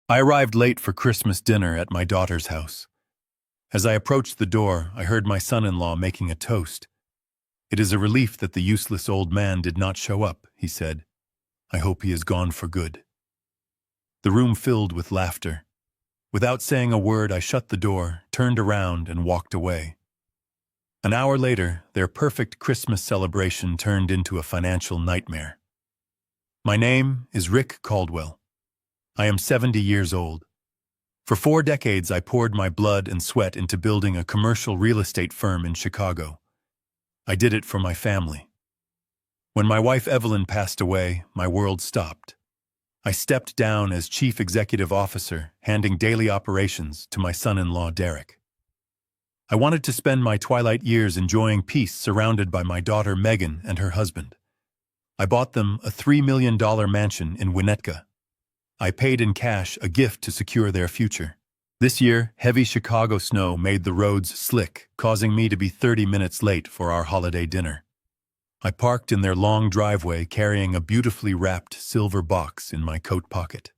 I arrived late for Christmas dinner at my daughter's house. As I approached the door, I heard my son-in-law making a toast. "It is a relief that the useless old man did not show up," he said. "I hope he is gone for good." The room filled with laughter. Without saying a word, I shut the door, turned around, and walked away. An hour later, their perfect Christmas celebration turned into a financial nightmare. My name is Rick Caldwell. I am 70 years old. For 4 decades, I poured my blood and sweat into building a commercial real estate firm in Chicago. I did it for my family. When my wife Evelyn passed away, my world stopped. I stepped down as chief executive officer, handing daily operations to my son-in-law Derek. I wanted to spend my twilight years enjoying peace surrounded by my daughter Megan and her husband. I bought them a $3 million mansion in Winnetka. I paid in cash a gift to secure their future. This year, heavy Chicago snow made the roads slick, causing me to be 30 minutes late for our holiday dinner. I parked in their long driveway carrying a beautifully wrapped silver box in my coat pocket.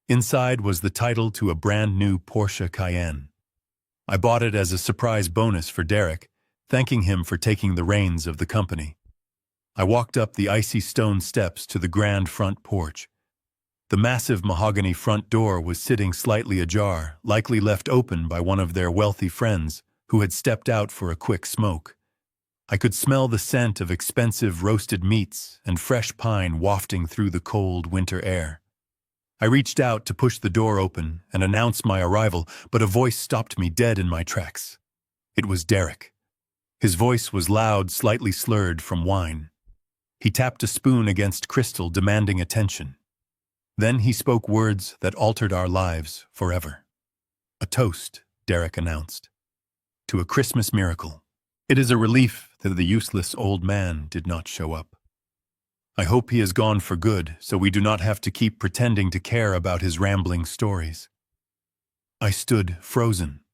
Inside was the title to a brand new Porsche Cayenne. I bought it as a surprise bonus for Derek, thanking him for taking the reins of the company. I walked up the icy stone steps to the grand front porch. The massive mahogany front door was sitting slightly ajar, likely left open by one of their wealthy friends who had stepped out for a quick smoke. I could smell the scent of expensive roasted meats and fresh pine wafting through the cold winter air. I reached out to push the door open and announce my arrival, but a voice stopped me dead in my tracks. It was Derek. His voice was loud, slightly slurred from wine. He tapped a spoon against crystal, demanding attention. Then he spoke words that altered our lives forever. "A toast," Derek announced, "to a Christmas miracle. It is a relief that the useless old man did not show up. I hope he is gone for good, so we do not have to keep pretending to care about his rambling stories." I stood frozen.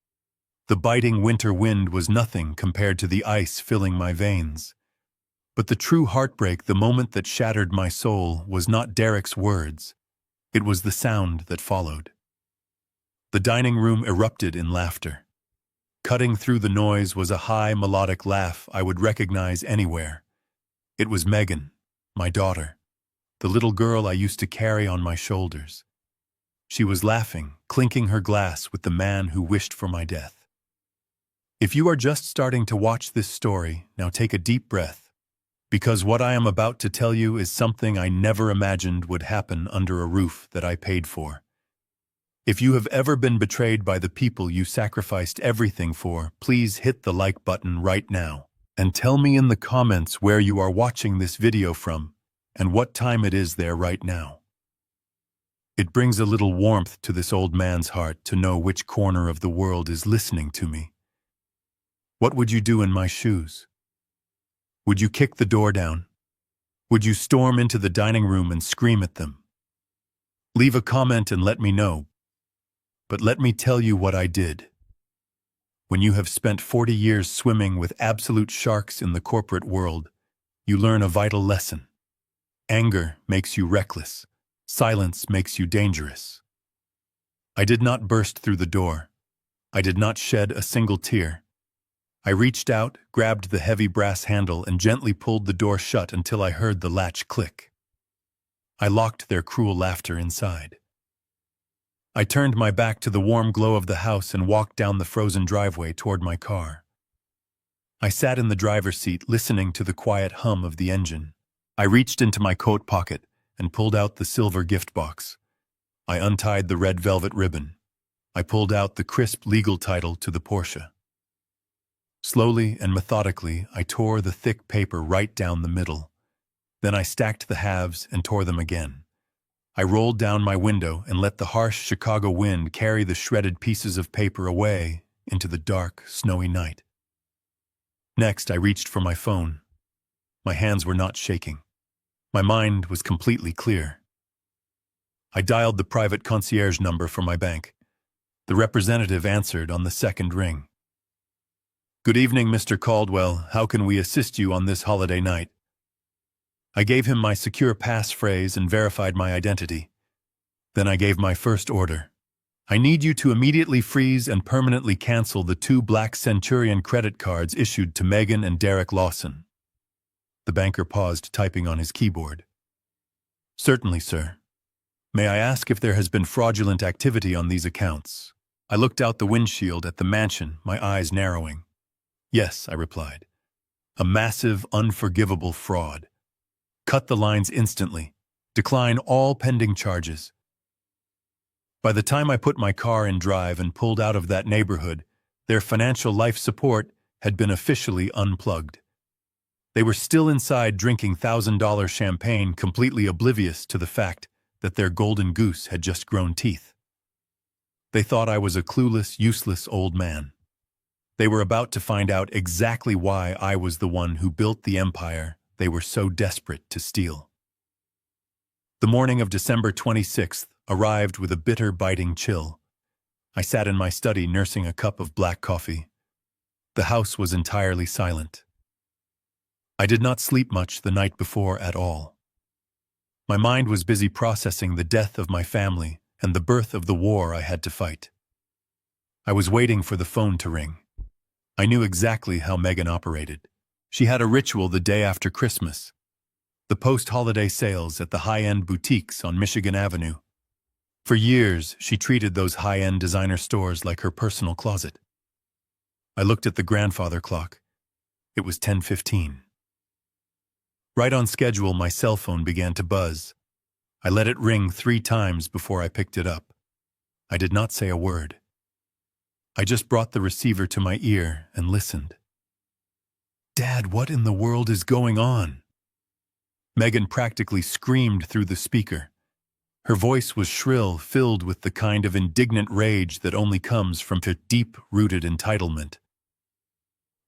The biting winter wind was nothing compared to the ice filling my veins. But the true heartbreak, the moment that shattered my soul, was not Derek's words. It was the sound that followed. The dining room erupted in laughter. Cutting through the noise was a high, melodic laugh I would recognize anywhere. It was Megan, my daughter, the little girl I used to carry on my shoulders. She was laughing, clinking her glass with the man who wished for my death. If you are just starting to watch this story, now take a deep breath, because what I am about to tell you is something I never imagined would happen under a roof that I paid for. If you have ever been betrayed by the people you sacrificed everything for, please hit the like button right now. And tell me in the comments where you are watching this video from and what time it is there right now. It brings a little warmth to this old man's heart to know which corner of the world is listening to me. What would you do in my shoes? Would you kick the door down? Would you storm into the dining room and scream at them? Leave a comment and let me know. But let me tell you what I did. When you have spent 40 years swimming with absolute sharks in the corporate world, you learn a vital lesson. Anger makes you reckless. Silence makes you dangerous. I did not burst through the door. I did not shed a single tear. I reached out, grabbed the heavy brass handle, and gently pulled the door shut until I heard the latch click. I locked their cruel laughter inside. I turned my back to the warm glow of the house and walked down the frozen driveway toward my car. I sat in the driver's seat, listening to the quiet hum of the engine. I reached into my coat pocket and pulled out the silver gift box. I untied the red velvet ribbon. I pulled out the crisp legal title to the Porsche. Slowly and methodically, I tore the thick paper right down the middle. Then I stacked the halves and tore them again. I rolled down my window and let the harsh Chicago wind carry the shredded pieces of paper away into the dark, snowy night. Next, I reached for my phone. My hands were not shaking. My mind was completely clear. I dialed the private concierge number for my bank. The representative answered on the second ring. "Good evening, Mr. Caldwell. How can we assist you on this holiday night?" I gave him my secure passphrase and verified my identity. Then I gave my first order. I need you to immediately freeze and permanently cancel the 2 Black Centurion credit cards issued to Megan and Derek Lawson. The banker paused, typing on his keyboard. Certainly, sir. May I ask if there has been fraudulent activity on these accounts? I looked out the windshield at the mansion, my eyes narrowing. Yes, I replied. A massive, unforgivable fraud. Cut the lines instantly. Decline all pending charges. By the time I put my car in drive and pulled out of that neighborhood, their financial life support had been officially unplugged. They were still inside drinking $1,000 champagne, completely oblivious to the fact that their golden goose had just grown teeth. They thought I was a clueless, useless old man. They were about to find out exactly why I was the one who built the empire they were so desperate to steal. The morning of December 26th arrived with a bitter, biting chill. I sat in my study nursing a cup of black coffee. The house was entirely silent. I did not sleep much the night before at all. My mind was busy processing the death of my family and the birth of the war I had to fight. I was waiting for the phone to ring. I knew exactly how Megan operated. She had a ritual the day after Christmas. The post-holiday sales at the high-end boutiques on Michigan Avenue. For years, she treated those high-end designer stores like her personal closet. I looked at the grandfather clock. It was 10:15. Right on schedule, my cell phone began to buzz. I let it ring 3 times before I picked it up. I did not say a word. I just brought the receiver to my ear and listened. Dad, what in the world is going on? Megan practically screamed through the speaker. Her voice was shrill, filled with the kind of indignant rage that only comes from deep-rooted entitlement.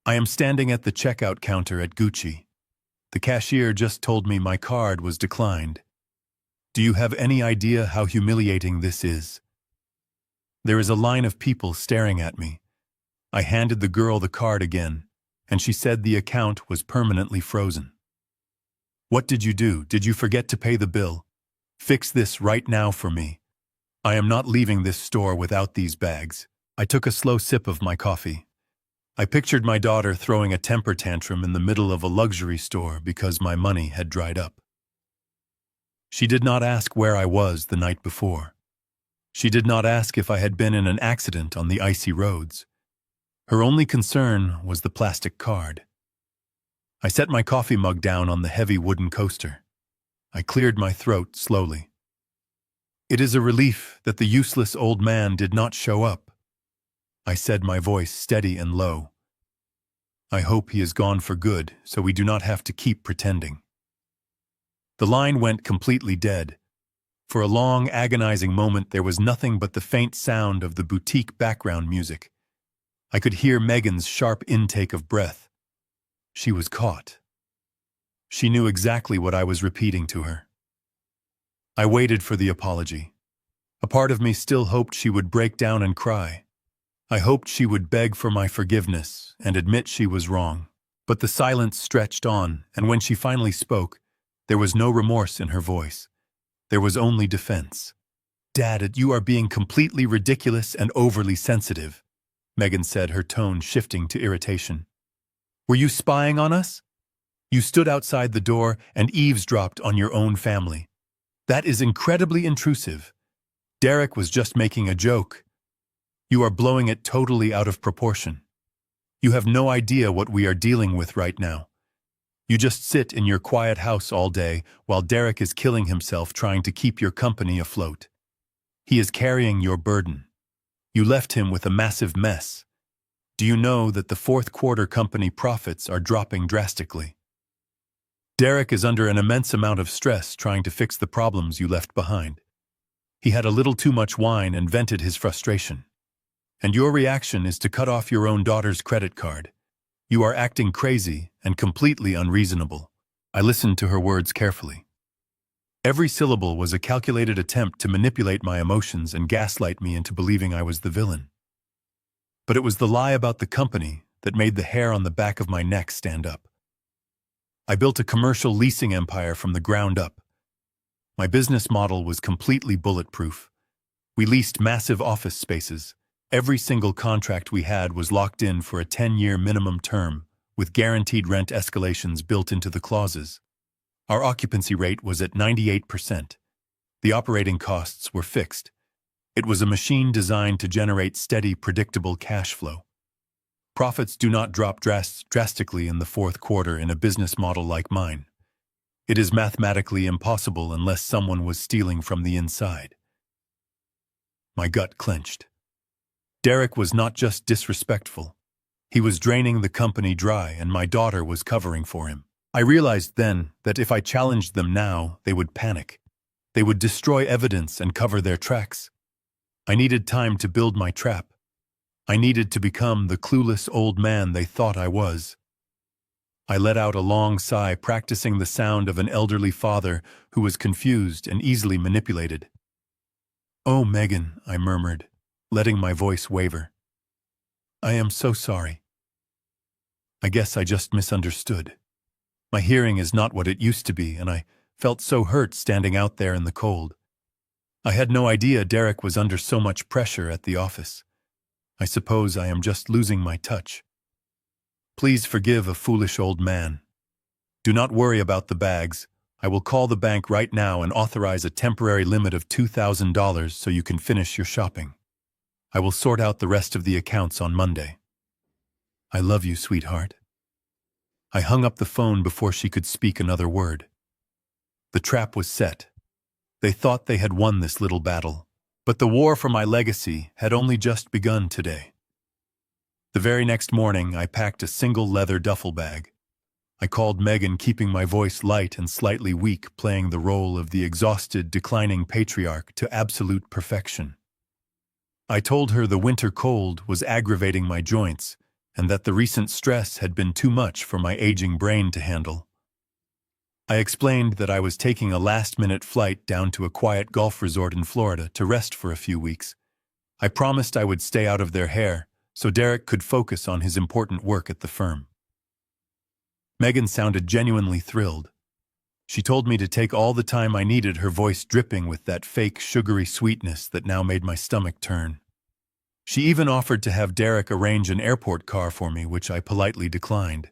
I am standing at the checkout counter at Gucci. The cashier just told me my card was declined. Do you have any idea how humiliating this is? There is a line of people staring at me. I handed the girl the card again, and she said the account was permanently frozen. What did you do? Did you forget to pay the bill? Fix this right now for me. I am not leaving this store without these bags. I took a slow sip of my coffee. I pictured my daughter throwing a temper tantrum in the middle of a luxury store because my money had dried up. She did not ask where I was the night before. She did not ask if I had been in an accident on the icy roads. Her only concern was the plastic card. I set my coffee mug down on the heavy wooden coaster. I cleared my throat slowly. It is a relief that the useless old man did not show up. I said, my voice steady and low. I hope he is gone for good, so we do not have to keep pretending. The line went completely dead. For a long, agonizing moment, there was nothing but the faint sound of the boutique background music. I could hear Megan's sharp intake of breath. She was caught. She knew exactly what I was repeating to her. I waited for the apology. A part of me still hoped she would break down and cry. I hoped she would beg for my forgiveness and admit she was wrong. But the silence stretched on, and when she finally spoke, there was no remorse in her voice. There was only defense. Dad, you are being completely ridiculous and overly sensitive, Megan said, her tone shifting to irritation. Were you spying on us? You stood outside the door and eavesdropped on your own family. That is incredibly intrusive. Derek was just making a joke. You are blowing it totally out of proportion. You have no idea what we are dealing with right now. You just sit in your quiet house all day while Derek is killing himself trying to keep your company afloat. He is carrying your burden. You left him with a massive mess. Do you know that the fourth quarter company profits are dropping drastically? Derek is under an immense amount of stress trying to fix the problems you left behind. He had a little too much wine and vented his frustration. And your reaction is to cut off your own daughter's credit card. You are acting crazy and completely unreasonable. I listened to her words carefully. Every syllable was a calculated attempt to manipulate my emotions and gaslight me into believing I was the villain. But it was the lie about the company that made the hair on the back of my neck stand up. I built a commercial leasing empire from the ground up. My business model was completely bulletproof. We leased massive office spaces. Every single contract we had was locked in for a 10-year minimum term, with guaranteed rent escalations built into the clauses. Our occupancy rate was at 98%. The operating costs were fixed. It was a machine designed to generate steady, predictable cash flow. Profits do not drop drastically in the fourth quarter in a business model like mine. It is mathematically impossible unless someone was stealing from the inside. My gut clenched. Derek was not just disrespectful. He was draining the company dry, and my daughter was covering for him. I realized then that if I challenged them now, they would panic. They would destroy evidence and cover their tracks. I needed time to build my trap. I needed to become the clueless old man they thought I was. I let out a long sigh, practicing the sound of an elderly father who was confused and easily manipulated. "Oh, Megan," I murmured, letting my voice waver. "I am so sorry. I guess I just misunderstood. My hearing is not what it used to be, and I felt so hurt standing out there in the cold. I had no idea Derek was under so much pressure at the office. I suppose I am just losing my touch. Please forgive a foolish old man. Do not worry about the bags. I will call the bank right now and authorize a temporary limit of $2,000 so you can finish your shopping. I will sort out the rest of the accounts on Monday. I love you, sweetheart." I hung up the phone before she could speak another word. The trap was set. They thought they had won this little battle, but the war for my legacy had only just begun today. The very next morning, I packed a single leather duffel bag. I called Megan, keeping my voice light and slightly weak, playing the role of the exhausted, declining patriarch to absolute perfection. I told her the winter cold was aggravating my joints, and that the recent stress had been too much for my aging brain to handle. I explained that I was taking a last-minute flight down to a quiet golf resort in Florida to rest for a few weeks. I promised I would stay out of their hair, so Derek could focus on his important work at the firm. Megan sounded genuinely thrilled. She told me to take all the time I needed, her voice dripping with that fake, sugary sweetness that now made my stomach turn. She even offered to have Derek arrange an airport car for me, which I politely declined.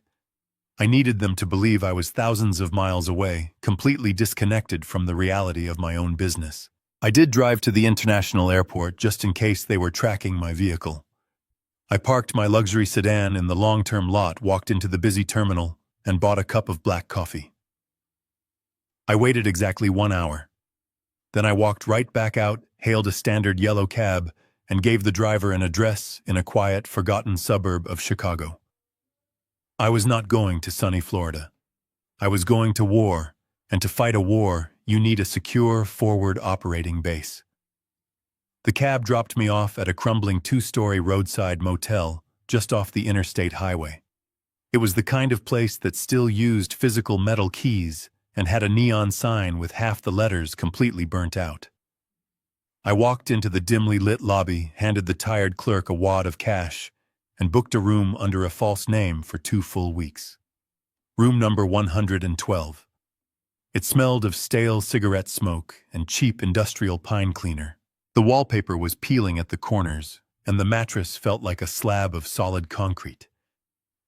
I needed them to believe I was thousands of miles away, completely disconnected from the reality of my own business. I did drive to the international airport just in case they were tracking my vehicle. I parked my luxury sedan in the long-term lot, walked into the busy terminal, and bought a cup of black coffee. I waited exactly 1 hour. Then I walked right back out, hailed a standard yellow cab, and gave the driver an address in a quiet, forgotten suburb of Chicago. I was not going to sunny Florida. I was going to war, and to fight a war, you need a secure, forward operating base. The cab dropped me off at a crumbling 2-story roadside motel just off the interstate highway. It was the kind of place that still used physical metal keys and had a neon sign with half the letters completely burnt out. I walked into the dimly lit lobby, handed the tired clerk a wad of cash, and booked a room under a false name for 2 full weeks. Room number 112. It smelled of stale cigarette smoke and cheap industrial pine cleaner. The wallpaper was peeling at the corners, and the mattress felt like a slab of solid concrete.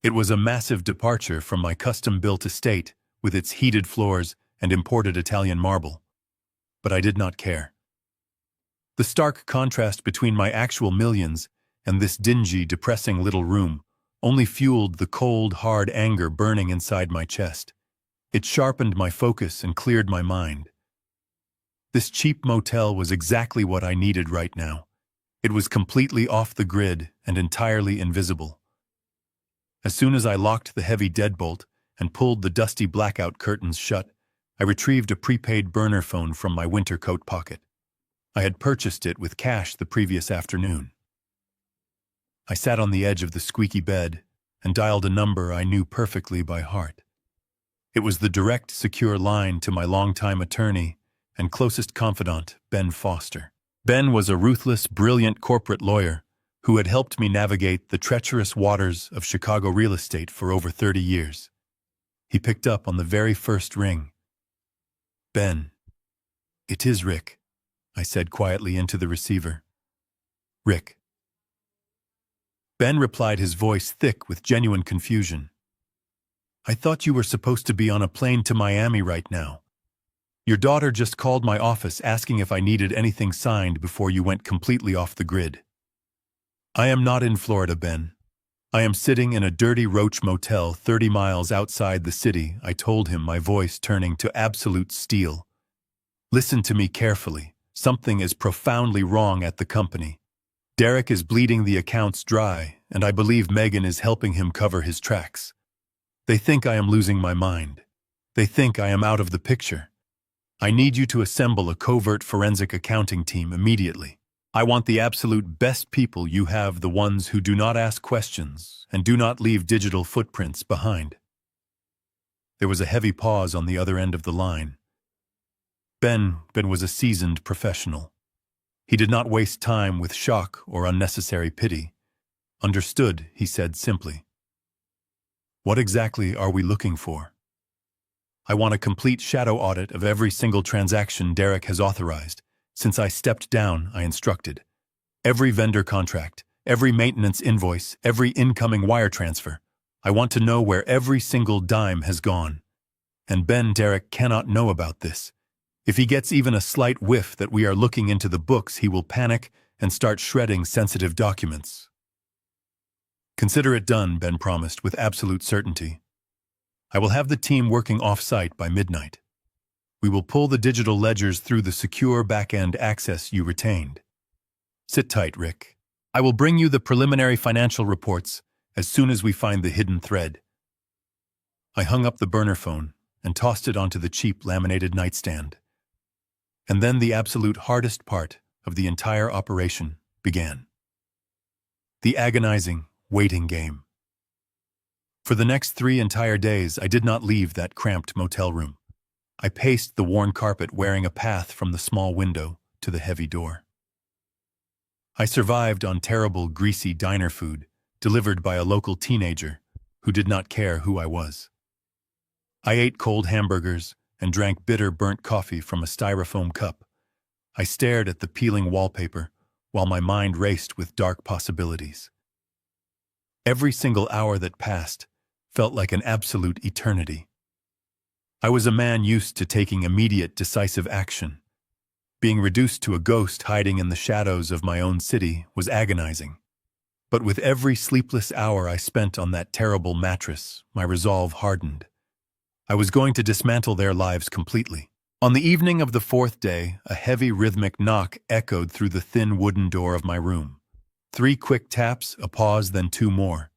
It was a massive departure from my custom-built estate with its heated floors and imported Italian marble. But I did not care. The stark contrast between my actual millions and this dingy, depressing little room only fueled the cold, hard anger burning inside my chest. It sharpened my focus and cleared my mind. This cheap motel was exactly what I needed right now. It was completely off the grid and entirely invisible. As soon as I locked the heavy deadbolt and pulled the dusty blackout curtains shut, I retrieved a prepaid burner phone from my winter coat pocket. I had purchased it with cash the previous afternoon. I sat on the edge of the squeaky bed and dialed a number I knew perfectly by heart. It was the direct, secure line to my longtime attorney and closest confidant, Ben Foster. Ben was a ruthless, brilliant corporate lawyer who had helped me navigate the treacherous waters of Chicago real estate for over 30 years. He picked up on the very first ring. "Ben, It is Rick, I said quietly into the receiver. Rick. Ben replied, his voice thick with genuine confusion. I thought you were supposed to be on a plane to Miami right now. Your daughter just called my office asking if I needed anything signed before you went completely off the grid. I am not in Florida, Ben. I am sitting in a dirty roach motel 30 miles outside the city, I told him, my voice turning to absolute steel. Listen to me carefully. Something is profoundly wrong at the company. Derek is bleeding the accounts dry, and I believe Megan is helping him cover his tracks. They think I am losing my mind. They think I am out of the picture. I need you to assemble a covert forensic accounting team immediately. I want the absolute best people you have, the ones who do not ask questions and do not leave digital footprints behind. There was a heavy pause on the other end of the line. Ben was a seasoned professional. He did not waste time with shock or unnecessary pity. Understood, he said simply. What exactly are we looking for? I want a complete shadow audit of every single transaction Derek has authorized. Since I stepped down, I instructed. Every vendor contract, every maintenance invoice, every incoming wire transfer. I want to know where every single dime has gone. And Derek cannot know about this. If he gets even a slight whiff that we are looking into the books, he will panic and start shredding sensitive documents. Consider it done, Ben promised with absolute certainty. I will have the team working off-site by midnight. We will pull the digital ledgers through the secure back-end access you retained. Sit tight, Rick. I will bring you the preliminary financial reports as soon as we find the hidden thread. I hung up the burner phone and tossed it onto the cheap laminated nightstand. And then the absolute hardest part of the entire operation began. The agonizing, waiting game. For the next 3 entire days, I did not leave that cramped motel room. I paced the worn carpet, wearing a path from the small window to the heavy door. I survived on terrible, greasy diner food delivered by a local teenager who did not care who I was. I ate cold hamburgers and drank bitter, burnt coffee from a styrofoam cup. I stared at the peeling wallpaper while my mind raced with dark possibilities. Every single hour that passed felt like an absolute eternity. I was a man used to taking immediate, decisive action. Being reduced to a ghost hiding in the shadows of my own city was agonizing. But with every sleepless hour I spent on that terrible mattress, my resolve hardened. I was going to dismantle their lives completely. On the evening of the 4th day, a heavy rhythmic knock echoed through the thin wooden door of my room. 3 quick taps, a pause, then 2 more.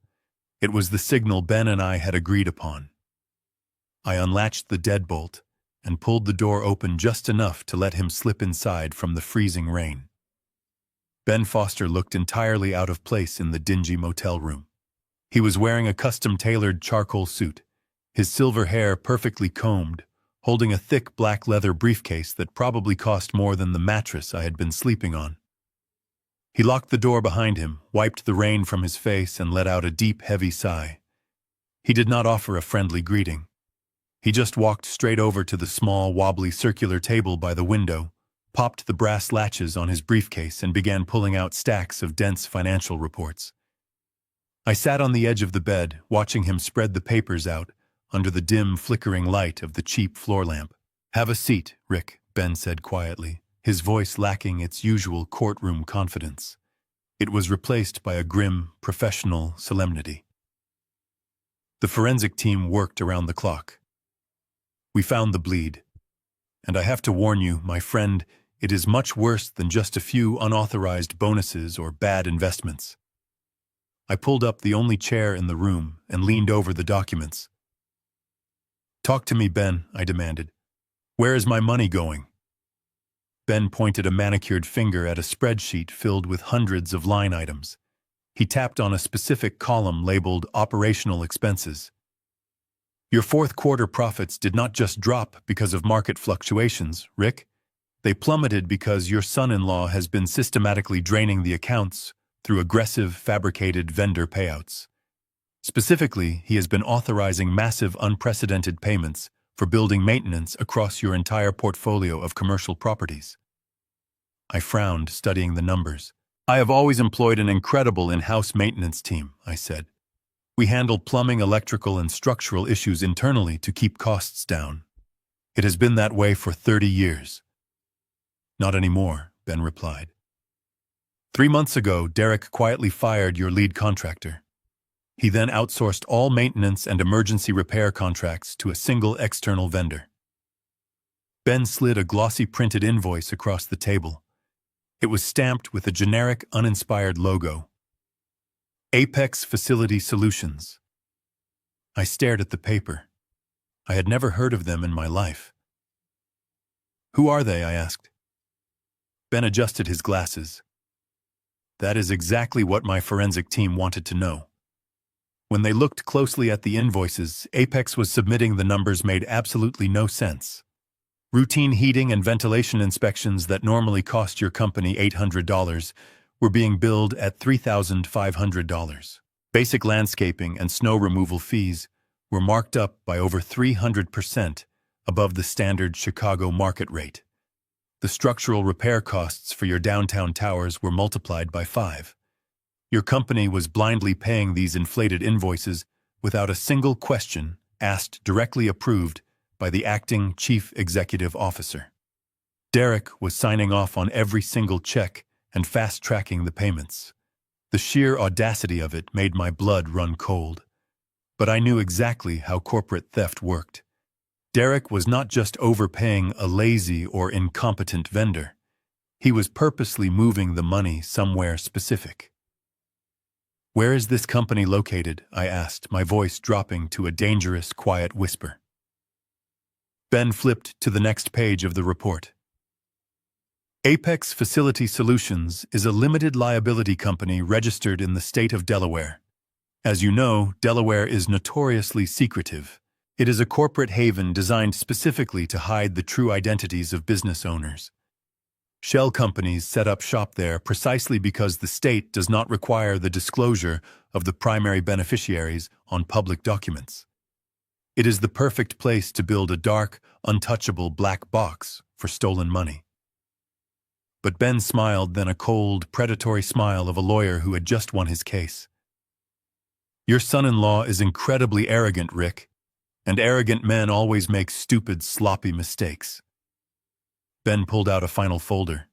It was the signal Ben and I had agreed upon. I unlatched the deadbolt and pulled the door open just enough to let him slip inside from the freezing rain. Ben Foster looked entirely out of place in the dingy motel room. He was wearing a custom-tailored charcoal suit, his silver hair perfectly combed, holding a thick black leather briefcase that probably cost more than the mattress I had been sleeping on. He locked the door behind him, wiped the rain from his face, and let out a deep, heavy sigh. He did not offer a friendly greeting. He just walked straight over to the small, wobbly circular table by the window, popped the brass latches on his briefcase, and began pulling out stacks of dense financial reports. I sat on the edge of the bed, watching him spread the papers out under the dim, flickering light of the cheap floor lamp. "Have a seat, Rick," Ben said quietly, his voice lacking its usual courtroom confidence. It was replaced by a grim, professional solemnity. The forensic team worked around the clock. We found the bleed. And I have to warn you, my friend, it is much worse than just a few unauthorized bonuses or bad investments. I pulled up the only chair in the room and leaned over the documents. "Talk to me, Ben," I demanded. "Where is my money going?" Ben pointed a manicured finger at a spreadsheet filled with hundreds of line items. He tapped on a specific column labeled Operational Expenses. "Your 4th quarter profits did not just drop because of market fluctuations, Rick. They plummeted because your son-in-law has been systematically draining the accounts through aggressive, fabricated vendor payouts. Specifically, he has been authorizing massive, unprecedented payments for building maintenance across your entire portfolio of commercial properties. I frowned, studying the numbers. I have always employed an incredible in-house maintenance team, I said. We handle plumbing, electrical, and structural issues internally to keep costs down. It has been that way for 30 years. Not anymore, Ben replied. 3 months ago, Derek quietly fired your lead contractor. He then outsourced all maintenance and emergency repair contracts to a single external vendor. Ben slid a glossy printed invoice across the table. It was stamped with a generic, uninspired logo. Apex Facility Solutions. I stared at the paper. I had never heard of them in my life. Who are they? I asked. Ben adjusted his glasses. That is exactly what my forensic team wanted to know. When they looked closely at the invoices, Apex was submitting the numbers made absolutely no sense. Routine heating and ventilation inspections that normally cost your company $800 were being billed at $3,500. Basic landscaping and snow removal fees were marked up by over 300% above the standard Chicago market rate. The structural repair costs for your downtown towers were multiplied by 5. Your company was blindly paying these inflated invoices without a single question asked, directly approved by the acting chief executive officer. Derek was signing off on every single check and fast-tracking the payments. The sheer audacity of it made my blood run cold. But I knew exactly how corporate theft worked. Derek was not just overpaying a lazy or incompetent vendor. He was purposely moving the money somewhere specific. Where is this company located? I asked, my voice dropping to a dangerous, quiet whisper. Ben flipped to the next page of the report. Apex Facility Solutions is a limited liability company registered in the state of Delaware. As you know, Delaware is notoriously secretive. It is a corporate haven designed specifically to hide the true identities of business owners. Shell companies set up shop there precisely because the state does not require the disclosure of the primary beneficiaries on public documents. It is the perfect place to build a dark, untouchable black box for stolen money. But Ben smiled, then a cold, predatory smile of a lawyer who had just won his case. Your son-in-law is incredibly arrogant, Rick, and arrogant men always make stupid, sloppy mistakes. Ben pulled out a final folder.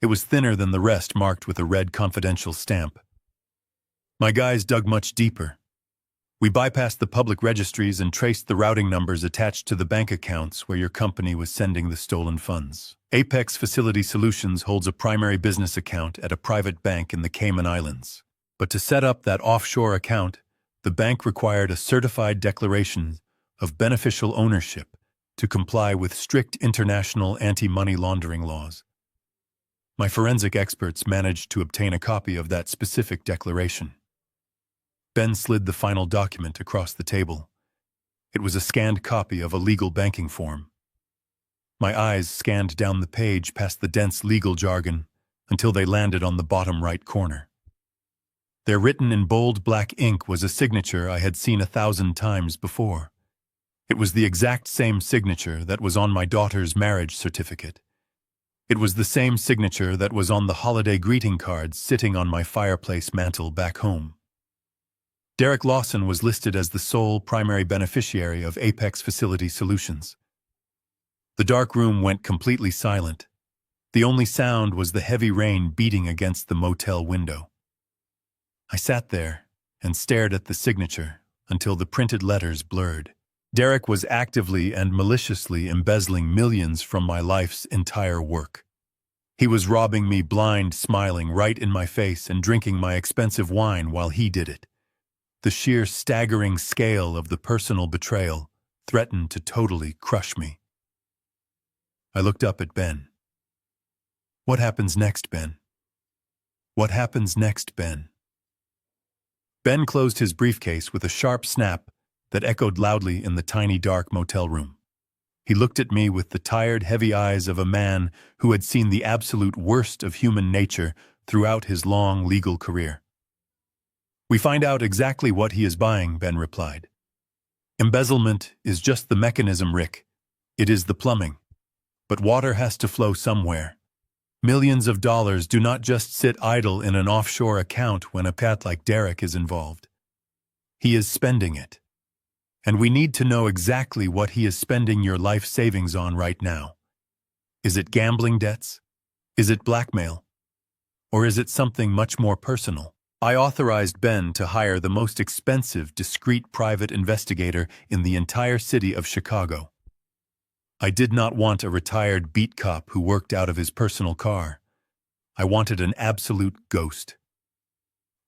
It was thinner than the rest, marked with a red confidential stamp. My guys dug much deeper. We bypassed the public registries and traced the routing numbers attached to the bank accounts where your company was sending the stolen funds. Apex Facility Solutions holds a primary business account at a private bank in the Cayman Islands. But to set up that offshore account, the bank required a certified declaration of beneficial ownership to comply with strict international anti-money laundering laws. My forensic experts managed to obtain a copy of that specific declaration. Ben slid the final document across the table. It was a scanned copy of a legal banking form. My eyes scanned down the page past the dense legal jargon until they landed on the bottom right corner. There, written in bold black ink, was a signature I had seen 1,000 times before. It was the exact same signature that was on my daughter's marriage certificate. It was the same signature that was on the holiday greeting cards sitting on my fireplace mantel back home. Derek Lawson was listed as the sole primary beneficiary of Apex Facility Solutions. The dark room went completely silent. The only sound was the heavy rain beating against the motel window. I sat there and stared at the signature until the printed letters blurred. Derek was actively and maliciously embezzling millions from my life's entire work. He was robbing me blind, smiling right in my face and drinking my expensive wine while he did it. The sheer staggering scale of the personal betrayal threatened to totally crush me. I looked up at Ben. What happens next, Ben? What happens next, Ben? Ben closed his briefcase with a sharp snap that echoed loudly in the tiny dark motel room. He looked at me with the tired, heavy eyes of a man who had seen the absolute worst of human nature throughout his long legal career. We find out exactly what he is buying, Ben replied. Embezzlement is just the mechanism, Rick. It is the plumbing. But water has to flow somewhere. Millions of dollars do not just sit idle in an offshore account when a cat like Derek is involved. He is spending it. And we need to know exactly what he is spending your life savings on right now. Is it gambling debts? Is it blackmail? Or is it something much more personal? I authorized Ben to hire the most expensive, discreet private investigator in the entire city of Chicago. I did not want a retired beat cop who worked out of his personal car. I wanted an absolute ghost.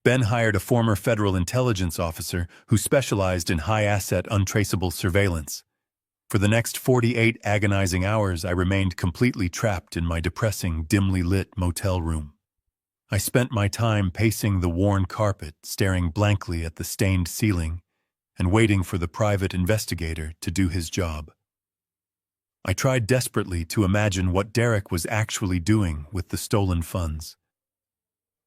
Ben hired a former federal intelligence officer who specialized in high-asset, untraceable surveillance. For the next 48 agonizing hours, I remained completely trapped in my depressing, dimly lit motel room. I spent my time pacing the worn carpet, staring blankly at the stained ceiling, and waiting for the private investigator to do his job. I tried desperately to imagine what Derek was actually doing with the stolen funds.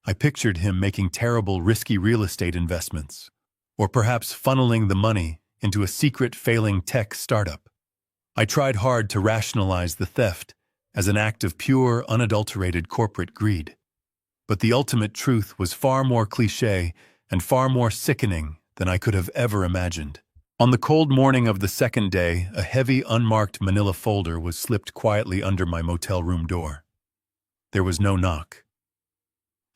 I pictured him making terrible, risky real estate investments, or perhaps funneling the money into a secret, failing tech startup. I tried hard to rationalize the theft as an act of pure, unadulterated corporate greed. But the ultimate truth was far more cliché and far more sickening than I could have ever imagined. On the cold morning of the second day, a heavy, unmarked manila folder was slipped quietly under my motel room door. There was no knock.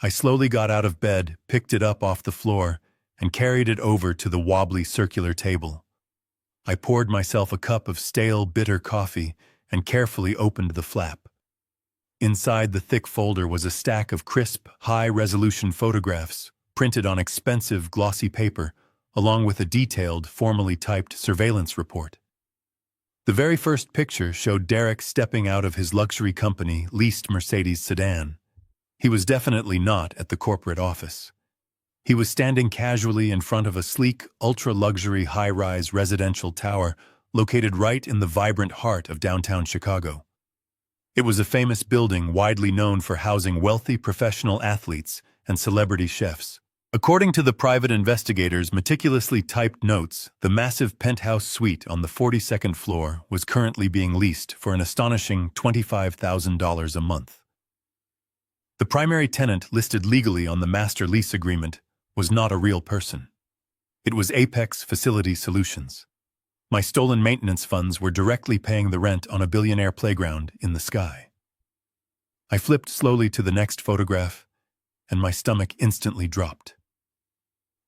I slowly got out of bed, picked it up off the floor, and carried it over to the wobbly circular table. I poured myself a cup of stale, bitter coffee and carefully opened the flap. Inside the thick folder was a stack of crisp, high-resolution photographs, printed on expensive, glossy paper, along with a detailed, formally typed surveillance report. The very first picture showed Derek stepping out of his luxury company, leased Mercedes sedan. He was definitely not at the corporate office. He was standing casually in front of a sleek, ultra-luxury high-rise residential tower located right in the vibrant heart of downtown Chicago. It was a famous building widely known for housing wealthy professional athletes and celebrity chefs. According to the private investigators' meticulously typed notes, the massive penthouse suite on the 42nd floor was currently being leased for an astonishing $25,000 a month. The primary tenant listed legally on the master lease agreement was not a real person. It was Apex Facility Solutions. My stolen maintenance funds were directly paying the rent on a billionaire playground in the sky. I flipped slowly to the next photograph, and my stomach instantly dropped.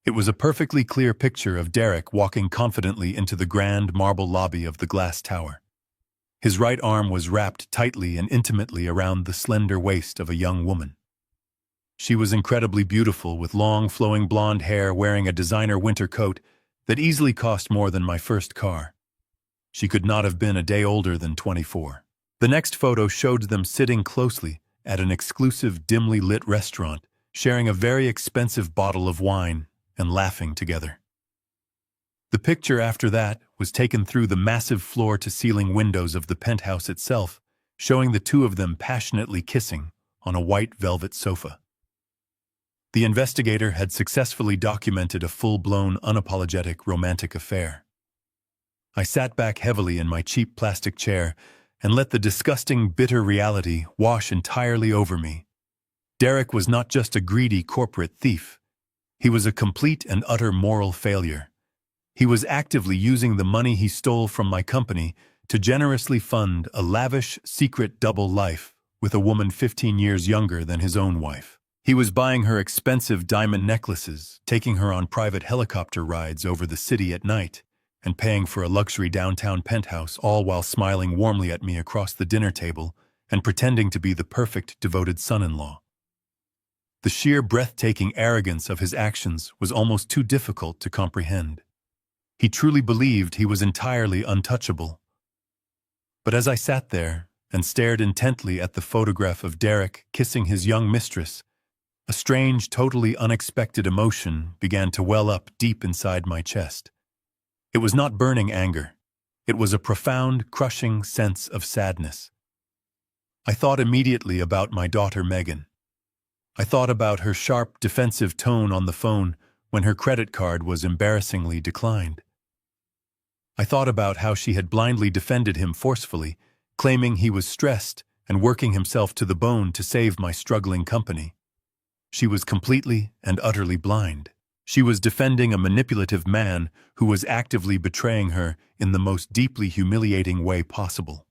It was a perfectly clear picture of Derek walking confidently into the grand marble lobby of the glass tower. His right arm was wrapped tightly and intimately around the slender waist of a young woman. She was incredibly beautiful, with long, flowing blonde hair, wearing a designer winter coat that easily cost more than my first car. She could not have been a day older than 24. The next photo showed them sitting closely at an exclusive, dimly lit restaurant, sharing a very expensive bottle of wine and laughing together. The picture after that was taken through the massive floor-to-ceiling windows of the penthouse itself, showing the two of them passionately kissing on a white velvet sofa. The investigator had successfully documented a full-blown, unapologetic romantic affair. I sat back heavily in my cheap plastic chair and let the disgusting, bitter reality wash entirely over me. Derek was not just a greedy corporate thief. He was a complete and utter moral failure. He was actively using the money he stole from my company to generously fund a lavish, secret double life with a woman 15 years younger than his own wife. He was buying her expensive diamond necklaces, taking her on private helicopter rides over the city at night, and paying for a luxury downtown penthouse, all while smiling warmly at me across the dinner table and pretending to be the perfect, devoted son-in-law. The sheer breathtaking arrogance of his actions was almost too difficult to comprehend. He truly believed he was entirely untouchable. But as I sat there and stared intently at the photograph of Derek kissing his young mistress, a strange, totally unexpected emotion began to well up deep inside my chest. It was not burning anger. It was a profound, crushing sense of sadness. I thought immediately about my daughter Megan. I thought about her sharp, defensive tone on the phone when her credit card was embarrassingly declined. I thought about how she had blindly defended him forcefully, claiming he was stressed and working himself to the bone to save my struggling company. She was completely and utterly blind. She was defending a manipulative man who was actively betraying her in the most deeply humiliating way possible.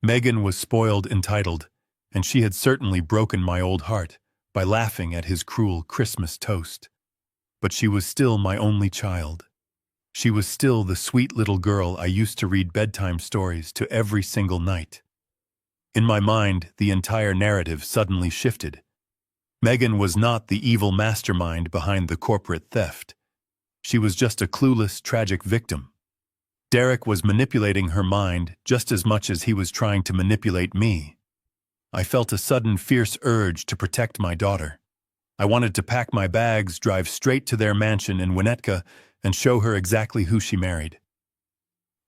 Megan was spoiled entitled, and she had certainly broken my old heart by laughing at his cruel Christmas toast. But she was still my only child. She was still the sweet little girl I used to read bedtime stories to every single night. In my mind, the entire narrative suddenly shifted. Megan was not the evil mastermind behind the corporate theft. She was just a clueless, tragic victim. Derek was manipulating her mind just as much as he was trying to manipulate me. I felt a sudden fierce urge to protect my daughter. I wanted to pack my bags, drive straight to their mansion in Winnetka, and show her exactly who she married.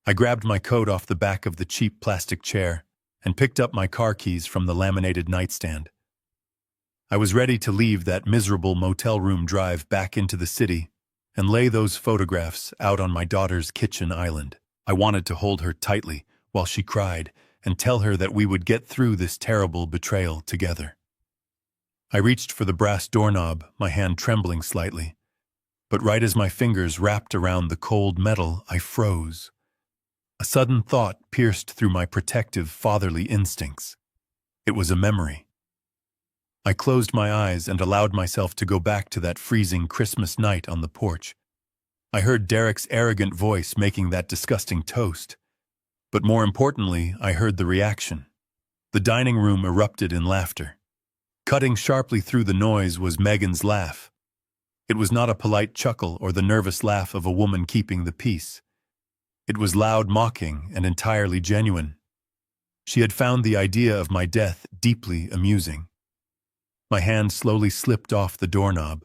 I grabbed my coat off the back of the cheap plastic chair and picked up my car keys from the laminated nightstand. I was ready to leave that miserable motel room drive back into the city and lay those photographs out on my daughter's kitchen island. I wanted to hold her tightly while she cried and tell her that we would get through this terrible betrayal together. I reached for the brass doorknob, my hand trembling slightly. But right as my fingers wrapped around the cold metal, I froze. A sudden thought pierced through my protective, fatherly instincts. It was a memory. I closed my eyes and allowed myself to go back to that freezing Christmas night on the porch. I heard Derek's arrogant voice making that disgusting toast. But more importantly, I heard the reaction. The dining room erupted in laughter. Cutting sharply through the noise was Megan's laugh. It was not a polite chuckle or the nervous laugh of a woman keeping the peace. It was loud, mocking, and entirely genuine. She had found the idea of my death deeply amusing. My hand slowly slipped off the doorknob.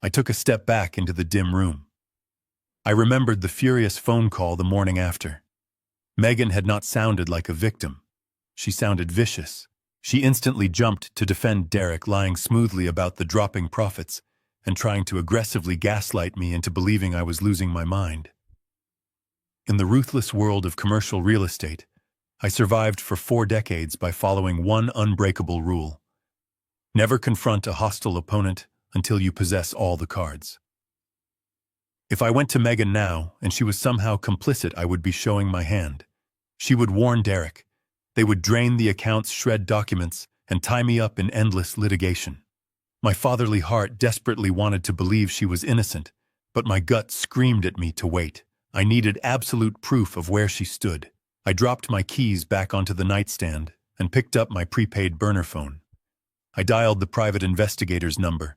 I took a step back into the dim room. I remembered the furious phone call the morning after. Megan had not sounded like a victim. She sounded vicious. She instantly jumped to defend Derek, lying smoothly about the dropping profits and trying to aggressively gaslight me into believing I was losing my mind. In the ruthless world of commercial real estate, I survived for 4 decades by following one unbreakable rule. Never confront a hostile opponent until you possess all the cards. If I went to Megan now and she was somehow complicit, I would be showing my hand. She would warn Derek. They would drain the accounts, shred documents, and tie me up in endless litigation. My fatherly heart desperately wanted to believe she was innocent, but my gut screamed at me to wait. I needed absolute proof of where she stood. I dropped my keys back onto the nightstand and picked up my prepaid burner phone. I dialed the private investigator's number.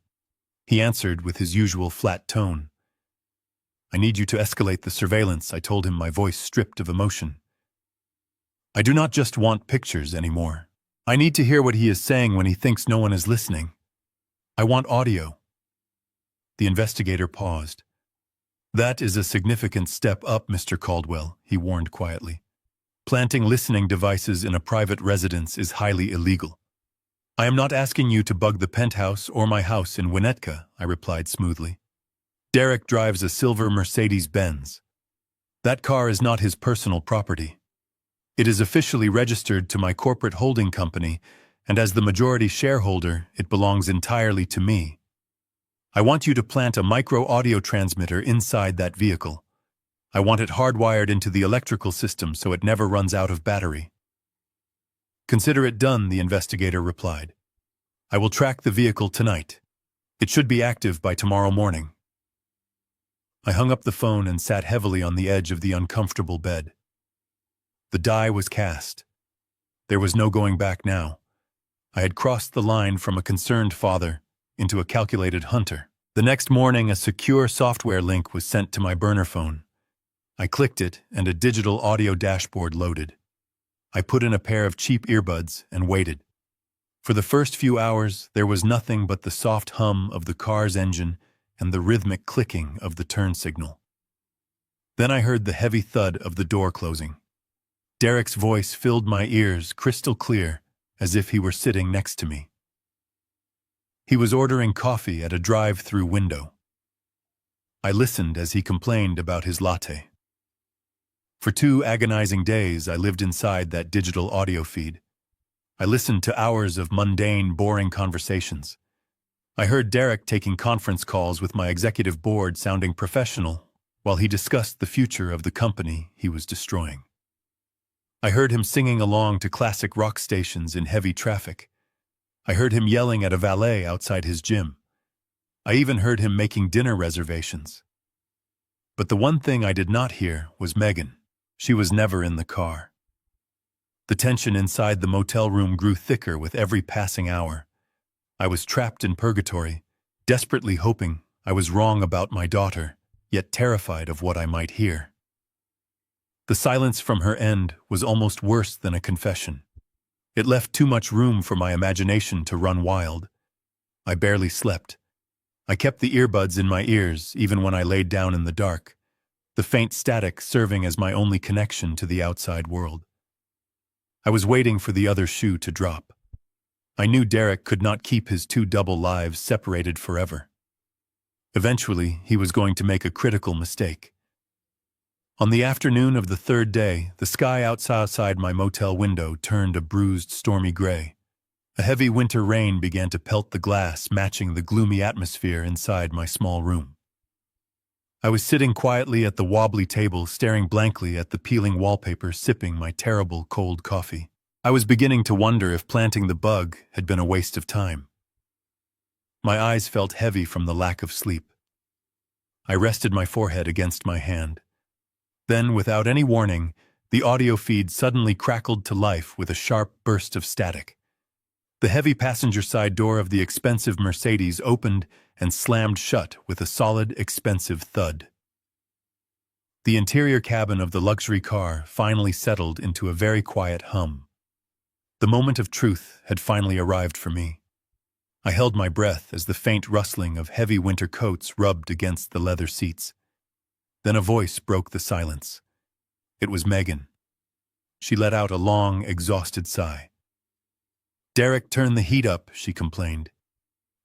He answered with his usual flat tone. "I need you to escalate the surveillance," I told him, my voice stripped of emotion. "I do not just want pictures anymore. I need to hear what he is saying when he thinks no one is listening. I want audio." The investigator paused. "That is a significant step up, Mr. Caldwell," he warned quietly. "Planting listening devices in a private residence is highly illegal." "I am not asking you to bug the penthouse or my house in Winnetka," I replied smoothly. "Derek drives a silver Mercedes-Benz. That car is not his personal property. It is officially registered to my corporate holding company, and as the majority shareholder, it belongs entirely to me. I want you to plant a micro-audio transmitter inside that vehicle. I want it hardwired into the electrical system so it never runs out of battery." "Consider it done," the investigator replied. "I will track the vehicle tonight. It should be active by tomorrow morning." I hung up the phone and sat heavily on the edge of the uncomfortable bed. The die was cast. There was no going back now. I had crossed the line from a concerned father into a calculated hunter. The next morning, a secure software link was sent to my burner phone. I clicked it, and a digital audio dashboard loaded. I put in a pair of cheap earbuds and waited. For the first few hours, there was nothing but the soft hum of the car's engine and the rhythmic clicking of the turn signal. Then I heard the heavy thud of the door closing. Derek's voice filled my ears crystal clear, as if he were sitting next to me. He was ordering coffee at a drive-through window. I listened as he complained about his latte. For 2 agonizing days, I lived inside that digital audio feed. I listened to hours of mundane, boring conversations. I heard Derek taking conference calls with my executive board sounding professional while he discussed the future of the company he was destroying. I heard him singing along to classic rock stations in heavy traffic. I heard him yelling at a valet outside his gym. I even heard him making dinner reservations. But the one thing I did not hear was Megan. She was never in the car. The tension inside the motel room grew thicker with every passing hour. I was trapped in purgatory, desperately hoping I was wrong about my daughter, yet terrified of what I might hear. The silence from her end was almost worse than a confession. It left too much room for my imagination to run wild. I barely slept. I kept the earbuds in my ears even when I laid down in the dark, the faint static serving as my only connection to the outside world. I was waiting for the other shoe to drop. I knew Derek could not keep his 2 double lives separated forever. Eventually, he was going to make a critical mistake. On the afternoon of the 3rd day, the sky outside my motel window turned a bruised, stormy gray. A heavy winter rain began to pelt the glass, matching the gloomy atmosphere inside my small room. I was sitting quietly at the wobbly table, staring blankly at the peeling wallpaper, sipping my terrible cold coffee. I was beginning to wonder if planting the bug had been a waste of time. My eyes felt heavy from the lack of sleep. I rested my forehead against my hand. Then, without any warning, the audio feed suddenly crackled to life with a sharp burst of static. The heavy passenger side door of the expensive Mercedes opened and slammed shut with a solid, expensive thud. The interior cabin of the luxury car finally settled into a very quiet hum. The moment of truth had finally arrived for me. I held my breath as the faint rustling of heavy winter coats rubbed against the leather seats. Then a voice broke the silence. It was Megan. She let out a long, exhausted sigh. "Derek, turn the heat up," she complained.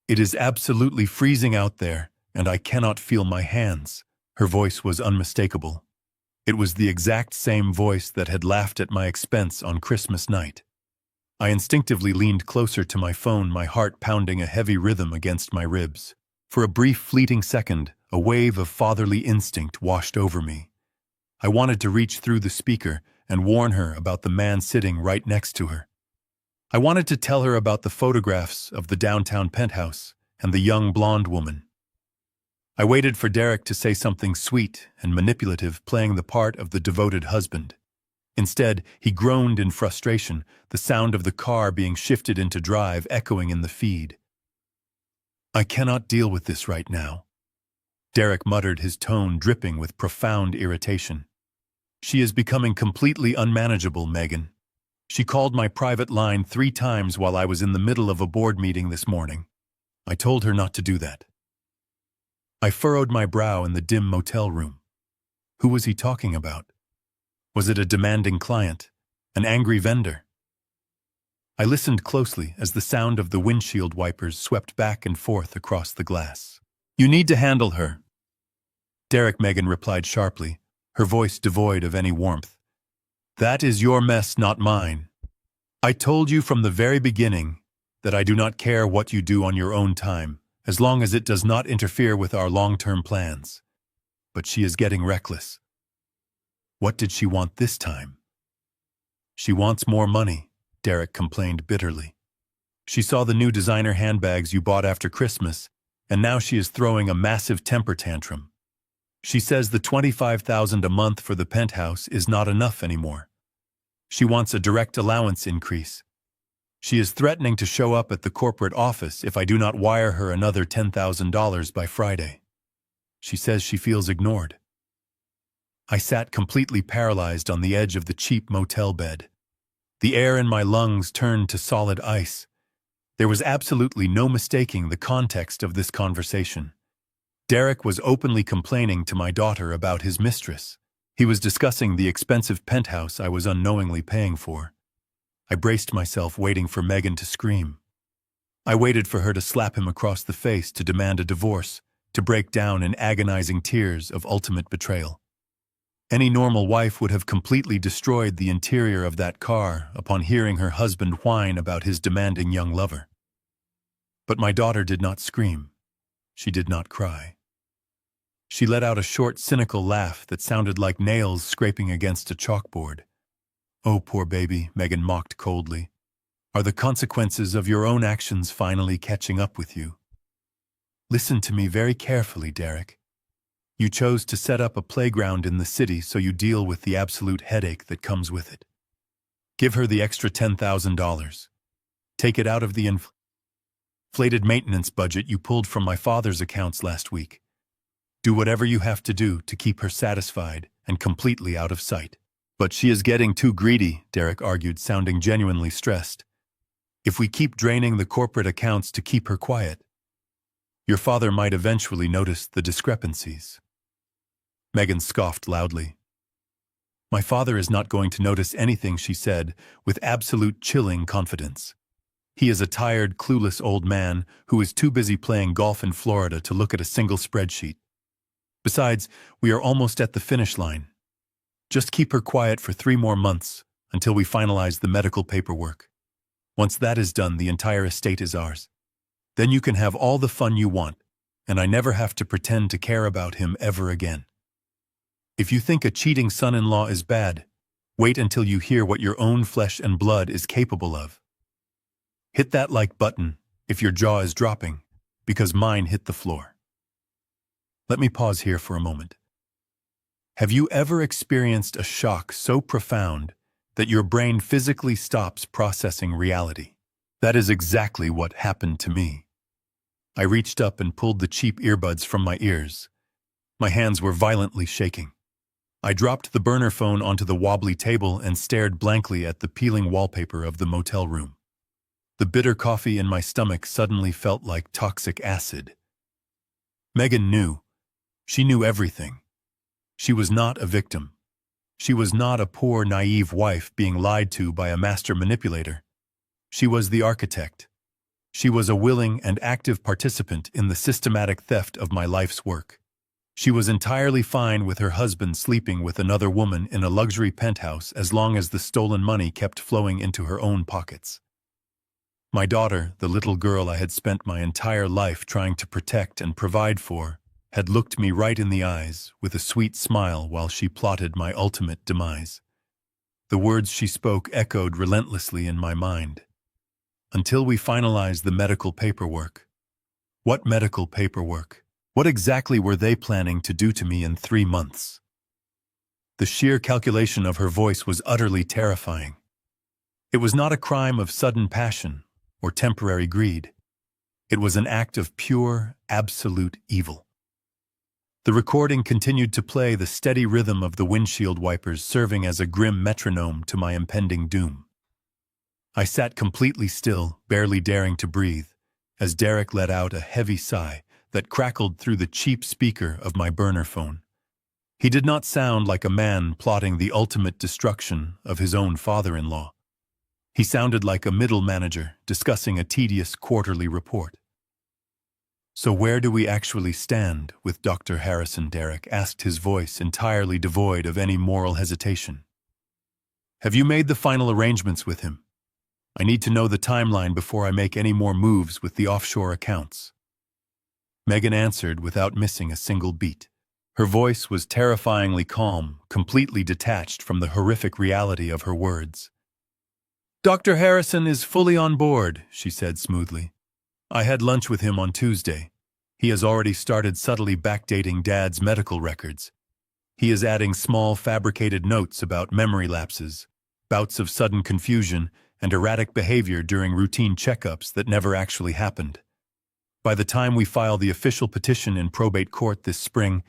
"It is absolutely freezing out there, and I cannot feel my hands." Her voice was unmistakable. It was the exact same voice that had laughed at my expense on Christmas night. I instinctively leaned closer to my phone, my heart pounding a heavy rhythm against my ribs. For a brief, fleeting second, a wave of fatherly instinct washed over me. I wanted to reach through the speaker and warn her about the man sitting right next to her. I wanted to tell her about the photographs of the downtown penthouse and the young blonde woman. I waited for Derek to say something sweet and manipulative, playing the part of the devoted husband. Instead, he groaned in frustration, the sound of the car being shifted into drive echoing in the feed. "I cannot deal with this right now," Derek muttered, his tone dripping with profound irritation. "She is becoming completely unmanageable, Megan. She called my private line 3 times while I was in the middle of a board meeting this morning. I told her not to do that." I furrowed my brow in the dim motel room. Who was he talking about? Was it a demanding client? An angry vendor? I listened closely as the sound of the windshield wipers swept back and forth across the glass. "You need to handle her," Derek, Megan replied sharply, her voice devoid of any warmth. "That is your mess, not mine. I told you from the very beginning that I do not care what you do on your own time, as long as it does not interfere with our long-term plans. But she is getting reckless." What did she want this time? "She wants more money," Derek complained bitterly. "She saw the new designer handbags you bought after Christmas, and now she is throwing a massive temper tantrum. She says the $25,000 a month for the penthouse is not enough anymore. She wants a direct allowance increase. She is threatening to show up at the corporate office if I do not wire her another $10,000 by Friday. She says she feels ignored." I sat completely paralyzed on the edge of the cheap motel bed. The air in my lungs turned to solid ice. There was absolutely no mistaking the context of this conversation. Derek was openly complaining to my daughter about his mistress. He was discussing the expensive penthouse I was unknowingly paying for. I braced myself, waiting for Megan to scream. I waited for her to slap him across the face, to demand a divorce, to break down in agonizing tears of ultimate betrayal. Any normal wife would have completely destroyed the interior of that car upon hearing her husband whine about his demanding young lover. But my daughter did not scream. She did not cry. She let out a short, cynical laugh that sounded like nails scraping against a chalkboard. "Oh, poor baby," Megan mocked coldly. "Are the consequences of your own actions finally catching up with you? Listen to me very carefully, Derek. You chose to set up a playground in the city so you deal with the absolute headache that comes with it. Give her the extra $10,000. Take it out of the inflated maintenance budget you pulled from my father's accounts last week. Do whatever you have to do to keep her satisfied and completely out of sight." "But she is getting too greedy," Derek argued, sounding genuinely stressed. "If we keep draining the corporate accounts to keep her quiet, your father might eventually notice the discrepancies." Megan scoffed loudly. "My father is not going to notice anything," she said, with absolute chilling confidence. "He is a tired, clueless old man who is too busy playing golf in Florida to look at a single spreadsheet. Besides, we are almost at the finish line. Just keep her quiet for 3 more months until we finalize the medical paperwork. Once that is done, the entire estate is ours. Then you can have all the fun you want, and I never have to pretend to care about him ever again. If you think a cheating son-in-law is bad, wait until you hear what your own flesh and blood is capable of. Hit that like button if your jaw is dropping, because mine hit the floor." Let me pause here for a moment. Have you ever experienced a shock so profound that your brain physically stops processing reality? That is exactly what happened to me. I reached up and pulled the cheap earbuds from my ears. My hands were violently shaking. I dropped the burner phone onto the wobbly table and stared blankly at the peeling wallpaper of the motel room. The bitter coffee in my stomach suddenly felt like toxic acid. Megan knew. She knew everything. She was not a victim. She was not a poor, naive wife being lied to by a master manipulator. She was the architect. She was a willing and active participant in the systematic theft of my life's work. She was entirely fine with her husband sleeping with another woman in a luxury penthouse as long as the stolen money kept flowing into her own pockets. My daughter, the little girl I had spent my entire life trying to protect and provide for, had looked me right in the eyes with a sweet smile while she plotted my ultimate demise. The words she spoke echoed relentlessly in my mind. "Until we finalize the medical paperwork." What medical paperwork? What exactly were they planning to do to me in 3 months? The sheer calculation of her voice was utterly terrifying. It was not a crime of sudden passion or temporary greed. It was an act of pure, absolute evil. The recording continued to play, the steady rhythm of the windshield wipers serving as a grim metronome to my impending doom. I sat completely still, barely daring to breathe, as Derek let out a heavy sigh that crackled through the cheap speaker of my burner phone. He did not sound like a man plotting the ultimate destruction of his own father-in-law. He sounded like a middle manager discussing a tedious quarterly report. "So where do we actually stand with Dr. Harrison?" Derek asked, his voice entirely devoid of any moral hesitation. "Have you made the final arrangements with him? I need to know the timeline before I make any more moves with the offshore accounts." Megan answered without missing a single beat. Her voice was terrifyingly calm, completely detached from the horrific reality of her words. "Dr. Harrison is fully on board," she said smoothly. "I had lunch with him on Tuesday. He has already started subtly backdating Dad's medical records. He is adding small fabricated notes about memory lapses, bouts of sudden confusion, and erratic behavior during routine checkups that never actually happened. By the time we file the official petition in probate court this spring,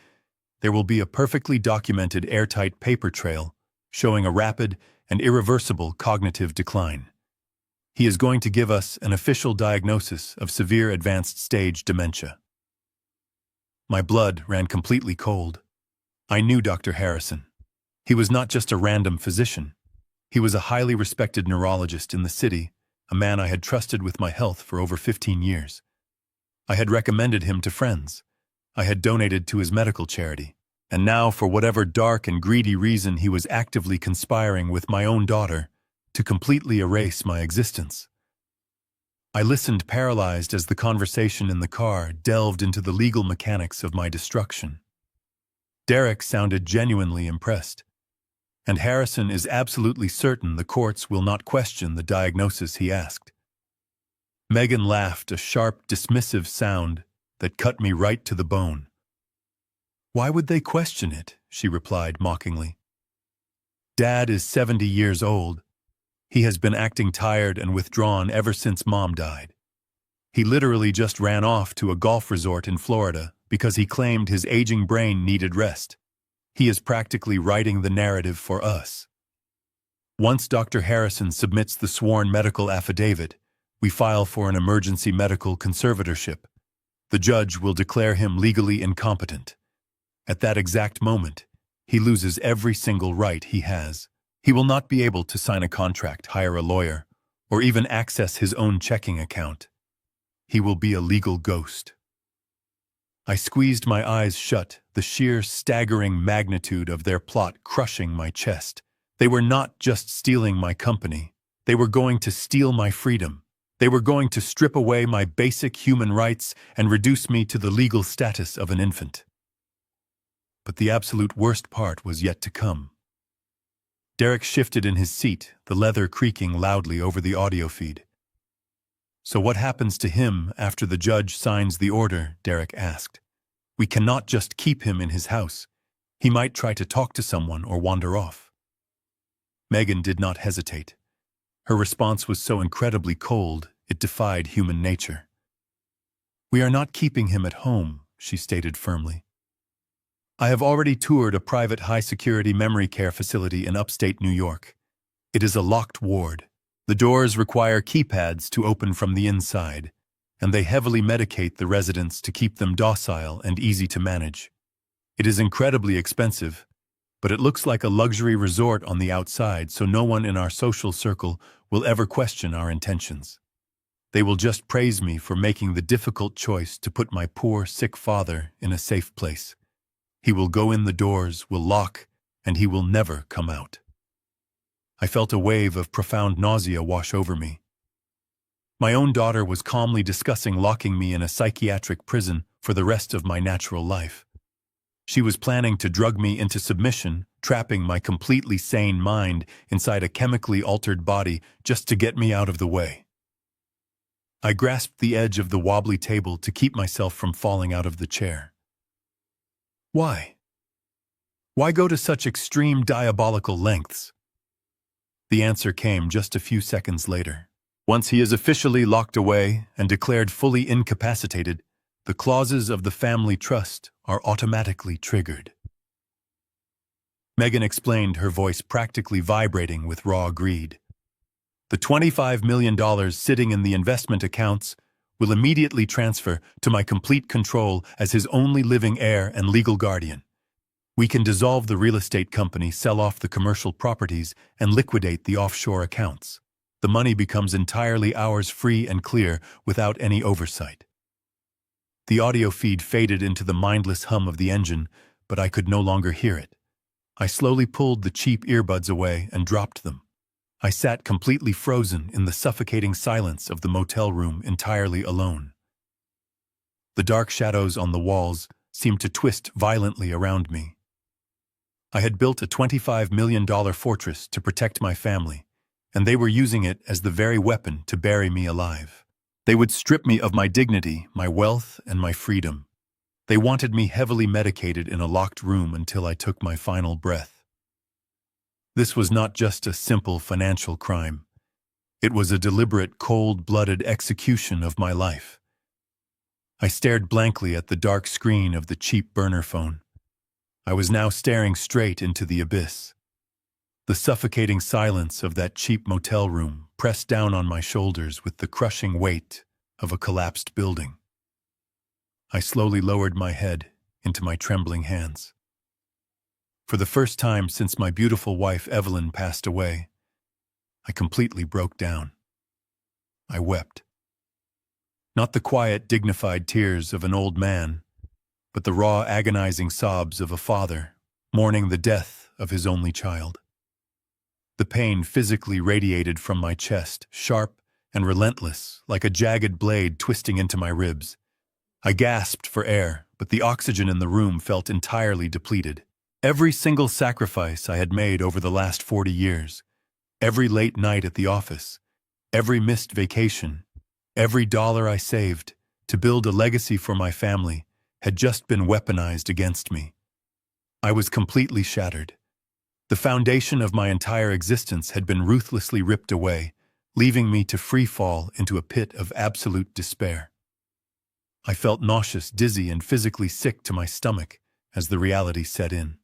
there will be a perfectly documented airtight paper trail showing a rapid and irreversible cognitive decline. He is going to give us an official diagnosis of severe advanced stage dementia." My blood ran completely cold. I knew Dr. Harrison. He was not just a random physician. He was a highly respected neurologist in the city, a man I had trusted with my health for over 15 years. I had recommended him to friends. I had donated to his medical charity, And now, for whatever dark and greedy reason, he was actively conspiring with my own daughter to completely erase my existence. I listened paralyzed as the conversation in the car delved into the legal mechanics of my destruction. Derek sounded genuinely impressed, and Harrison is absolutely certain the courts will not question the diagnosis he asked. Megan laughed, a sharp, dismissive sound that cut me right to the bone. "Why would they question it?" she replied mockingly. "Dad is 70 years old. He has been acting tired and withdrawn ever since Mom died. He literally just ran off to a golf resort in Florida because he claimed his aging brain needed rest. He is practically writing the narrative for us. Once Dr. Harrison submits the sworn medical affidavit, we file for an emergency medical conservatorship. The judge will declare him legally incompetent. At that exact moment, he loses every single right he has. He will not be able to sign a contract, hire a lawyer, or even access his own checking account. He will be a legal ghost." I squeezed my eyes shut, the sheer staggering magnitude of their plot crushing my chest. They were not just stealing my company. They were going to steal my freedom. They were going to strip away my basic human rights and reduce me to the legal status of an infant. But the absolute worst part was yet to come. Derek shifted in his seat, the leather creaking loudly over the audio feed. "So what happens to him after the judge signs the order?" Derek asked. "We cannot just keep him in his house. He might try to talk to someone or wander off." Megan did not hesitate. Her response was so incredibly cold, it defied human nature. "We are not keeping him at home," she stated firmly. "I have already toured a private high-security memory care facility in upstate New York. It is a locked ward. The doors require keypads to open from the inside, and they heavily medicate the residents to keep them docile and easy to manage. It is incredibly expensive, but it looks like a luxury resort on the outside, so no one in our social circle will ever question our intentions. They will just praise me for making the difficult choice to put my poor, sick father in a safe place. He will go in the doors, will lock, and he will never come out." I felt a wave of profound nausea wash over me. My own daughter was calmly discussing locking me in a psychiatric prison for the rest of my natural life. She was planning to drug me into submission, trapping my completely sane mind inside a chemically altered body just to get me out of the way. I grasped the edge of the wobbly table to keep myself from falling out of the chair. Why? Why go to such extreme diabolical lengths? The answer came just a few seconds later. Once he is officially locked away and declared fully incapacitated, the clauses of the family trust are automatically triggered. Megan explained, her voice practically vibrating with raw greed. The $25 million sitting in the investment accounts will immediately transfer to my complete control as his only living heir and legal guardian. We can dissolve the real estate company, sell off the commercial properties, and liquidate the offshore accounts. The money becomes entirely ours, free and clear, without any oversight. The audio feed faded into the mindless hum of the engine, but I could no longer hear it. I slowly pulled the cheap earbuds away and dropped them. I sat completely frozen in the suffocating silence of the motel room, entirely alone. The dark shadows on the walls seemed to twist violently around me. I had built a $25 million fortress to protect my family, and they were using it as the very weapon to bury me alive. They would strip me of my dignity, my wealth, and my freedom. They wanted me heavily medicated in a locked room until I took my final breath. This was not just a simple financial crime. It was a deliberate, cold-blooded execution of my life. I stared blankly at the dark screen of the cheap burner phone. I was now staring straight into the abyss. The suffocating silence of that cheap motel room pressed down on my shoulders with the crushing weight of a collapsed building. I slowly lowered my head into my trembling hands. For the first time since my beautiful wife Evelyn passed away, I completely broke down. I wept. Not the quiet, dignified tears of an old man, but the raw, agonizing sobs of a father mourning the death of his only child. The pain physically radiated from my chest, sharp and relentless, like a jagged blade twisting into my ribs. I gasped for air, but the oxygen in the room felt entirely depleted. Every single sacrifice I had made over the last 40 years, every late night at the office, every missed vacation, every dollar I saved to build a legacy for my family had just been weaponized against me. I was completely shattered. The foundation of my entire existence had been ruthlessly ripped away, leaving me to free fall into a pit of absolute despair. I felt nauseous, dizzy, and physically sick to my stomach as the reality set in.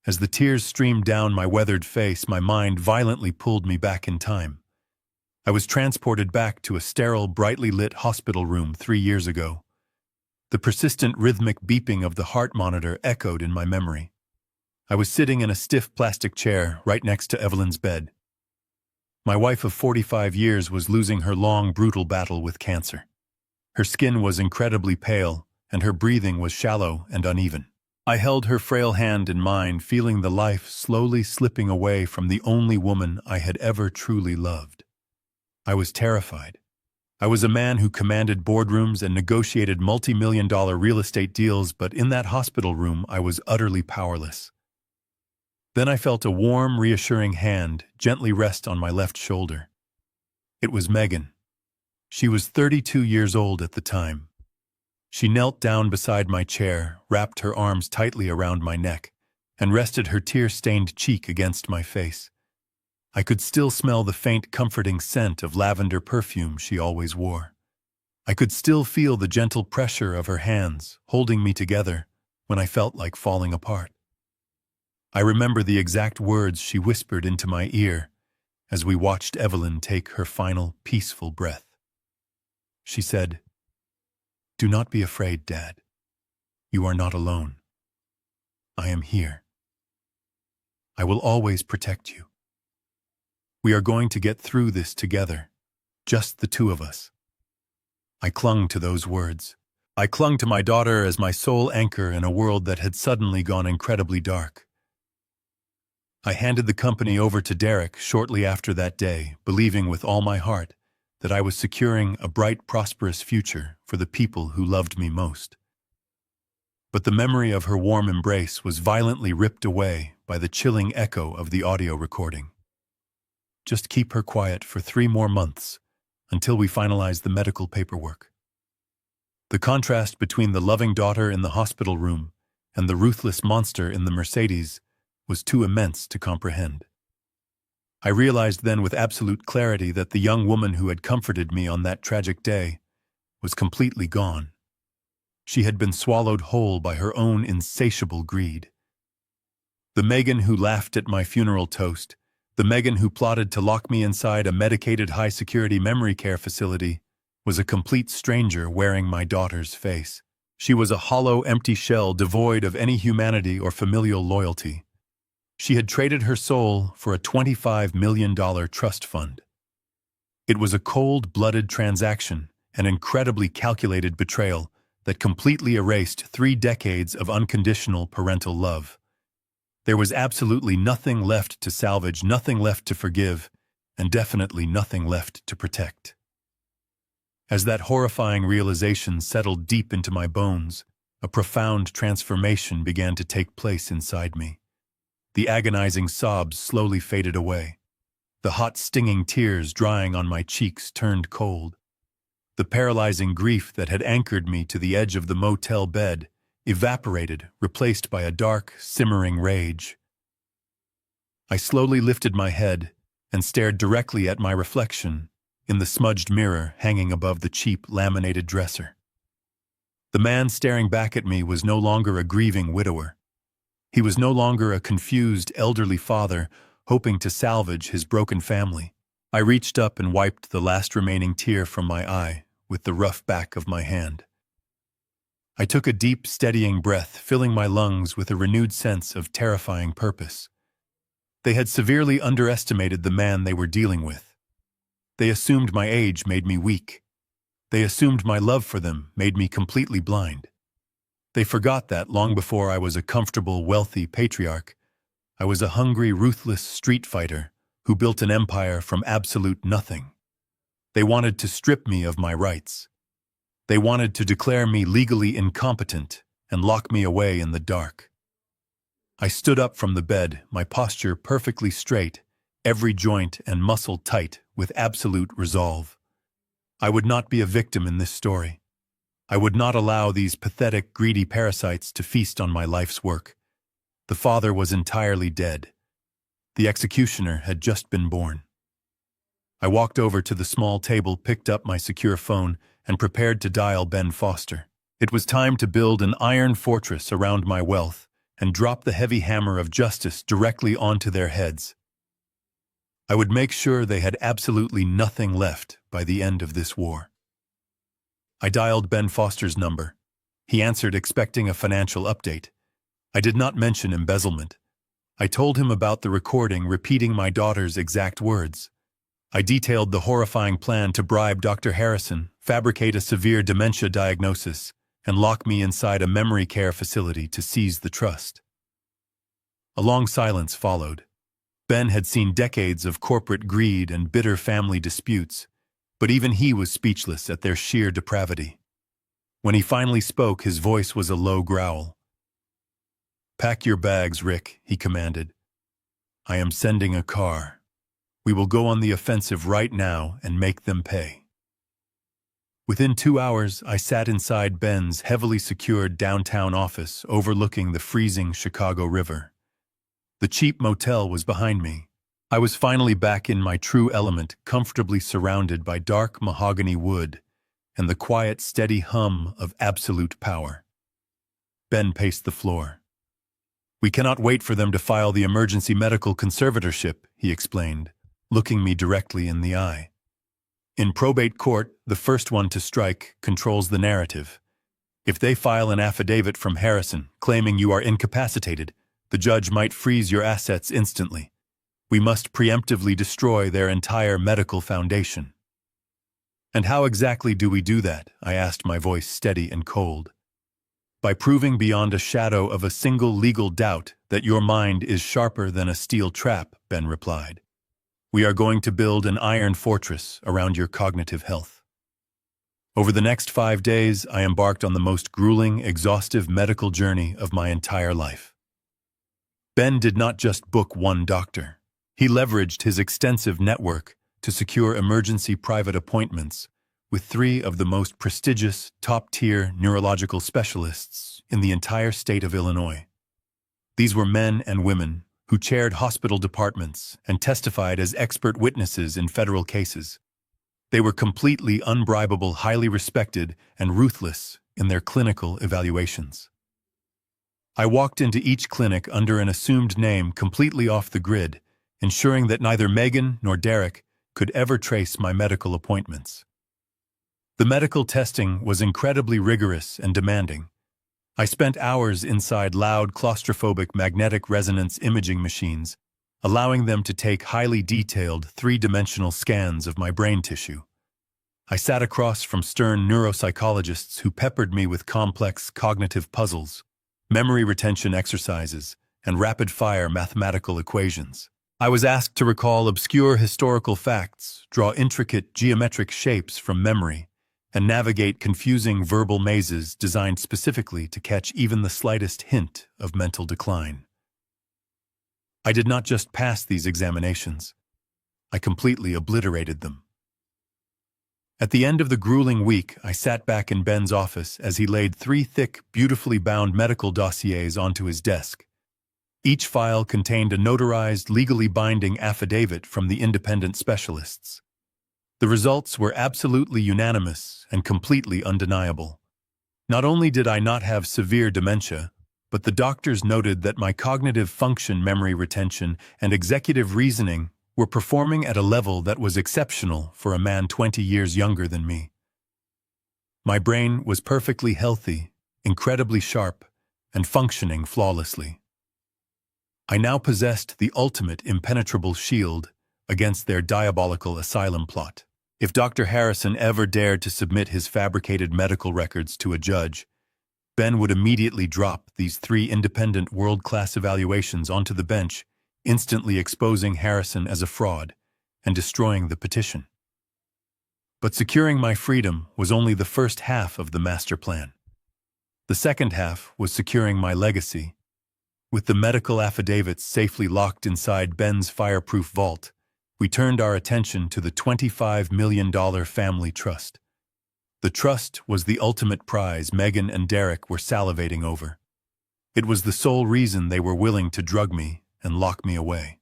As the tears streamed down my weathered face, my mind violently pulled me back in time. I was transported back to a sterile, brightly lit hospital room 3 years ago. The persistent rhythmic beeping of the heart monitor echoed in my memory. I was sitting in a stiff plastic chair right next to Evelyn's bed. My wife of 45 years was losing her long, brutal battle with cancer. Her skin was incredibly pale, and her breathing was shallow and uneven. I held her frail hand in mine, feeling the life slowly slipping away from the only woman I had ever truly loved. I was terrified. I was a man who commanded boardrooms and negotiated multi-million-dollar real estate deals, but in that hospital room I was utterly powerless. Then I felt a warm, reassuring hand gently rest on my left shoulder. It was Megan. She was 32 years old at the time. She knelt down beside my chair, wrapped her arms tightly around my neck, and rested her tear-stained cheek against my face. I could still smell the faint, comforting scent of lavender perfume she always wore. I could still feel the gentle pressure of her hands holding me together when I felt like falling apart. I remember the exact words she whispered into my ear as we watched Evelyn take her final, peaceful breath. She said, "Do not be afraid, Dad. You are not alone. I am here. I will always protect you. We are going to get through this together, just the two of us." I clung to those words. I clung to my daughter as my sole anchor in a world that had suddenly gone incredibly dark. I handed the company over to Derek shortly after that day, believing with all my heart that I was securing a bright, prosperous future for the people who loved me most. But the memory of her warm embrace was violently ripped away by the chilling echo of the audio recording. "Just keep her quiet for 3 more months until we finalize the medical paperwork." The contrast between the loving daughter in the hospital room and the ruthless monster in the Mercedes was too immense to comprehend. I realized then with absolute clarity that the young woman who had comforted me on that tragic day was completely gone. She had been swallowed whole by her own insatiable greed. The Megan who laughed at my funeral toast, the Megan who plotted to lock me inside a medicated high-security memory care facility, was a complete stranger wearing my daughter's face. She was a hollow, empty shell devoid of any humanity or familial loyalty. She had traded her soul for a $25 million trust fund. It was a cold-blooded transaction, an incredibly calculated betrayal that completely erased 3 decades of unconditional parental love. There was absolutely nothing left to salvage, nothing left to forgive, and definitely nothing left to protect. As that horrifying realization settled deep into my bones, a profound transformation began to take place inside me. The agonizing sobs slowly faded away. The hot, stinging tears drying on my cheeks turned cold. The paralyzing grief that had anchored me to the edge of the motel bed evaporated, replaced by a dark, simmering rage. I slowly lifted my head and stared directly at my reflection in the smudged mirror hanging above the cheap, laminated dresser. The man staring back at me was no longer a grieving widower. He was no longer a confused, elderly father hoping to salvage his broken family. I reached up and wiped the last remaining tear from my eye with the rough back of my hand. I took a deep, steadying breath, filling my lungs with a renewed sense of terrifying purpose. They had severely underestimated the man they were dealing with. They assumed my age made me weak. They assumed my love for them made me completely blind. They forgot that, long before I was a comfortable, wealthy patriarch, I was a hungry, ruthless street fighter who built an empire from absolute nothing. They wanted to strip me of my rights. They wanted to declare me legally incompetent and lock me away in the dark. I stood up from the bed, my posture perfectly straight, every joint and muscle tight, with absolute resolve. I would not be a victim in this story. I would not allow these pathetic, greedy parasites to feast on my life's work. The father was entirely dead. The executioner had just been born. I walked over to the small table, picked up my secure phone, and prepared to dial Ben Foster. It was time to build an iron fortress around my wealth and drop the heavy hammer of justice directly onto their heads. I would make sure they had absolutely nothing left by the end of this war. I dialed Ben Foster's number. He answered, expecting a financial update. I did not mention embezzlement. I told him about the recording, repeating my daughter's exact words. I detailed the horrifying plan to bribe Dr. Harrison, fabricate a severe dementia diagnosis, and lock me inside a memory care facility to seize the trust. A long silence followed. Ben had seen decades of corporate greed and bitter family disputes, but even he was speechless at their sheer depravity. When he finally spoke, his voice was a low growl. "Pack your bags, Rick," he commanded. "I am sending a car. We will go on the offensive right now and make them pay." Within 2 hours, I sat inside Ben's heavily secured downtown office overlooking the freezing Chicago River. The cheap motel was behind me. I was finally back in my true element, comfortably surrounded by dark mahogany wood and the quiet, steady hum of absolute power. Ben paced the floor. "We cannot wait for them to file the emergency medical conservatorship," he explained, looking me directly in the eye. "In probate court, the first one to strike controls the narrative. If they file an affidavit from Harrison claiming you are incapacitated, the judge might freeze your assets instantly. We must preemptively destroy their entire medical foundation." "And how exactly do we do that?" I asked, my voice steady and cold. "By proving beyond a shadow of a single legal doubt that your mind is sharper than a steel trap," Ben replied. "We are going to build an iron fortress around your cognitive health." Over the next 5 days, I embarked on the most grueling, exhaustive medical journey of my entire life. Ben did not just book one doctor. He leveraged his extensive network to secure emergency private appointments with 3 of the most prestigious, top-tier neurological specialists in the entire state of Illinois. These were men and women who chaired hospital departments and testified as expert witnesses in federal cases. They were completely unbribable, highly respected, and ruthless in their clinical evaluations. I walked into each clinic under an assumed name, completely off the grid, ensuring that neither Megan nor Derek could ever trace my medical appointments. The medical testing was incredibly rigorous and demanding. I spent hours inside loud, claustrophobic magnetic resonance imaging machines, allowing them to take highly detailed, 3-dimensional scans of my brain tissue. I sat across from stern neuropsychologists who peppered me with complex cognitive puzzles, memory retention exercises, and rapid-fire mathematical equations. I was asked to recall obscure historical facts, draw intricate geometric shapes from memory, and navigate confusing verbal mazes designed specifically to catch even the slightest hint of mental decline. I did not just pass these examinations. I completely obliterated them. At the end of the grueling week, I sat back in Ben's office as he laid 3 thick, beautifully bound medical dossiers onto his desk. Each file contained a notarized, legally binding affidavit from the independent specialists. The results were absolutely unanimous and completely undeniable. Not only did I not have severe dementia, but the doctors noted that my cognitive function, memory retention, and executive reasoning were performing at a level that was exceptional for a man 20 years younger than me. My brain was perfectly healthy, incredibly sharp, and functioning flawlessly. I now possessed the ultimate impenetrable shield against their diabolical asylum plot. If Dr. Harrison ever dared to submit his fabricated medical records to a judge, Ben would immediately drop these three independent world-class evaluations onto the bench, instantly exposing Harrison as a fraud and destroying the petition. But securing my freedom was only the first half of the master plan. The second half was securing my legacy. With the medical affidavits safely locked inside Ben's fireproof vault, we turned our attention to the $25 million family trust. The trust was the ultimate prize Megan and Derek were salivating over. It was the sole reason they were willing to drug me and lock me away.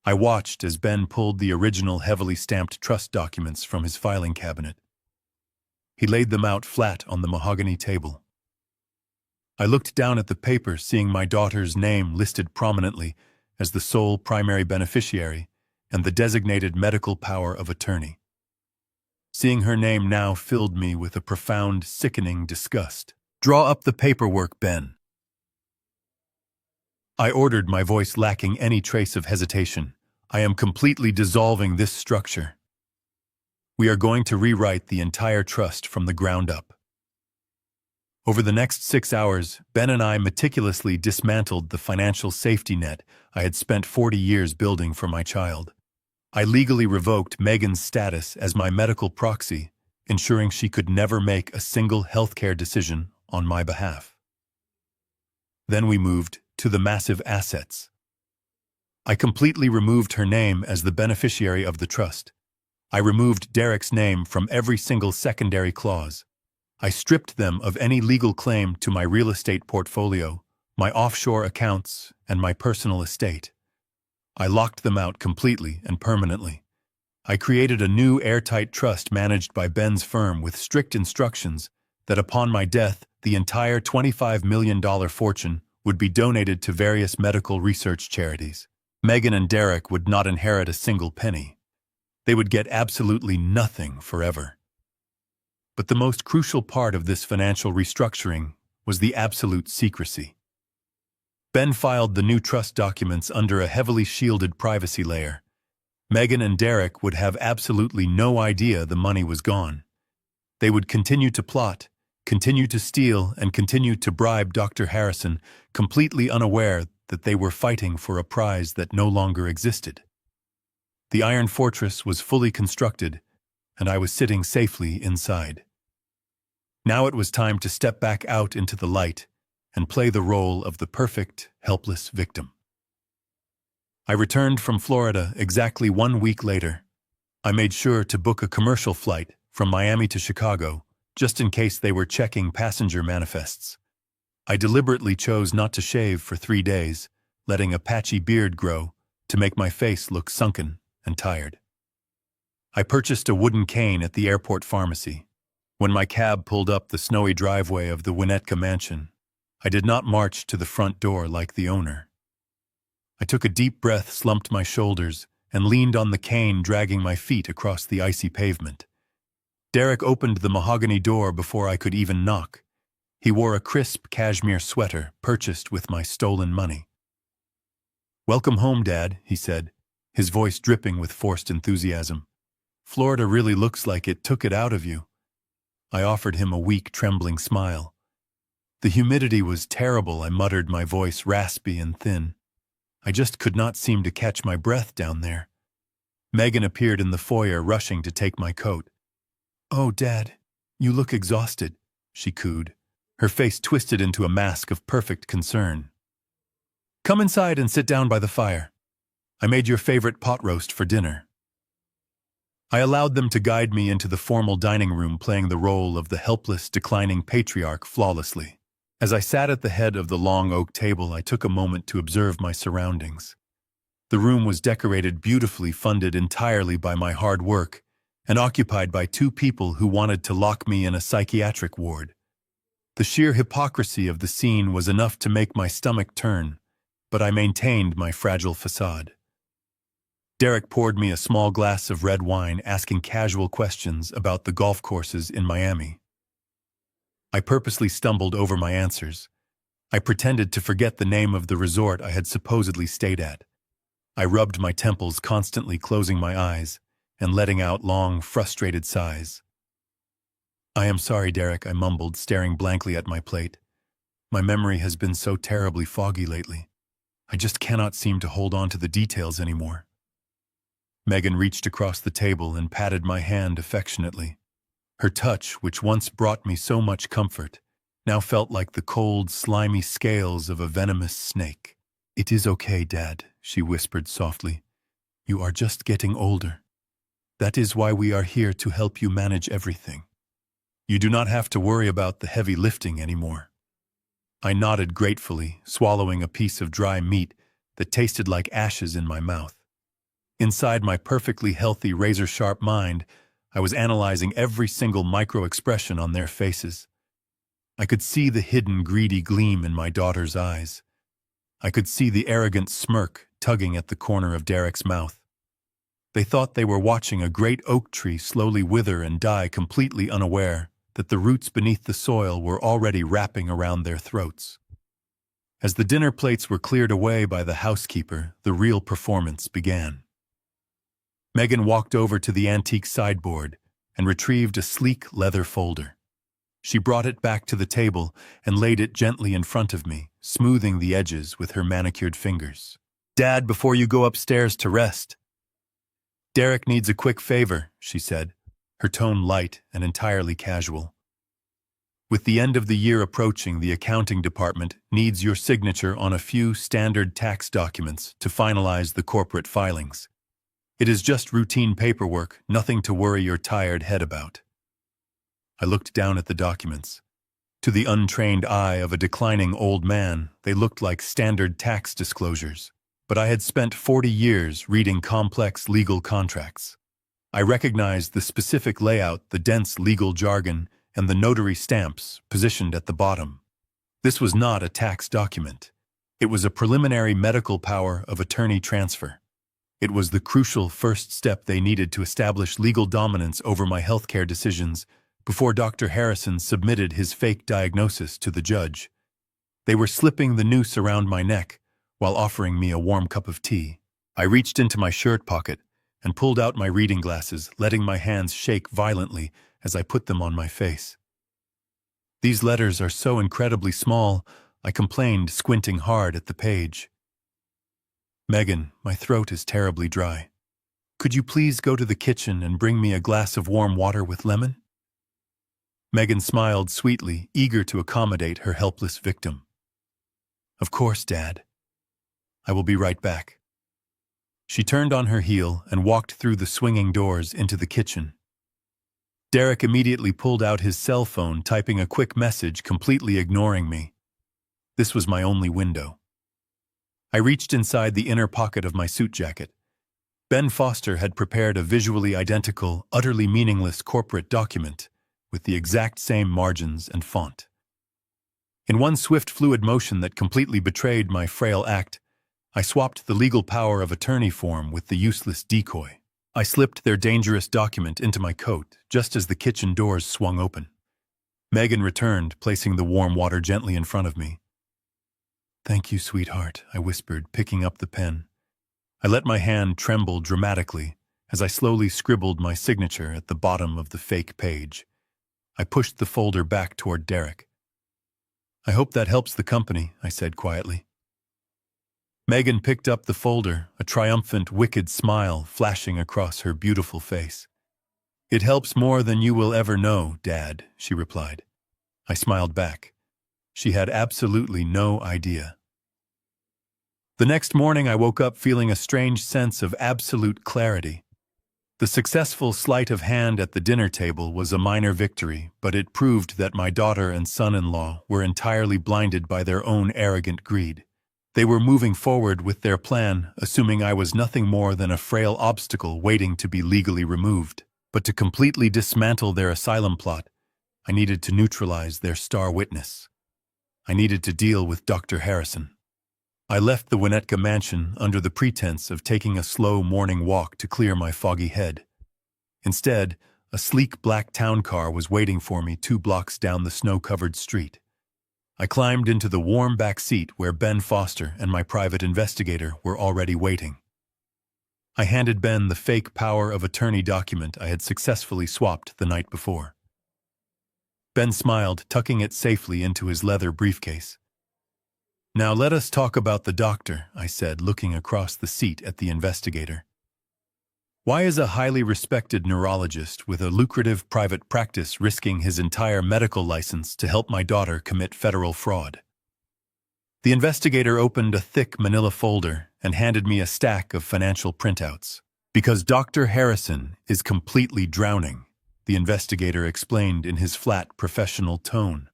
I watched as Ben pulled the original heavily stamped trust documents from his filing cabinet. He laid them out flat on the mahogany table. I looked down at the paper, seeing my daughter's name listed prominently as the sole primary beneficiary and the designated medical power of attorney. Seeing her name now filled me with a profound, sickening disgust. "Draw up the paperwork, Ben," I ordered, my voice lacking any trace of hesitation. "I am completely dissolving this structure. We are going to rewrite the entire trust from the ground up." Over the next 6 hours, Ben and I meticulously dismantled the financial safety net I had spent 40 years building for my child. I legally revoked Megan's status as my medical proxy, ensuring she could never make a single healthcare decision on my behalf. Then we moved to the massive assets. I completely removed her name as the beneficiary of the trust. I removed Derek's name from every single secondary clause. I stripped them of any legal claim to my real estate portfolio, my offshore accounts, and my personal estate. I locked them out completely and permanently. I created a new airtight trust managed by Ben's firm with strict instructions that upon my death, the entire $25 million fortune would be donated to various medical research charities. Megan and Derek would not inherit a single penny. They would get absolutely nothing forever. But the most crucial part of this financial restructuring was the absolute secrecy. Ben filed the new trust documents under a heavily shielded privacy layer. Megan and Derek would have absolutely no idea the money was gone. They would continue to plot, continue to steal, and continue to bribe Dr. Harrison, completely unaware that they were fighting for a prize that no longer existed. The Iron Fortress was fully constructed, and I was sitting safely inside. Now it was time to step back out into the light and play the role of the perfect, helpless victim. I returned from Florida exactly 1 week later. I made sure to book a commercial flight from Miami to Chicago, just in case they were checking passenger manifests. I deliberately chose not to shave for 3 days, letting a patchy beard grow to make my face look sunken and tired. I purchased a wooden cane at the airport pharmacy. When my cab pulled up the snowy driveway of the Winnetka mansion, I did not march to the front door like the owner. I took a deep breath, slumped my shoulders, and leaned on the cane, dragging my feet across the icy pavement. Derek opened the mahogany door before I could even knock. He wore a crisp cashmere sweater purchased with my stolen money. "Welcome home, Dad," he said, his voice dripping with forced enthusiasm. "Florida really looks like it took it out of you." I offered him a weak, trembling smile. "The humidity was terrible," I muttered, my voice raspy and thin. "I just could not seem to catch my breath down there." Megan appeared in the foyer, rushing to take my coat. "Oh, Dad, you look exhausted," she cooed, her face twisted into a mask of perfect concern. "Come inside and sit down by the fire. I made your favorite pot roast for dinner." I allowed them to guide me into the formal dining room, playing the role of the helpless, declining patriarch flawlessly. As I sat at the head of the long oak table, I took a moment to observe my surroundings. The room was decorated beautifully, funded entirely by my hard work, and occupied by 2 people who wanted to lock me in a psychiatric ward. The sheer hypocrisy of the scene was enough to make my stomach turn, but I maintained my fragile facade. Derek poured me a small glass of red wine, asking casual questions about the golf courses in Miami. I purposely stumbled over my answers. I pretended to forget the name of the resort I had supposedly stayed at. I rubbed my temples, constantly closing my eyes and letting out long, frustrated sighs. I am sorry, Derek, I mumbled, staring blankly at my plate. My memory has been so terribly foggy lately. I just cannot seem to hold on to the details anymore. Megan reached across the table and patted my hand affectionately. Her touch, which once brought me so much comfort, now felt like the cold, slimy scales of a venomous snake. "It is okay, Dad," she whispered softly. "You are just getting older. That is why we are here to help you manage everything. You do not have to worry about the heavy lifting anymore." I nodded gratefully, swallowing a piece of dry meat that tasted like ashes in my mouth. Inside my perfectly healthy, razor-sharp mind, I was analyzing every single micro-expression on their faces. I could see the hidden, greedy gleam in my daughter's eyes. I could see the arrogant smirk tugging at the corner of Derek's mouth. They thought they were watching a great oak tree slowly wither and die, completely unaware that the roots beneath the soil were already wrapping around their throats. As the dinner plates were cleared away by the housekeeper, the real performance began. Megan walked over to the antique sideboard and retrieved a sleek leather folder. She brought it back to the table and laid it gently in front of me, smoothing the edges with her manicured fingers. "Dad, before you go upstairs to rest, Derek needs a quick favor," she said, her tone light and entirely casual. "With the end of the year approaching, the accounting department needs your signature on a few standard tax documents to finalize the corporate filings. It is just routine paperwork, nothing to worry your tired head about." I looked down at the documents. To the untrained eye of a declining old man, they looked like standard tax disclosures. But I had spent 40 years reading complex legal contracts. I recognized the specific layout, the dense legal jargon, and the notary stamps positioned at the bottom. This was not a tax document. It was a preliminary medical power of attorney transfer. It was the crucial first step they needed to establish legal dominance over my healthcare decisions before Dr. Harrison submitted his fake diagnosis to the judge. They were slipping the noose around my neck while offering me a warm cup of tea. I reached into my shirt pocket and pulled out my reading glasses, letting my hands shake violently as I put them on my face. "These letters are so incredibly small," I complained, squinting hard at the page. "Megan, my throat is terribly dry. Could you please go to the kitchen and bring me a glass of warm water with lemon?" Megan smiled sweetly, eager to accommodate her helpless victim. "Of course, Dad. I will be right back." She turned on her heel and walked through the swinging doors into the kitchen. Derek immediately pulled out his cell phone, typing a quick message, completely ignoring me. This was my only window. I reached inside the inner pocket of my suit jacket. Ben Foster had prepared a visually identical, utterly meaningless corporate document with the exact same margins and font. In one swift, fluid motion that completely betrayed my frail act, I swapped the legal power of attorney form with the useless decoy. I slipped their dangerous document into my coat just as the kitchen doors swung open. Megan returned, placing the warm water gently in front of me. "Thank you, sweetheart," I whispered, picking up the pen. I let my hand tremble dramatically as I slowly scribbled my signature at the bottom of the fake page. I pushed the folder back toward Derek. "I hope that helps the company," I said quietly. Megan picked up the folder, a triumphant, wicked smile flashing across her beautiful face. "It helps more than you will ever know, Dad," she replied. I smiled back. She had absolutely no idea. The next morning I woke up feeling a strange sense of absolute clarity. The successful sleight of hand at the dinner table was a minor victory, but it proved that my daughter and son-in-law were entirely blinded by their own arrogant greed. They were moving forward with their plan, assuming I was nothing more than a frail obstacle waiting to be legally removed. But to completely dismantle their asylum plot, I needed to neutralize their star witness. I needed to deal with Dr. Harrison. I left the Winnetka mansion under the pretense of taking a slow morning walk to clear my foggy head. Instead, a sleek black town car was waiting for me 2 blocks down the snow-covered street. I climbed into the warm back seat where Ben Foster and my private investigator were already waiting. I handed Ben the fake power of attorney document I had successfully swapped the night before. Ben smiled, tucking it safely into his leather briefcase. "Now let us talk about the doctor," I said, looking across the seat at the investigator. "Why is a highly respected neurologist with a lucrative private practice risking his entire medical license to help my daughter commit federal fraud?" The investigator opened a thick manila folder and handed me a stack of financial printouts. "Because Dr. Harrison is completely drowning," the investigator explained in his flat, professional tone.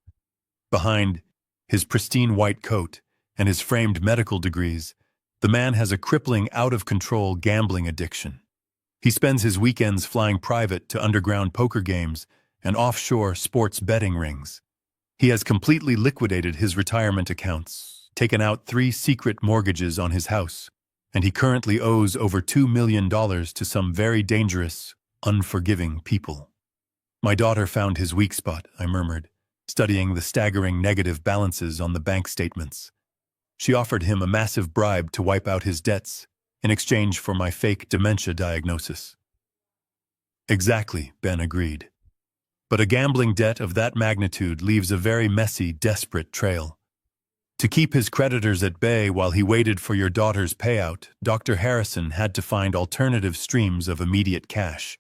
Behind his pristine white coat and his framed medical degrees, the man has a crippling, out-of-control gambling addiction. He spends his weekends flying private to underground poker games and offshore sports betting rings. He has completely liquidated his retirement accounts, taken out 3 secret mortgages on his house, and he currently owes over $2 million to some very dangerous, unforgiving people. "My daughter found his weak spot," I murmured, studying the staggering negative balances on the bank statements. "She offered him a massive bribe to wipe out his debts in exchange for my fake dementia diagnosis." "Exactly," Ben agreed. "But a gambling debt of that magnitude leaves a very messy, desperate trail. To keep his creditors at bay while he waited for your daughter's payout, Dr. Harrison had to find alternative streams of immediate cash.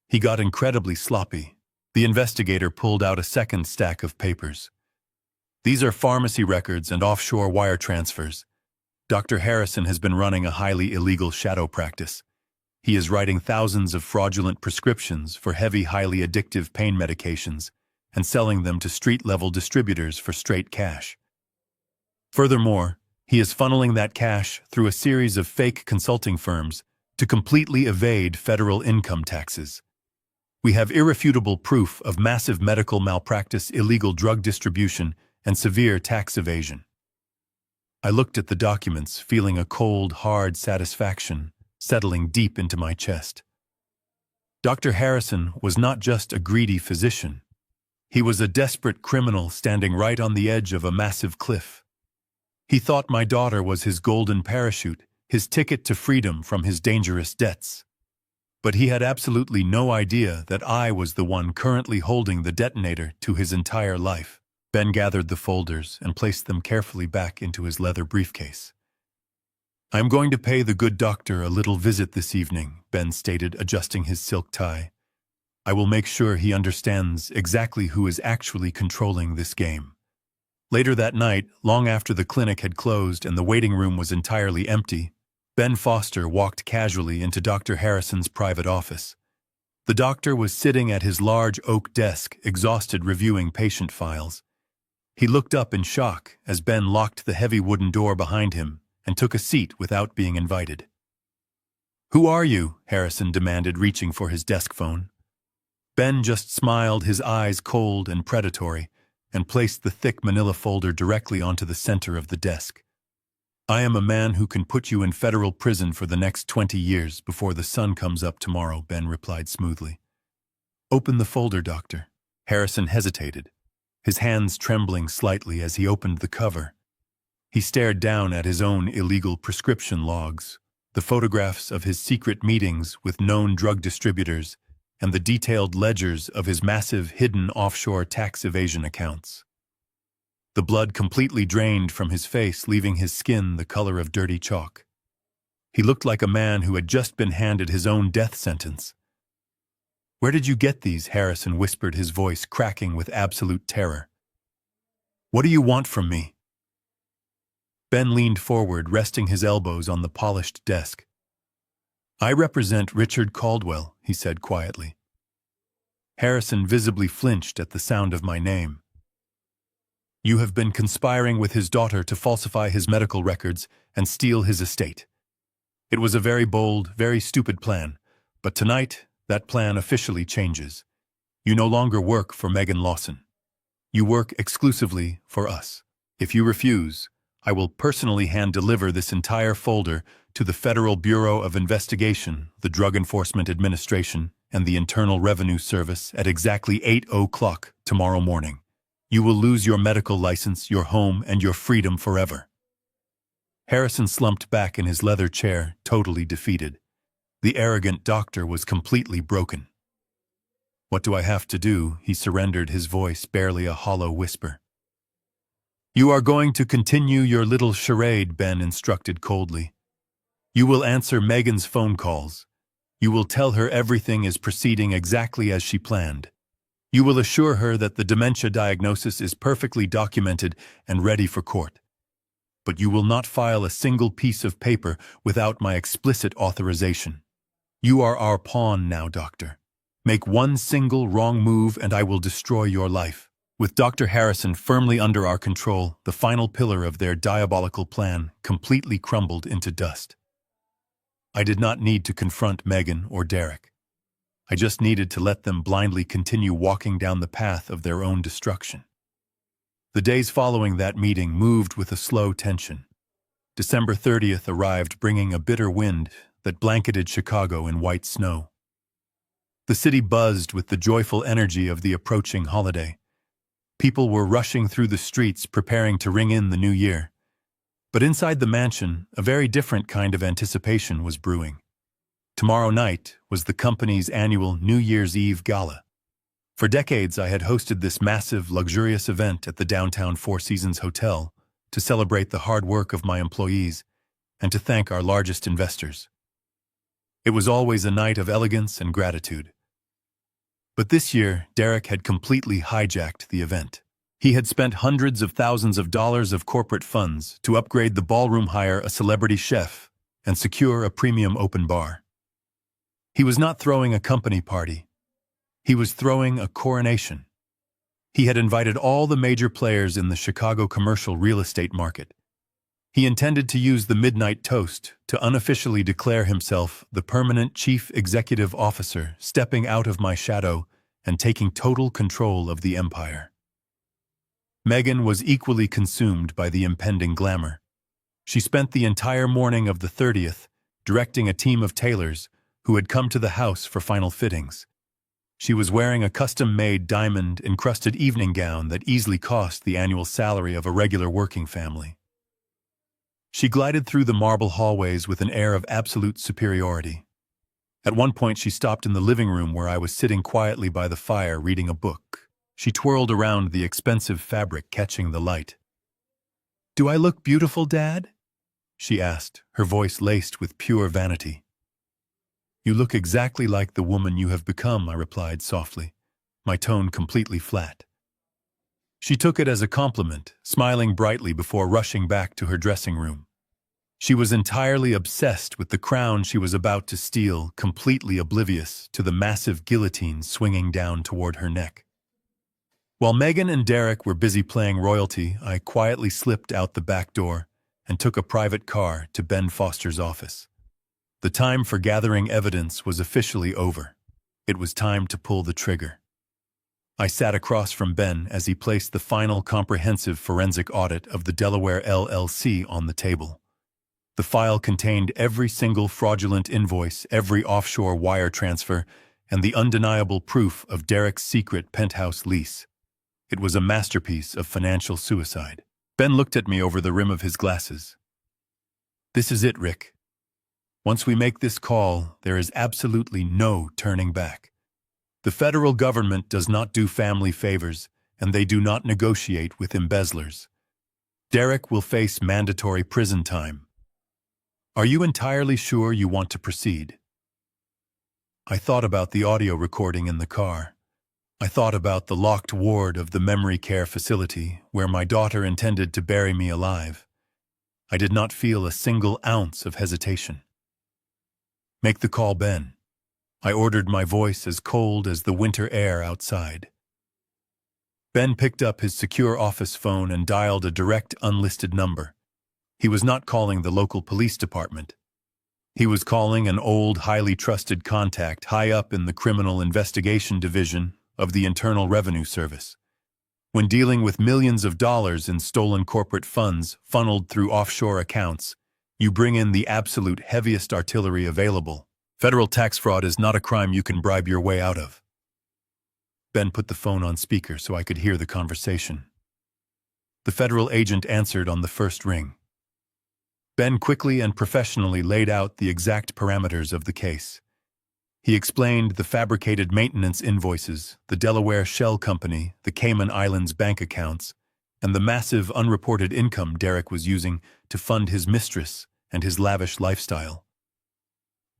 He got incredibly sloppy." The investigator pulled out a second stack of papers. "These are pharmacy records and offshore wire transfers. Dr. Harrison has been running a highly illegal shadow practice. He is writing thousands of fraudulent prescriptions for heavy, highly addictive pain medications and selling them to street-level distributors for straight cash. Furthermore, he is funneling that cash through a series of fake consulting firms to completely evade federal income taxes. We have irrefutable proof of massive medical malpractice, illegal drug distribution, and severe tax evasion." I looked at the documents, feeling a cold, hard satisfaction settling deep into my chest. Dr. Harrison was not just a greedy physician. He was a desperate criminal standing right on the edge of a massive cliff. He thought my daughter was his golden parachute, his ticket to freedom from his dangerous debts. But he had absolutely no idea that I was the one currently holding the detonator to his entire life. Ben gathered the folders and placed them carefully back into his leather briefcase. "I am going to pay the good doctor a little visit this evening," Ben stated, adjusting his silk tie. "I will make sure he understands exactly who is actually controlling this game." Later that night, long after the clinic had closed and the waiting room was entirely empty, Ben Foster walked casually into Dr. Harrison's private office. The doctor was sitting at his large oak desk, exhausted reviewing patient files. He looked up in shock as Ben locked the heavy wooden door behind him and took a seat without being invited. "Who are you?" Harrison demanded, reaching for his desk phone. Ben just smiled, his eyes cold and predatory, and placed the thick manila folder directly onto the center of the desk. "I am a man who can put you in federal prison for the next 20 years before the sun comes up tomorrow," Ben replied smoothly. "Open the folder, doctor." Harrison hesitated, his hands trembling slightly as he opened the cover. He stared down at his own illegal prescription logs, the photographs of his secret meetings with known drug distributors, and the detailed ledgers of his massive hidden offshore tax evasion accounts. The blood completely drained from his face, leaving his skin the color of dirty chalk. He looked like a man who had just been handed his own death sentence. "Where did you get these?" Harrison whispered, his voice cracking with absolute terror. "What do you want from me?" Ben leaned forward, resting his elbows on the polished desk. "I represent Richard Caldwell," he said quietly. Harrison visibly flinched at the sound of my name. "You have been conspiring with his daughter to falsify his medical records and steal his estate. It was a very bold, very stupid plan, but tonight that plan officially changes. You no longer work for Megan Lawson. You work exclusively for us. If you refuse, I will personally hand-deliver this entire folder to the Federal Bureau of Investigation, the Drug Enforcement Administration, and the Internal Revenue Service at exactly 8:00 tomorrow morning. You will lose your medical license, your home, and your freedom forever." Harrison slumped back in his leather chair, totally defeated. The arrogant doctor was completely broken. What do I have to do? He surrendered, his voice barely a hollow whisper. You are going to continue your little charade, Ben instructed coldly. You will answer Megan's phone calls. You will tell her everything is proceeding exactly as she planned. You will assure her that the dementia diagnosis is perfectly documented and ready for court. But you will not file a single piece of paper without my explicit authorization. You are our pawn now, Doctor. Make one single wrong move and I will destroy your life. With Dr. Harrison firmly under our control, the final pillar of their diabolical plan completely crumbled into dust. I did not need to confront Megan or Derek. I just needed to let them blindly continue walking down the path of their own destruction. The days following that meeting moved with a slow tension. December 30th arrived bringing a bitter wind that blanketed Chicago in white snow. The city buzzed with the joyful energy of the approaching holiday. People were rushing through the streets preparing to ring in the new year. But inside the mansion, a very different kind of anticipation was brewing. Tomorrow night was the company's annual New Year's Eve gala. For decades, I had hosted this massive, luxurious event at the downtown Four Seasons Hotel to celebrate the hard work of my employees and to thank our largest investors. It was always a night of elegance and gratitude. But this year, Derek had completely hijacked the event. He had spent hundreds of thousands of dollars of corporate funds to upgrade the ballroom, hire a celebrity chef, and secure a premium open bar. He was not throwing a company party. He was throwing a coronation. He had invited all the major players in the Chicago commercial real estate market. He intended to use the midnight toast to unofficially declare himself the permanent chief executive officer, stepping out of my shadow and taking total control of the empire. Megan was equally consumed by the impending glamour. She spent the entire morning of the 30th directing a team of tailors who had come to the house for final fittings. She was wearing a custom-made diamond-encrusted evening gown that easily cost the annual salary of a regular working family. She glided through the marble hallways with an air of absolute superiority. At one point, she stopped in the living room where I was sitting quietly by the fire reading a book. She twirled around the expensive fabric, catching the light. "Do I look beautiful, Dad?" she asked, her voice laced with pure vanity. "You look exactly like the woman you have become," I replied softly, my tone completely flat. She took it as a compliment, smiling brightly before rushing back to her dressing room. She was entirely obsessed with the crown she was about to steal, completely oblivious to the massive guillotine swinging down toward her neck. While Megan and Derek were busy playing royalty, I quietly slipped out the back door and took a private car to Ben Foster's office. The time for gathering evidence was officially over. It was time to pull the trigger. I sat across from Ben as he placed the final comprehensive forensic audit of the Delaware LLC on the table. The file contained every single fraudulent invoice, every offshore wire transfer, and the undeniable proof of Derek's secret penthouse lease. It was a masterpiece of financial suicide. Ben looked at me over the rim of his glasses. "This is it, Rick. Once we make this call, there is absolutely no turning back. The federal government does not do family favors, and they do not negotiate with embezzlers. Derek will face mandatory prison time. Are you entirely sure you want to proceed?" I thought about the audio recording in the car. I thought about the locked ward of the memory care facility where my daughter intended to bury me alive. I did not feel a single ounce of hesitation. "Make the call, Ben." I ordered, my voice as cold as the winter air outside. Ben picked up his secure office phone and dialed a direct, unlisted number. He was not calling the local police department. He was calling an old, highly trusted contact high up in the Criminal Investigation Division of the Internal Revenue Service. When dealing with millions of dollars in stolen corporate funds funneled through offshore accounts, you bring in the absolute heaviest artillery available. Federal tax fraud is not a crime you can bribe your way out of. Ben put the phone on speaker so I could hear the conversation. The federal agent answered on the first ring. Ben quickly and professionally laid out the exact parameters of the case. He explained the fabricated maintenance invoices, the Delaware Shell Company, the Cayman Islands bank accounts, and the massive unreported income Derek was using to fund his mistress and his lavish lifestyle.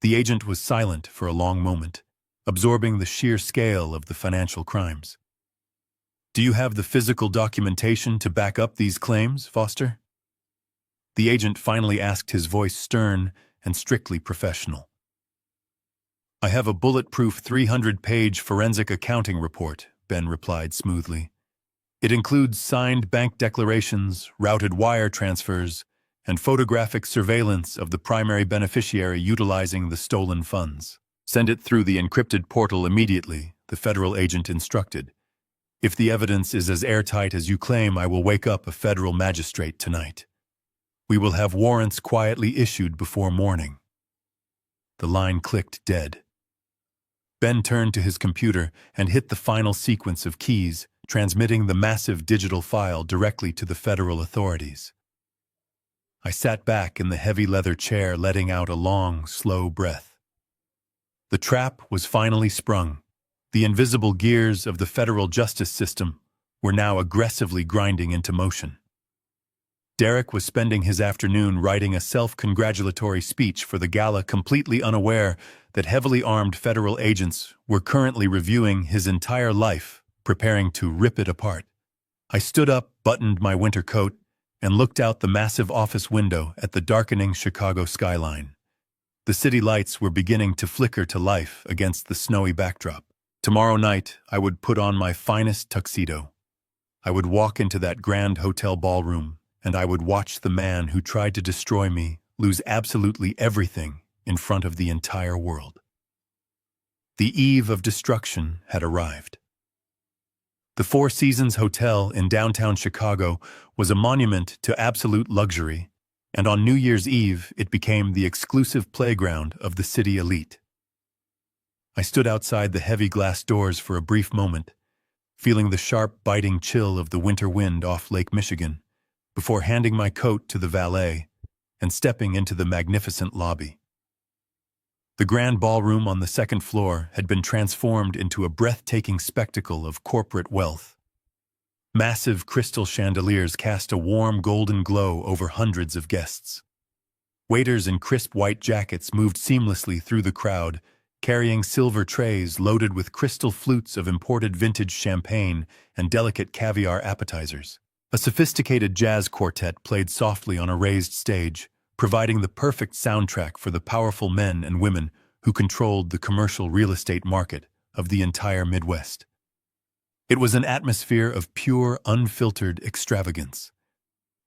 The agent was silent for a long moment, absorbing the sheer scale of the financial crimes. "Do you have the physical documentation to back up these claims, Foster?" The agent finally asked, his voice stern and strictly professional. "I have a bulletproof 300-page forensic accounting report," Ben replied smoothly. "It includes signed bank declarations, routed wire transfers, and photographic surveillance of the primary beneficiary utilizing the stolen funds. Send it through the encrypted portal immediately," the federal agent instructed. "If the evidence is as airtight as you claim, I will wake up a federal magistrate tonight. We will have warrants quietly issued before morning." The line clicked dead. Ben turned to his computer and hit the final sequence of keys, transmitting the massive digital file directly to the federal authorities. I sat back in the heavy leather chair, letting out a long, slow breath. The trap was finally sprung. The invisible gears of the federal justice system were now aggressively grinding into motion. Derek was spending his afternoon writing a self-congratulatory speech for the gala, completely unaware that heavily armed federal agents were currently reviewing his entire life, preparing to rip it apart. I stood up, buttoned my winter coat, and looked out the massive office window at the darkening Chicago skyline. The city lights were beginning to flicker to life against the snowy backdrop. Tomorrow night, I would put on my finest tuxedo. I would walk into that grand hotel ballroom, and I would watch the man who tried to destroy me lose absolutely everything in front of the entire world. The eve of destruction had arrived. The Four Seasons Hotel in downtown Chicago was a monument to absolute luxury, and on New Year's Eve it became the exclusive playground of the city elite. I stood outside the heavy glass doors for a brief moment, feeling the sharp, biting chill of the winter wind off Lake Michigan, before handing my coat to the valet and stepping into the magnificent lobby. The grand ballroom on the second floor had been transformed into a breathtaking spectacle of corporate wealth. Massive crystal chandeliers cast a warm golden glow over hundreds of guests. Waiters in crisp white jackets moved seamlessly through the crowd, carrying silver trays loaded with crystal flutes of imported vintage champagne and delicate caviar appetizers. A sophisticated jazz quartet played softly on a raised stage, providing the perfect soundtrack for the powerful men and women who controlled the commercial real estate market of the entire Midwest. It was an atmosphere of pure, unfiltered extravagance.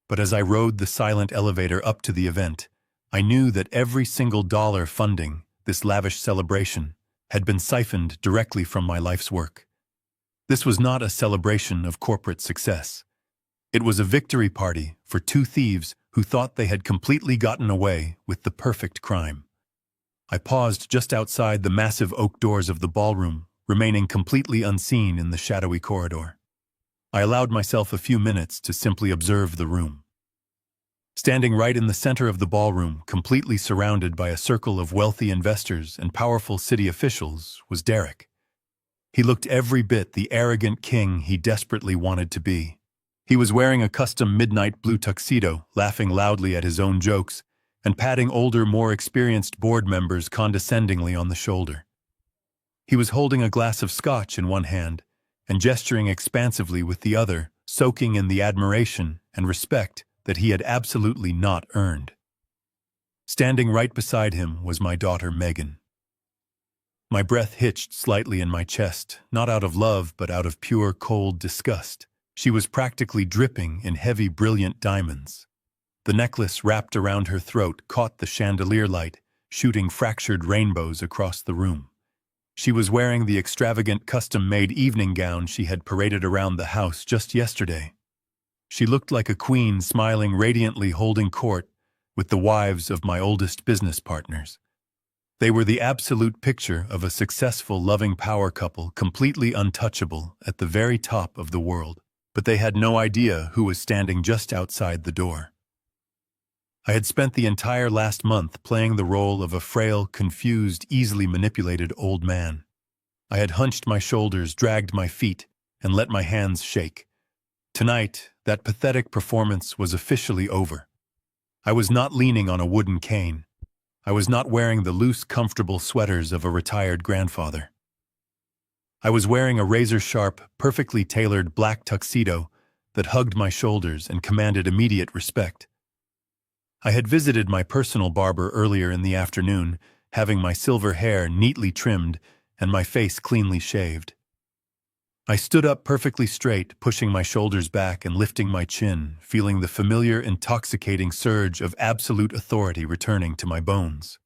But as I rode the silent elevator up to the event, I knew that every single dollar funding this lavish celebration had been siphoned directly from my life's work. This was not a celebration of corporate success. It was a victory party for two thieves who thought they had completely gotten away with the perfect crime. I paused just outside the massive oak doors of the ballroom, remaining completely unseen in the shadowy corridor. I allowed myself a few minutes to simply observe the room. Standing right in the center of the ballroom, completely surrounded by a circle of wealthy investors and powerful city officials, was Derek. He looked every bit the arrogant king he desperately wanted to be. He was wearing a custom midnight blue tuxedo, laughing loudly at his own jokes, and patting older, more experienced board members condescendingly on the shoulder. He was holding a glass of scotch in one hand and gesturing expansively with the other, soaking in the admiration and respect that he had absolutely not earned. Standing right beside him was my daughter Megan. My breath hitched slightly in my chest, not out of love but out of pure, cold disgust. She was practically dripping in heavy, brilliant diamonds. The necklace wrapped around her throat caught the chandelier light, shooting fractured rainbows across the room. She was wearing the extravagant custom-made evening gown she had paraded around the house just yesterday. She looked like a queen, smiling radiantly, holding court with the wives of my oldest business partners. They were the absolute picture of a successful, loving power couple, completely untouchable at the very top of the world. But they had no idea who was standing just outside the door. I had spent the entire last month playing the role of a frail, confused, easily manipulated old man. I had hunched my shoulders, dragged my feet, and let my hands shake. Tonight, that pathetic performance was officially over. I was not leaning on a wooden cane. I was not wearing the loose, comfortable sweaters of a retired grandfather. I was wearing a razor-sharp, perfectly tailored black tuxedo that hugged my shoulders and commanded immediate respect. I had visited my personal barber earlier in the afternoon, having my silver hair neatly trimmed and my face cleanly shaved. I stood up perfectly straight, pushing my shoulders back and lifting my chin, feeling the familiar, intoxicating surge of absolute authority returning to my bones.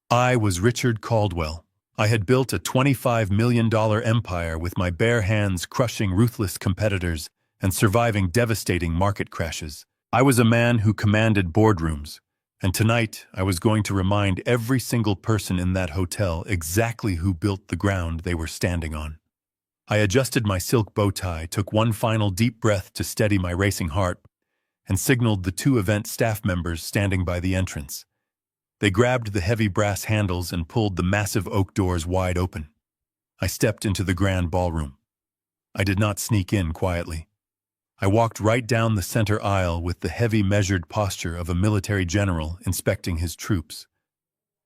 I was Richard Caldwell. I had built a $25 million empire with my bare hands crushing ruthless competitors and surviving devastating market crashes. I was a man who commanded boardrooms, and tonight I was going to remind every single person in that hotel exactly who built the ground they were standing on. I adjusted my silk bow tie, took one final deep breath to steady my racing heart, and signaled the two event staff members standing by the entrance. They grabbed the heavy brass handles and pulled the massive oak doors wide open. I stepped into the grand ballroom. I did not sneak in quietly. I walked right down the center aisle with the heavy, measured posture of a military general inspecting his troops.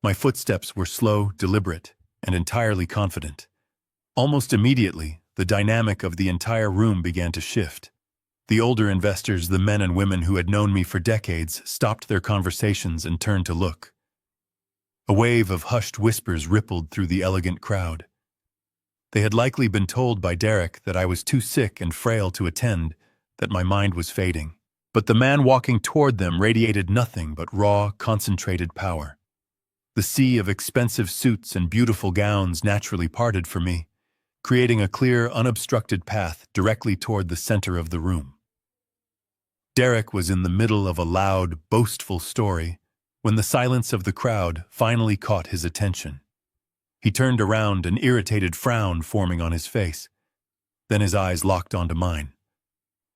My footsteps were slow, deliberate, and entirely confident. Almost immediately, the dynamic of the entire room began to shift. The older investors, the men and women who had known me for decades, stopped their conversations and turned to look. A wave of hushed whispers rippled through the elegant crowd. They had likely been told by Derek that I was too sick and frail to attend, that my mind was fading. But the man walking toward them radiated nothing but raw, concentrated power. The sea of expensive suits and beautiful gowns naturally parted for me, creating a clear, unobstructed path directly toward the center of the room. Derek was in the middle of a loud, boastful story when the silence of the crowd finally caught his attention. He turned around, an irritated frown forming on his face. Then his eyes locked onto mine.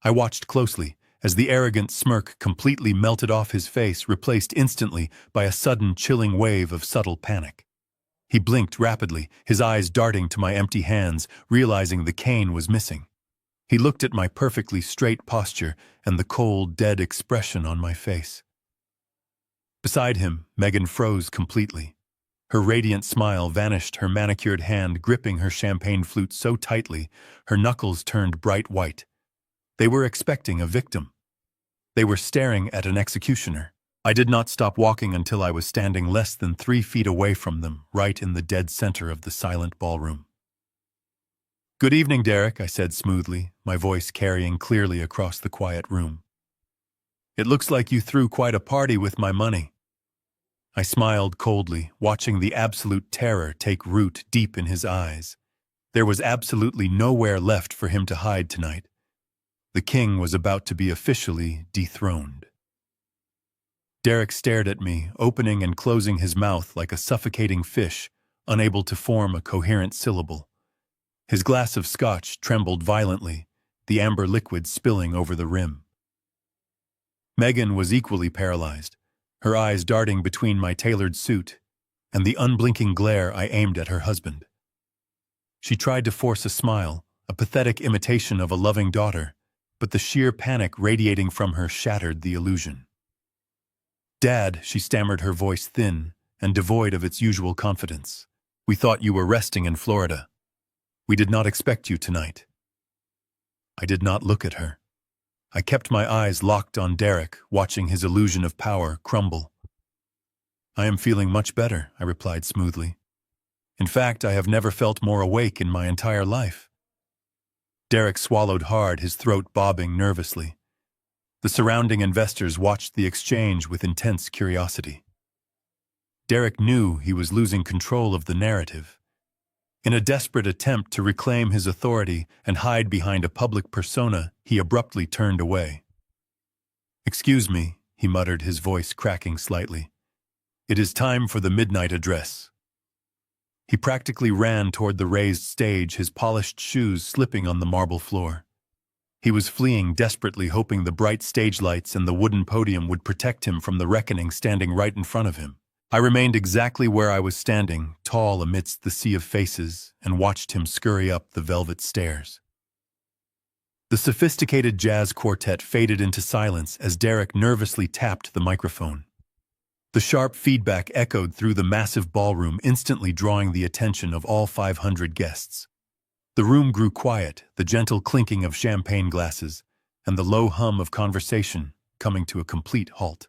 I watched closely as the arrogant smirk completely melted off his face, replaced instantly by a sudden chilling wave of subtle panic. He blinked rapidly, his eyes darting to my empty hands, realizing the cane was missing. He looked at my perfectly straight posture and the cold, dead expression on my face. Beside him, Megan froze completely. Her radiant smile vanished, her manicured hand gripping her champagne flute so tightly, her knuckles turned bright white. They were expecting a victim. They were staring at an executioner. I did not stop walking until I was standing less than 3 feet away from them, right in the dead center of the silent ballroom. "Good evening, Derek," I said smoothly, my voice carrying clearly across the quiet room. "It looks like you threw quite a party with my money." I smiled coldly, watching the absolute terror take root deep in his eyes. There was absolutely nowhere left for him to hide tonight. The king was about to be officially dethroned. Derek stared at me, opening and closing his mouth like a suffocating fish, unable to form a coherent syllable. His glass of scotch trembled violently, the amber liquid spilling over the rim. Megan was equally paralyzed, her eyes darting between my tailored suit and the unblinking glare I aimed at her husband. She tried to force a smile, a pathetic imitation of a loving daughter, but the sheer panic radiating from her shattered the illusion. "Dad," she stammered, her voice thin and devoid of its usual confidence. "We thought you were resting in Florida. We did not expect you tonight." I did not look at her. I kept my eyes locked on Derek, watching his illusion of power crumble. "I am feeling much better," I replied smoothly. "In fact, I have never felt more awake in my entire life." Derek swallowed hard, his throat bobbing nervously. The surrounding investors watched the exchange with intense curiosity. Derek knew he was losing control of the narrative. In a desperate attempt to reclaim his authority and hide behind a public persona, he abruptly turned away. "Excuse me," he muttered, his voice cracking slightly. "It is time for the midnight address." He practically ran toward the raised stage, his polished shoes slipping on the marble floor. He was fleeing desperately, hoping the bright stage lights and the wooden podium would protect him from the reckoning standing right in front of him. I remained exactly where I was standing, tall amidst the sea of faces, and watched him scurry up the velvet stairs. The sophisticated jazz quartet faded into silence as Derek nervously tapped the microphone. The sharp feedback echoed through the massive ballroom, instantly drawing the attention of all 500 guests. The room grew quiet, the gentle clinking of champagne glasses, and the low hum of conversation coming to a complete halt.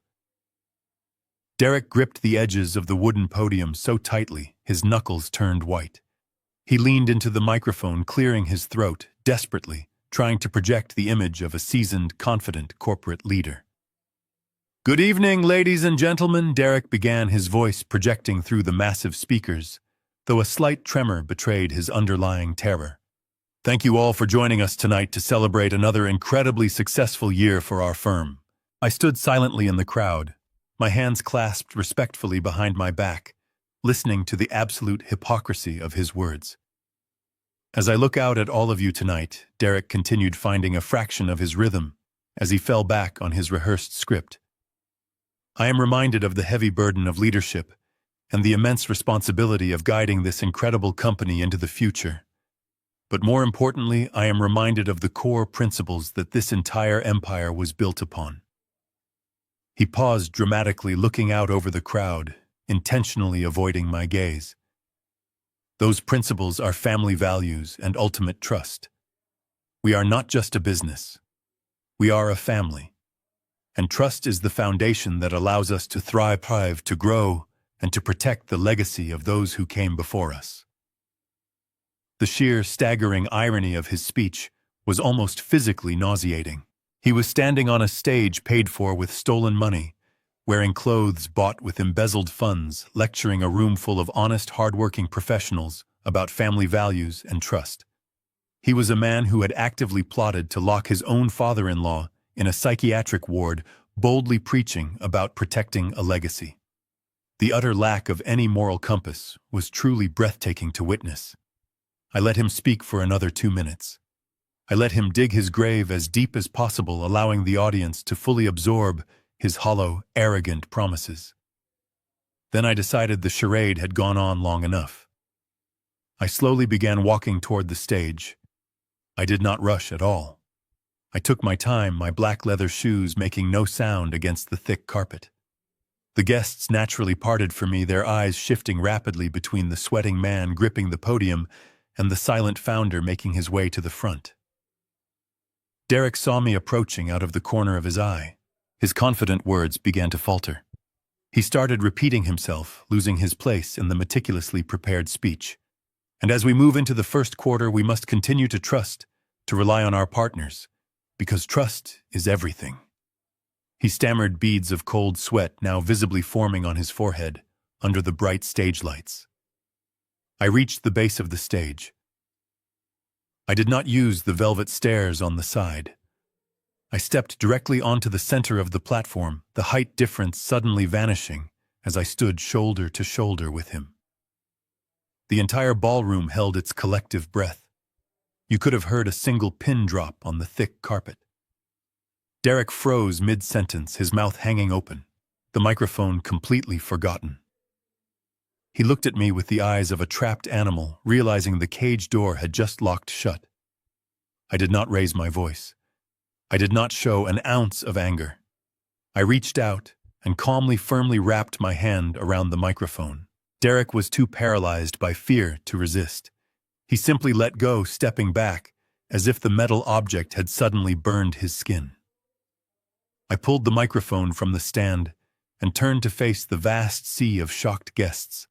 Derek gripped the edges of the wooden podium so tightly, his knuckles turned white. He leaned into the microphone, clearing his throat, desperately, trying to project the image of a seasoned, confident corporate leader. "Good evening, ladies and gentlemen," Derek began, his voice projecting through the massive speakers, though a slight tremor betrayed his underlying terror. "Thank you all for joining us tonight to celebrate another incredibly successful year for our firm." I stood silently in the crowd, my hands clasped respectfully behind my back, listening to the absolute hypocrisy of his words. "As I look out at all of you tonight," Derek continued, finding a fraction of his rhythm as he fell back on his rehearsed script, "I am reminded of the heavy burden of leadership and the immense responsibility of guiding this incredible company into the future. But more importantly, I am reminded of the core principles that this entire empire was built upon." He paused dramatically, looking out over the crowd, intentionally avoiding my gaze. "Those principles are family values and ultimate trust. We are not just a business. We are a family. And trust is the foundation that allows us to thrive, to grow, and to protect the legacy of those who came before us." The sheer, staggering irony of his speech was almost physically nauseating. He was standing on a stage paid for with stolen money, wearing clothes bought with embezzled funds, lecturing a room full of honest, hard-working professionals about family values and trust. He was a man who had actively plotted to lock his own father-in-law in a psychiatric ward, boldly preaching about protecting a legacy. The utter lack of any moral compass was truly breathtaking to witness. I let him speak for another 2 minutes. I let him dig his grave as deep as possible, allowing the audience to fully absorb his hollow, arrogant promises. Then I decided the charade had gone on long enough. I slowly began walking toward the stage. I did not rush at all. I took my time, my black leather shoes making no sound against the thick carpet. The guests naturally parted for me, their eyes shifting rapidly between the sweating man gripping the podium and the silent founder making his way to the front. Derek saw me approaching out of the corner of his eye. His confident words began to falter. He started repeating himself, losing his place in the meticulously prepared speech. "And as we move into the first quarter, we must continue to trust, to rely on our partners, because trust is everything." He stammered, beads of cold sweat now visibly forming on his forehead under the bright stage lights. I reached the base of the stage. I did not use the velvet stairs on the side. I stepped directly onto the center of the platform, the height difference suddenly vanishing as I stood shoulder to shoulder with him. The entire ballroom held its collective breath. You could have heard a single pin drop on the thick carpet. Derek froze mid-sentence, his mouth hanging open, the microphone completely forgotten. He looked at me with the eyes of a trapped animal, realizing the cage door had just locked shut. I did not raise my voice. I did not show an ounce of anger. I reached out and calmly, firmly wrapped my hand around the microphone. Derek was too paralyzed by fear to resist. He simply let go, stepping back, as if the metal object had suddenly burned his skin. I pulled the microphone from the stand and turned to face the vast sea of shocked guests.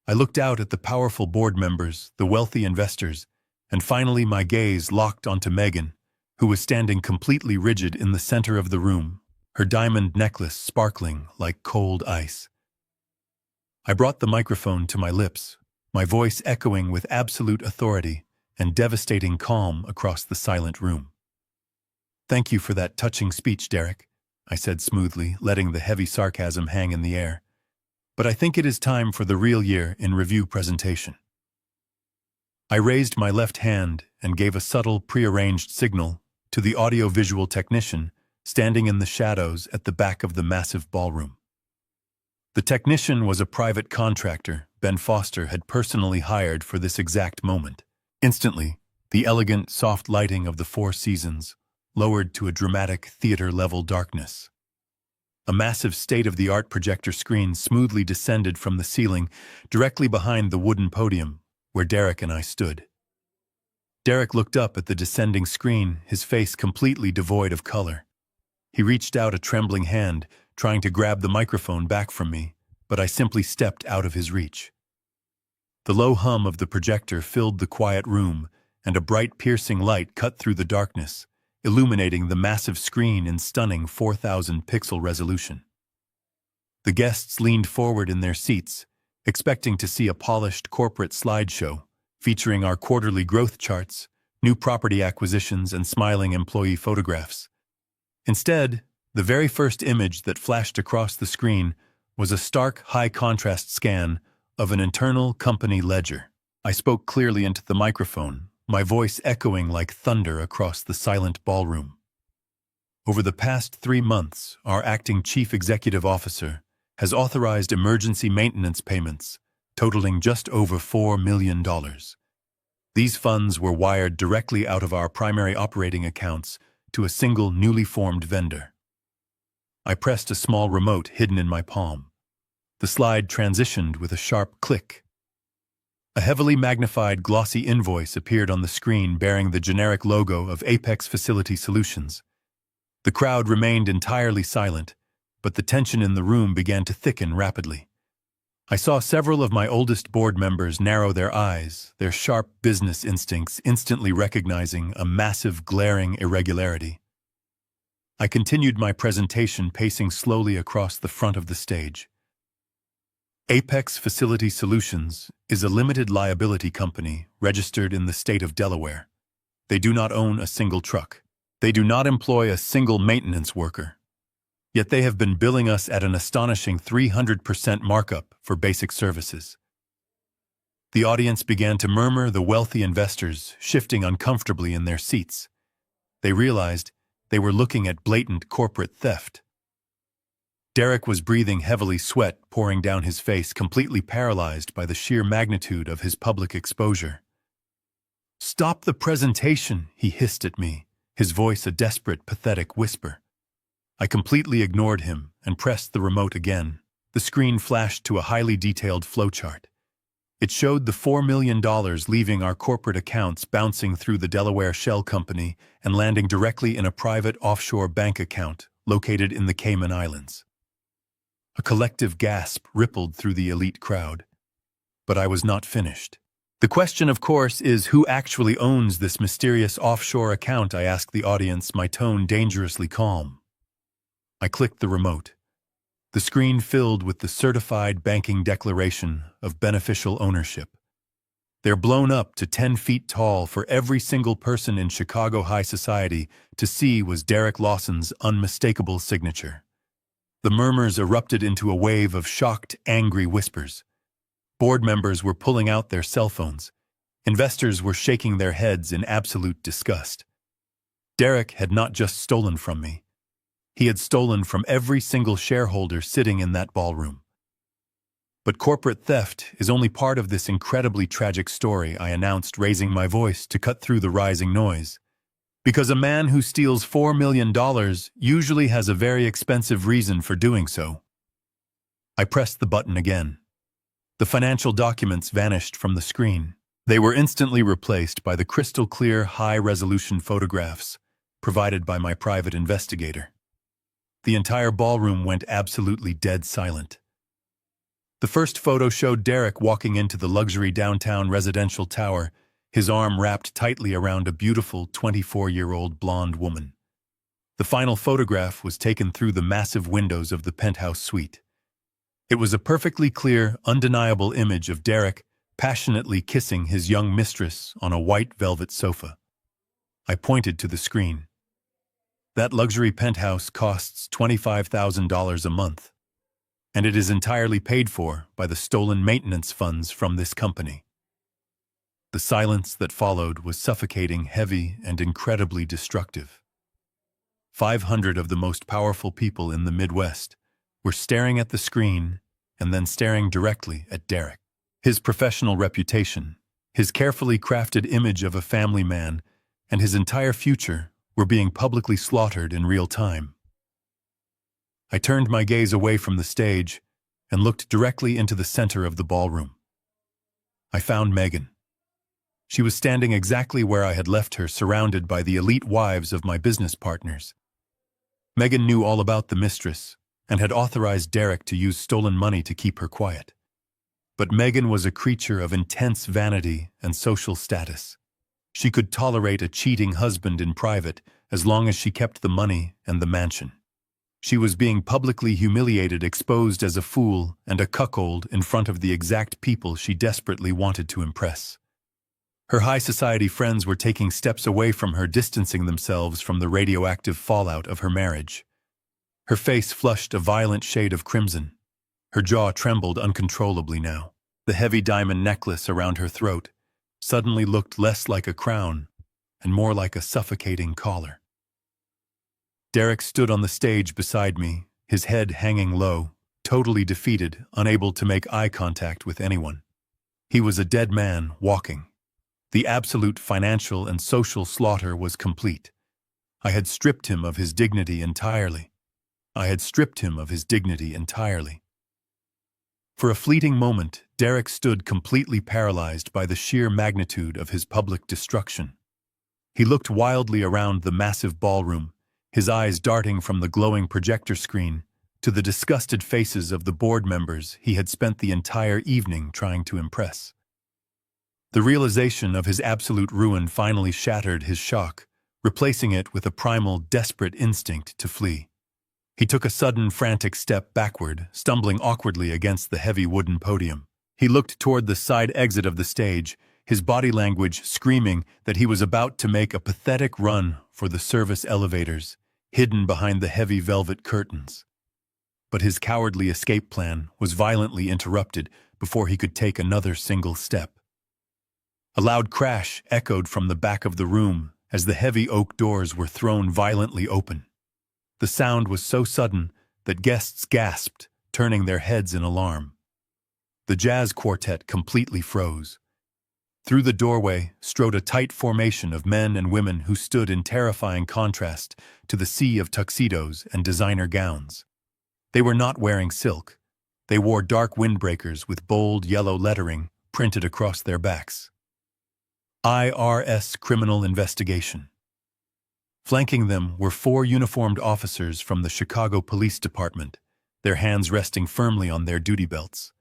I looked out at the powerful board members, the wealthy investors, and finally my gaze locked onto Megan, who was standing completely rigid in the center of the room, her diamond necklace sparkling like cold ice. I brought the microphone to my lips, my voice echoing with absolute authority and devastating calm across the silent room. "Thank you for that touching speech, Derek," I said smoothly, letting the heavy sarcasm hang in the air. "But I think it is time for the real year in review presentation." I raised my left hand and gave a subtle, prearranged signal to the audio-visual technician standing in the shadows at the back of the massive ballroom. The technician was a private contractor Ben Foster had personally hired for this exact moment. Instantly, the elegant, soft lighting of the Four Seasons lowered to a dramatic theater-level darkness. A massive state-of-the-art projector screen smoothly descended from the ceiling directly behind the wooden podium where Derek and I stood. Derek looked up at the descending screen, his face completely devoid of color. He reached out a trembling hand, trying to grab the microphone back from me, but I simply stepped out of his reach. The low hum of the projector filled the quiet room, and a bright, piercing light cut through the darkness, illuminating the massive screen in stunning 4,000-pixel resolution. The guests leaned forward in their seats, expecting to see a polished corporate slideshow featuring our quarterly growth charts, new property acquisitions, and smiling employee photographs. Instead, the very first image that flashed across the screen was a stark, high-contrast scan of an internal company ledger. I spoke clearly into the microphone, my voice echoing like thunder across the silent ballroom. Over the past 3 months, our acting chief executive officer has authorized emergency maintenance payments totaling just over $4 million. These funds were wired directly out of our primary operating accounts to a single newly formed vendor. I pressed a small remote hidden in my palm. The slide transitioned with a sharp click. A heavily magnified glossy invoice appeared on the screen bearing the generic logo of Apex Facility Solutions. The crowd remained entirely silent, but the tension in the room began to thicken rapidly. I saw several of my oldest board members narrow their eyes, their sharp business instincts instantly recognizing a massive, glaring irregularity. I continued my presentation, pacing slowly across the front of the stage. Apex Facility Solutions is a limited liability company registered in the state of Delaware. They do not own a single truck. They do not employ a single maintenance worker. Yet they have been billing us at an astonishing 300% markup for basic services. The audience began to murmur, the wealthy investors shifting uncomfortably in their seats. They realized they were looking at blatant corporate theft. Derek was breathing heavily, sweat pouring down his face, completely paralyzed by the sheer magnitude of his public exposure. "Stop the presentation," he hissed at me, his voice a desperate, pathetic whisper. I completely ignored him and pressed the remote again. The screen flashed to a highly detailed flowchart. It showed the $4 million leaving our corporate accounts, bouncing through the Delaware Shell Company and landing directly in a private offshore bank account located in the Cayman Islands. A collective gasp rippled through the elite crowd. But I was not finished. The question, of course, is who actually owns this mysterious offshore account? I asked the audience, my tone dangerously calm. I clicked the remote. The screen filled with the certified banking declaration of beneficial ownership. They're blown up to 10 feet tall for every single person in Chicago high society to see was Derek Lawson's unmistakable signature. The murmurs erupted into a wave of shocked, angry whispers. Board members were pulling out their cell phones. Investors were shaking their heads in absolute disgust. Derek had not just stolen from me. He had stolen from every single shareholder sitting in that ballroom. But corporate theft is only part of this incredibly tragic story, I announced, raising my voice to cut through the rising noise. Because a man who steals $4 million usually has a very expensive reason for doing so. I pressed the button again. The financial documents vanished from the screen. They were instantly replaced by the crystal-clear, high-resolution photographs provided by my private investigator. The entire ballroom went absolutely dead silent. The first photo showed Derek walking into the luxury downtown residential tower, his arm wrapped tightly around a beautiful 24-year-old blonde woman. The final photograph was taken through the massive windows of the penthouse suite. It was a perfectly clear, undeniable image of Derek passionately kissing his young mistress on a white velvet sofa. I pointed to the screen. That luxury penthouse costs $25,000 a month, and it is entirely paid for by the stolen maintenance funds from this company. The silence that followed was suffocating, heavy, and incredibly destructive. 500 of the most powerful people in the Midwest were staring at the screen and then staring directly at Derek. His professional reputation, his carefully crafted image of a family man, and his entire future were being publicly slaughtered in real time. I turned my gaze away from the stage and looked directly into the center of the ballroom. I found Megan. She was standing exactly where I had left her, surrounded by the elite wives of my business partners. Megan knew all about the mistress and had authorized Derek to use stolen money to keep her quiet. But Megan was a creature of intense vanity and social status. She could tolerate a cheating husband in private as long as she kept the money and the mansion. She was being publicly humiliated, exposed as a fool and a cuckold in front of the exact people she desperately wanted to impress. Her high society friends were taking steps away from her, distancing themselves from the radioactive fallout of her marriage. Her face flushed a violent shade of crimson. Her jaw trembled uncontrollably now. The heavy diamond necklace around her throat suddenly looked less like a crown and more like a suffocating collar. Derek stood on the stage beside me, his head hanging low, totally defeated, unable to make eye contact with anyone. He was a dead man walking. The absolute financial and social slaughter was complete. I had stripped him of his dignity entirely. For a fleeting moment, Derek stood completely paralyzed by the sheer magnitude of his public destruction. He looked wildly around the massive ballroom, his eyes darting from the glowing projector screen to the disgusted faces of the board members he had spent the entire evening trying to impress. The realization of his absolute ruin finally shattered his shock, replacing it with a primal, desperate instinct to flee. He took a sudden, frantic step backward, stumbling awkwardly against the heavy wooden podium. He looked toward the side exit of the stage, his body language screaming that he was about to make a pathetic run for the service elevators, hidden behind the heavy velvet curtains. But his cowardly escape plan was violently interrupted before he could take another single step. A loud crash echoed from the back of the room as the heavy oak doors were thrown violently open. The sound was so sudden that guests gasped, turning their heads in alarm. The jazz quartet completely froze. Through the doorway strode a tight formation of men and women who stood in terrifying contrast to the sea of tuxedos and designer gowns. They were not wearing silk. They wore dark windbreakers with bold yellow lettering printed across their backs. IRS Criminal Investigation. Flanking them were 4 uniformed officers from the Chicago Police Department, their hands resting firmly on their duty belts.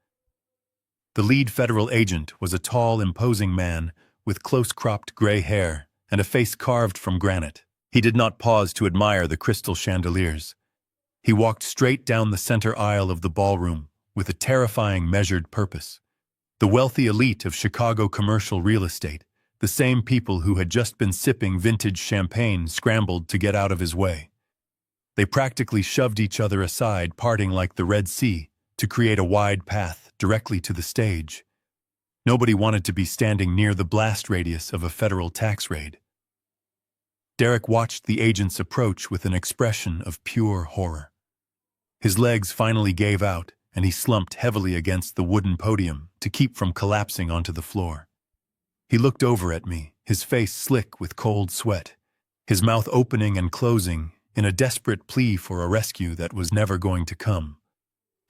The lead federal agent was a tall, imposing man with close-cropped gray hair and a face carved from granite. He did not pause to admire the crystal chandeliers. He walked straight down the center aisle of the ballroom with a terrifying, measured purpose. The wealthy elite of Chicago commercial real estate, the same people who had just been sipping vintage champagne, scrambled to get out of his way. They practically shoved each other aside, parting like the Red Sea, to create a wide path directly to the stage. Nobody wanted to be standing near the blast radius of a federal tax raid. Derek watched the agents approach with an expression of pure horror. His legs finally gave out, and he slumped heavily against the wooden podium to keep from collapsing onto the floor. He looked over at me, his face slick with cold sweat, his mouth opening and closing in a desperate plea for a rescue that was never going to come.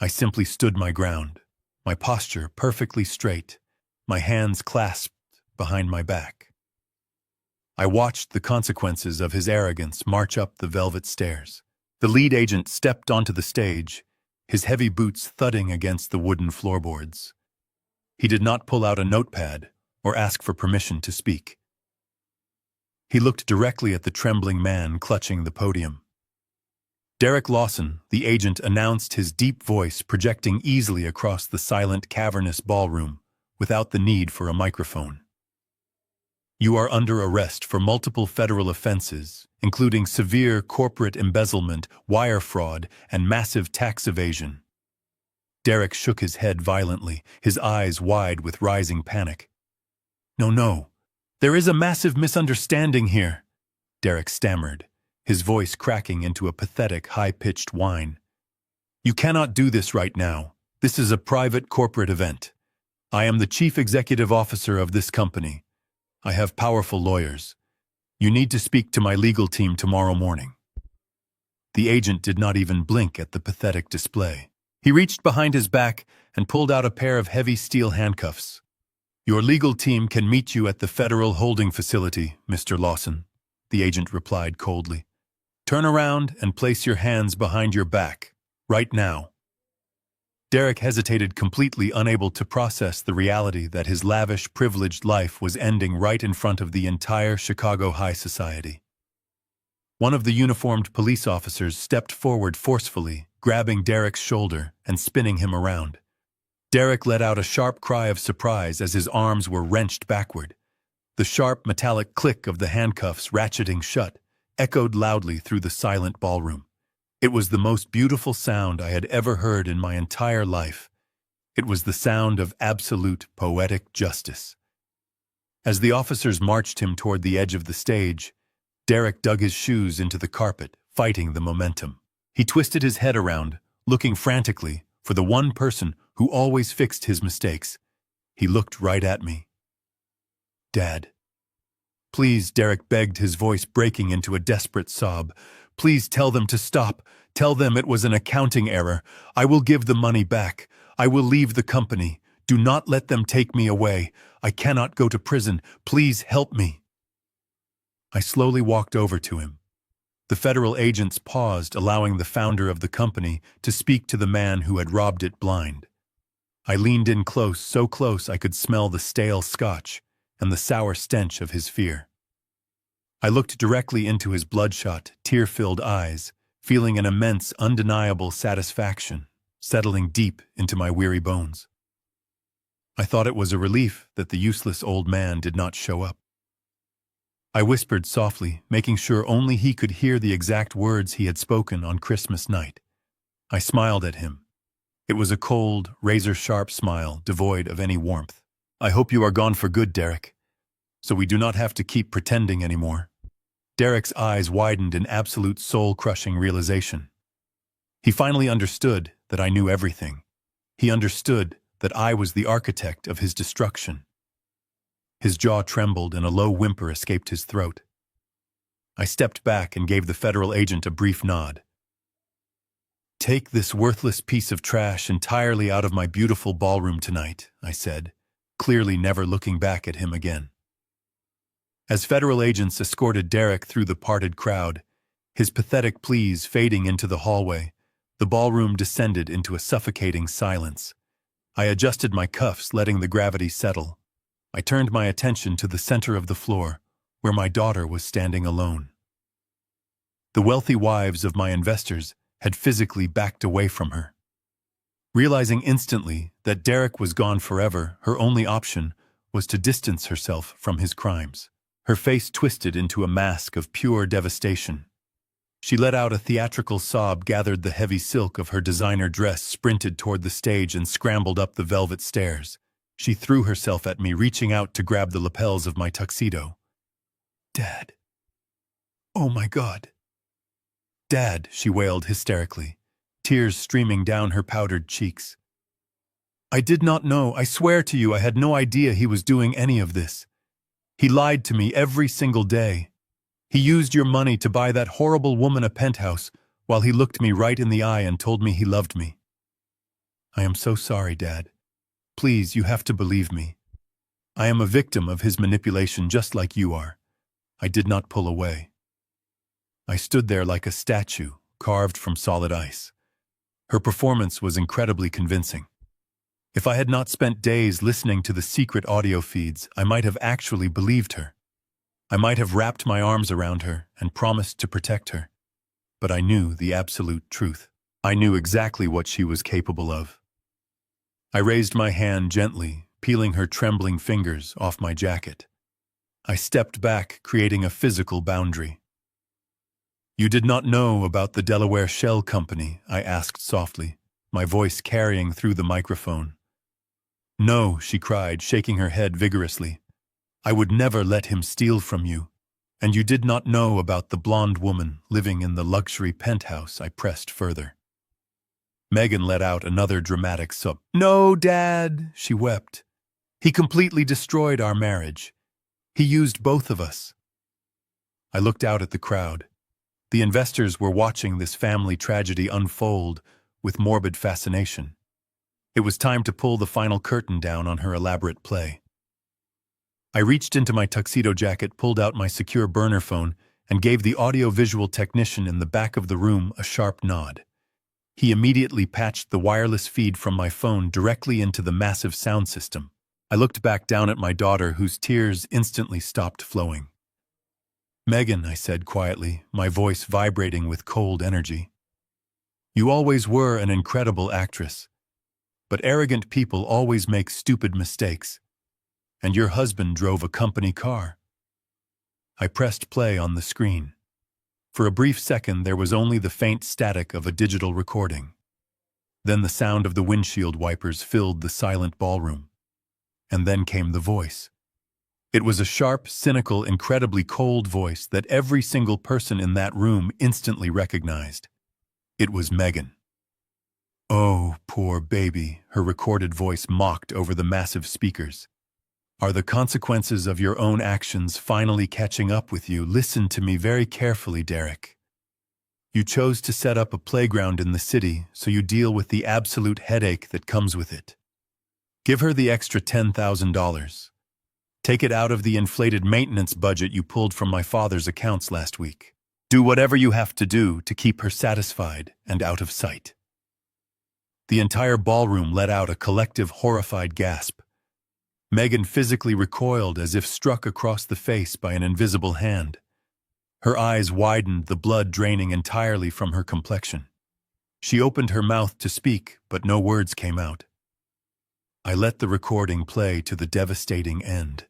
I simply stood my ground, my posture perfectly straight, my hands clasped behind my back. I watched the consequences of his arrogance march up the velvet stairs. The lead agent stepped onto the stage, his heavy boots thudding against the wooden floorboards. He did not pull out a notepad or ask for permission to speak. He looked directly at the trembling man clutching the podium. Derek Lawson, the agent, announced, his deep voice projecting easily across the silent, cavernous ballroom without the need for a microphone. You are under arrest for multiple federal offenses, including severe corporate embezzlement, wire fraud, and massive tax evasion. Derek shook his head violently, his eyes wide with rising panic. No, no. There is a massive misunderstanding here, Derek stammered, his voice cracking into a pathetic, high-pitched whine. You cannot do this right now. This is a private corporate event. I am the chief executive officer of this company. I have powerful lawyers. You need to speak to my legal team tomorrow morning. The agent did not even blink at the pathetic display. He reached behind his back and pulled out a pair of heavy steel handcuffs. Your legal team can meet you at the Federal Holding Facility, Mr. Lawson, the agent replied coldly. Turn around and place your hands behind your back, right now. Derek hesitated, completely unable to process the reality that his lavish, privileged life was ending right in front of the entire Chicago high society. One of the uniformed police officers stepped forward forcefully, grabbing Derek's shoulder and spinning him around. Derek let out a sharp cry of surprise as his arms were wrenched backward. The sharp, metallic click of the handcuffs ratcheting shut echoed loudly through the silent ballroom. It was the most beautiful sound I had ever heard in my entire life. It was the sound of absolute poetic justice. As the officers marched him toward the edge of the stage, Derek dug his shoes into the carpet, fighting the momentum. He twisted his head around, looking frantically for the one person who always fixed his mistakes. He looked right at me. Dad. Please, Derek begged, his voice breaking into a desperate sob. Please tell them to stop. Tell them it was an accounting error. I will give the money back. I will leave the company. Do not let them take me away. I cannot go to prison. Please help me. I slowly walked over to him. The federal agents paused, allowing the founder of the company to speak to the man who had robbed it blind. I leaned in close, so close I could smell the stale scotch and the sour stench of his fear. I looked directly into his bloodshot, tear-filled eyes, feeling an immense, undeniable satisfaction settling deep into my weary bones. I thought it was a relief that the useless old man did not show up. I whispered softly, making sure only he could hear the exact words he had spoken on Christmas night. I smiled at him. It was a cold, razor-sharp smile, devoid of any warmth. I hope you are gone for good, Derek, so we do not have to keep pretending anymore. Derek's eyes widened in absolute soul-crushing realization. He finally understood that I knew everything. He understood that I was the architect of his destruction. His jaw trembled and a low whimper escaped his throat. I stepped back and gave the federal agent a brief nod. Take this worthless piece of trash entirely out of my beautiful ballroom tonight, I said, clearly never looking back at him again. As federal agents escorted Derek through the parted crowd, his pathetic pleas fading into the hallway, the ballroom descended into a suffocating silence. I adjusted my cuffs, letting the gravity settle. I turned my attention to the center of the floor, where my daughter was standing alone. The wealthy wives of my investors had physically backed away from her. Realizing instantly that Derek was gone forever, her only option was to distance herself from his crimes. Her face twisted into a mask of pure devastation. She let out a theatrical sob, gathered the heavy silk of her designer dress, sprinted toward the stage, and scrambled up the velvet stairs. She threw herself at me, reaching out to grab the lapels of my tuxedo. Dad. Oh my God. Dad, she wailed hysterically, tears streaming down her powdered cheeks. I did not know. I swear to you, I had no idea he was doing any of this. He lied to me every single day. He used your money to buy that horrible woman a penthouse while he looked me right in the eye and told me he loved me. I am so sorry, Dad. Please, you have to believe me. I am a victim of his manipulation just like you are. I did not pull away. I stood there like a statue, carved from solid ice. Her performance was incredibly convincing. If I had not spent days listening to the secret audio feeds, I might have actually believed her. I might have wrapped my arms around her and promised to protect her. But I knew the absolute truth. I knew exactly what she was capable of. I raised my hand gently, peeling her trembling fingers off my jacket. I stepped back, creating a physical boundary. You did not know about the Delaware Shell Company, I asked softly, my voice carrying through the microphone. No, she cried, shaking her head vigorously. I would never let him steal from you. And you did not know about the blonde woman living in the luxury penthouse, I pressed further. Megan let out another dramatic sob. No, Dad, she wept. He completely destroyed our marriage. He used both of us. I looked out at the crowd. The investors were watching this family tragedy unfold with morbid fascination. It was time to pull the final curtain down on her elaborate play. I reached into my tuxedo jacket, pulled out my secure burner phone, and gave the audio-visual technician in the back of the room a sharp nod. He immediately patched the wireless feed from my phone directly into the massive sound system. I looked back down at my daughter, whose tears instantly stopped flowing. Megan, I said quietly, my voice vibrating with cold energy. You always were an incredible actress. But arrogant people always make stupid mistakes. And your husband drove a company car. I pressed play on the screen. For a brief second, there was only the faint static of a digital recording. Then the sound of the windshield wipers filled the silent ballroom. And then came the voice. It was a sharp, cynical, incredibly cold voice that every single person in that room instantly recognized. It was Megan. Oh, poor baby, her recorded voice mocked over the massive speakers. Are the consequences of your own actions finally catching up with you? Listen to me very carefully, Derek. You chose to set up a playground in the city, so you deal with the absolute headache that comes with it. Give her the extra $10,000. Take it out of the inflated maintenance budget you pulled from my father's accounts last week. Do whatever you have to do to keep her satisfied and out of sight. The entire ballroom let out a collective horrified gasp. Megan physically recoiled as if struck across the face by an invisible hand. Her eyes widened, the blood draining entirely from her complexion. She opened her mouth to speak, but no words came out. I let the recording play to the devastating end.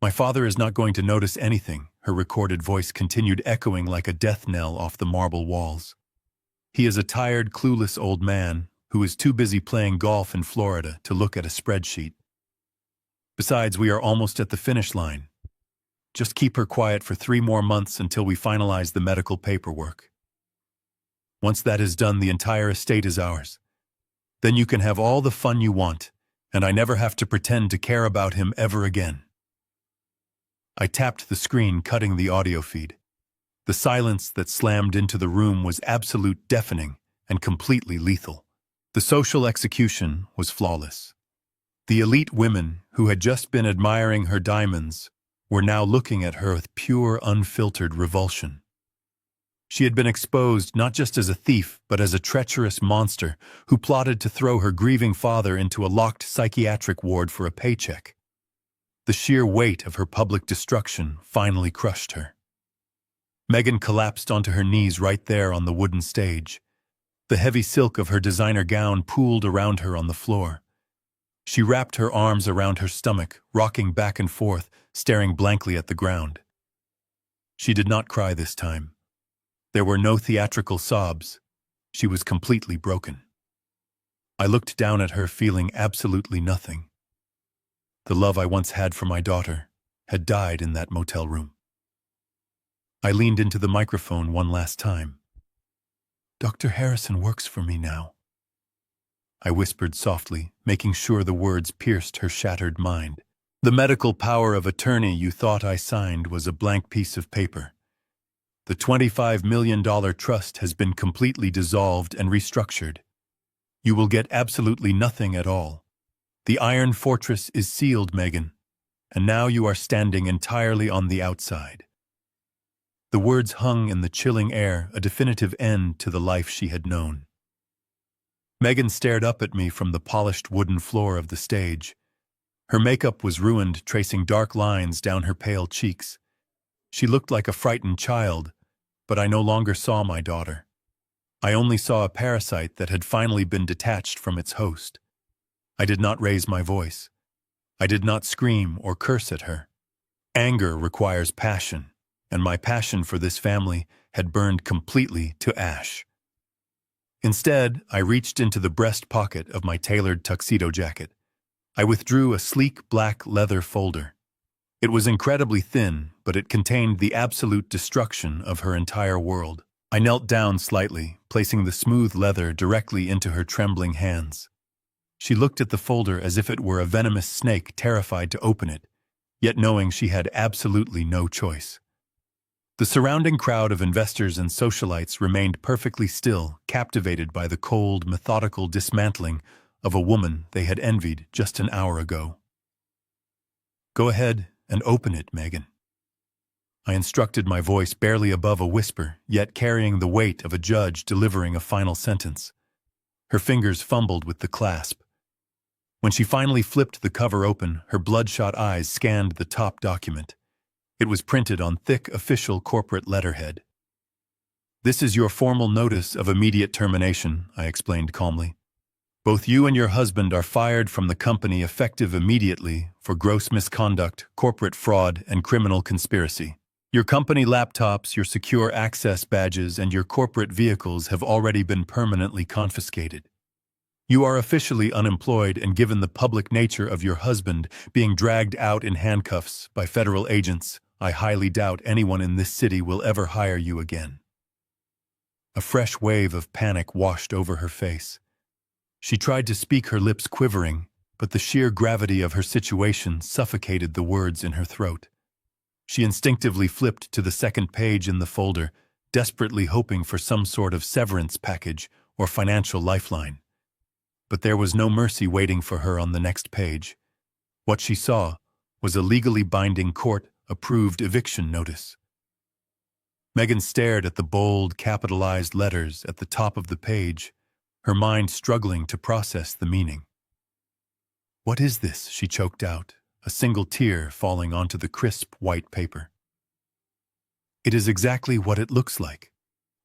My father is not going to notice anything, her recorded voice continued, echoing like a death knell off the marble walls. He is a tired, clueless old man who is too busy playing golf in Florida to look at a spreadsheet. Besides, we are almost at the finish line. Just keep her quiet for 3 more months until we finalize the medical paperwork. Once that is done, the entire estate is ours. Then you can have all the fun you want, and I never have to pretend to care about him ever again. I tapped the screen, cutting the audio feed. The silence that slammed into the room was absolute, deafening, and completely lethal. The social execution was flawless. The elite women who had just been admiring her diamonds were now looking at her with pure, unfiltered revulsion. She had been exposed not just as a thief, but as a treacherous monster who plotted to throw her grieving father into a locked psychiatric ward for a paycheck. The sheer weight of her public destruction finally crushed her. Megan collapsed onto her knees right there on the wooden stage. The heavy silk of her designer gown pooled around her on the floor. She wrapped her arms around her stomach, rocking back and forth, staring blankly at the ground. She did not cry this time. There were no theatrical sobs. She was completely broken. I looked down at her, feeling absolutely nothing. The love I once had for my daughter had died in that motel room. I leaned into the microphone one last time. Dr. Harrison works for me now. I whispered softly, making sure the words pierced her shattered mind. The medical power of attorney you thought I signed was a blank piece of paper. The $25 million trust has been completely dissolved and restructured. You will get absolutely nothing at all. The Iron Fortress is sealed, Megan, and now you are standing entirely on the outside. The words hung in the chilling air, a definitive end to the life she had known. Megan stared up at me from the polished wooden floor of the stage. Her makeup was ruined, tracing dark lines down her pale cheeks. She looked like a frightened child, but I no longer saw my daughter. I only saw a parasite that had finally been detached from its host. I did not raise my voice. I did not scream or curse at her. Anger requires passion, and my passion for this family had burned completely to ash. Instead, I reached into the breast pocket of my tailored tuxedo jacket. I withdrew a sleek black leather folder. It was incredibly thin, but it contained the absolute destruction of her entire world. I knelt down slightly, placing the smooth leather directly into her trembling hands. She looked at the folder as if it were a venomous snake terrified to open it, yet knowing she had absolutely no choice. The surrounding crowd of investors and socialites remained perfectly still, captivated by the cold, methodical dismantling of a woman they had envied just an hour ago. "Go ahead and open it, Megan." I instructed, my voice barely above a whisper, yet carrying the weight of a judge delivering a final sentence. Her fingers fumbled with the clasp. When she finally flipped the cover open, her bloodshot eyes scanned the top document. It was printed on thick, official corporate letterhead. "This is your formal notice of immediate termination," I explained calmly. "Both you and your husband are fired from the company effective immediately for gross misconduct, corporate fraud, and criminal conspiracy. Your company laptops, your secure access badges, and your corporate vehicles have already been permanently confiscated. You are officially unemployed, and given the public nature of your husband being dragged out in handcuffs by federal agents, I highly doubt anyone in this city will ever hire you again." A fresh wave of panic washed over her face. She tried to speak, her lips quivering, but the sheer gravity of her situation suffocated the words in her throat. She instinctively flipped to the second page in the folder, desperately hoping for some sort of severance package or financial lifeline. But there was no mercy waiting for her on the next page. What she saw was a legally binding court-approved eviction notice. Megan stared at the bold, capitalized letters at the top of the page, her mind struggling to process the meaning. "What is this?" she choked out, a single tear falling onto the crisp white paper. "It is exactly what it looks like,"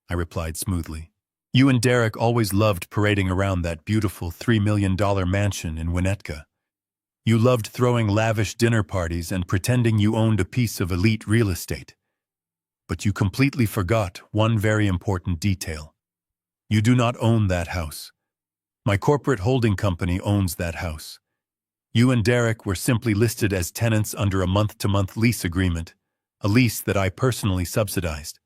I replied smoothly. "You and Derek always loved parading around that beautiful $3 million mansion in Winnetka. You loved throwing lavish dinner parties and pretending you owned a piece of elite real estate. But you completely forgot one very important detail. You do not own that house. My corporate holding company owns that house. You and Derek were simply listed as tenants under a month-to-month lease agreement, a lease that I personally subsidized."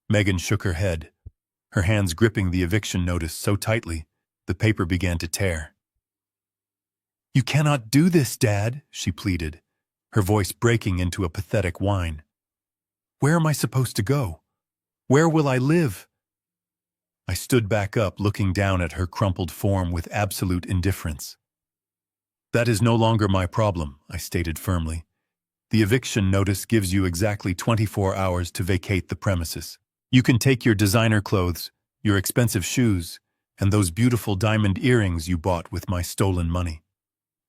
Megan shook her head, her hands gripping the eviction notice so tightly, the paper began to tear. "You cannot do this, Dad," she pleaded, her voice breaking into a pathetic whine. "Where am I supposed to go? Where will I live?" I stood back up, looking down at her crumpled form with absolute indifference. "That is no longer my problem," I stated firmly. "The eviction notice gives you exactly 24 hours to vacate the premises. You can take your designer clothes, your expensive shoes, and those beautiful diamond earrings you bought with my stolen money.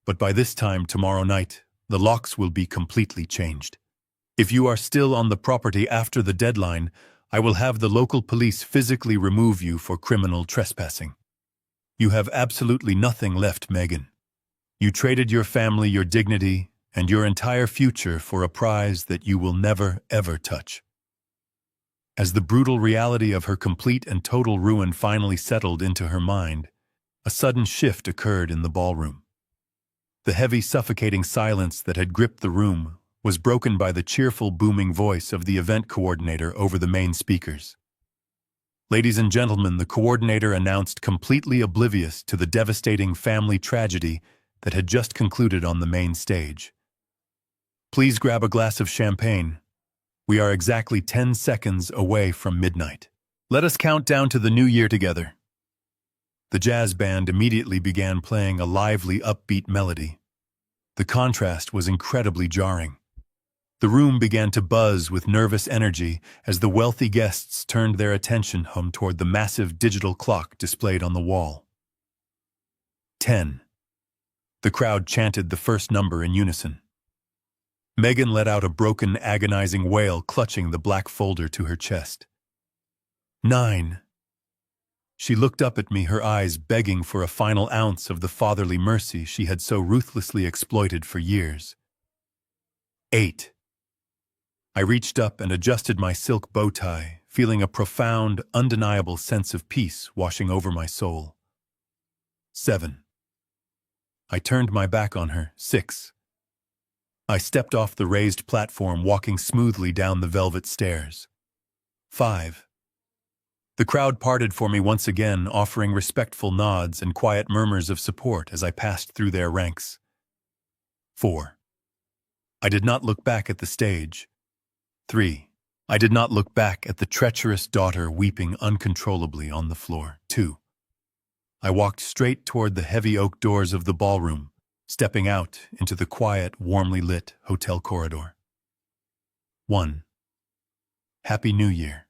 But by this time tomorrow night, the locks will be completely changed. If you are still on the property after the deadline, I will have the local police physically remove you for criminal trespassing. You have absolutely nothing left, Megan. You traded your family, your dignity, and your entire future for a prize that you will never, ever touch." As the brutal reality of her complete and total ruin finally settled into her mind, a sudden shift occurred in the ballroom. The heavy, suffocating silence that had gripped the room was broken by the cheerful, booming voice of the event coordinator over the main speakers. "Ladies and gentlemen," the coordinator announced, completely oblivious to the devastating family tragedy that had just concluded on the main stage. "Please grab a glass of champagne. We are exactly 10 seconds away from midnight. Let us count down to the new year together." The jazz band immediately began playing a lively, upbeat melody. The contrast was incredibly jarring. The room began to buzz with nervous energy as the wealthy guests turned their attention toward the massive digital clock displayed on the wall. 10. The crowd chanted the first number in unison. Megan let out a broken, agonizing wail, clutching the black folder to her chest. 9. She looked up at me, her eyes begging for a final ounce of the fatherly mercy she had so ruthlessly exploited for years. 8. I reached up and adjusted my silk bow tie, feeling a profound, undeniable sense of peace washing over my soul. 7. I turned my back on her. 6. I stepped off the raised platform, walking smoothly down the velvet stairs. 5. The crowd parted for me once again, offering respectful nods and quiet murmurs of support as I passed through their ranks. 4. I did not look back at the stage. 3. I did not look back at the treacherous daughter weeping uncontrollably on the floor. 2. I walked straight toward the heavy oak doors of the ballroom, stepping out into the quiet, warmly lit hotel corridor. 1. Happy New Year.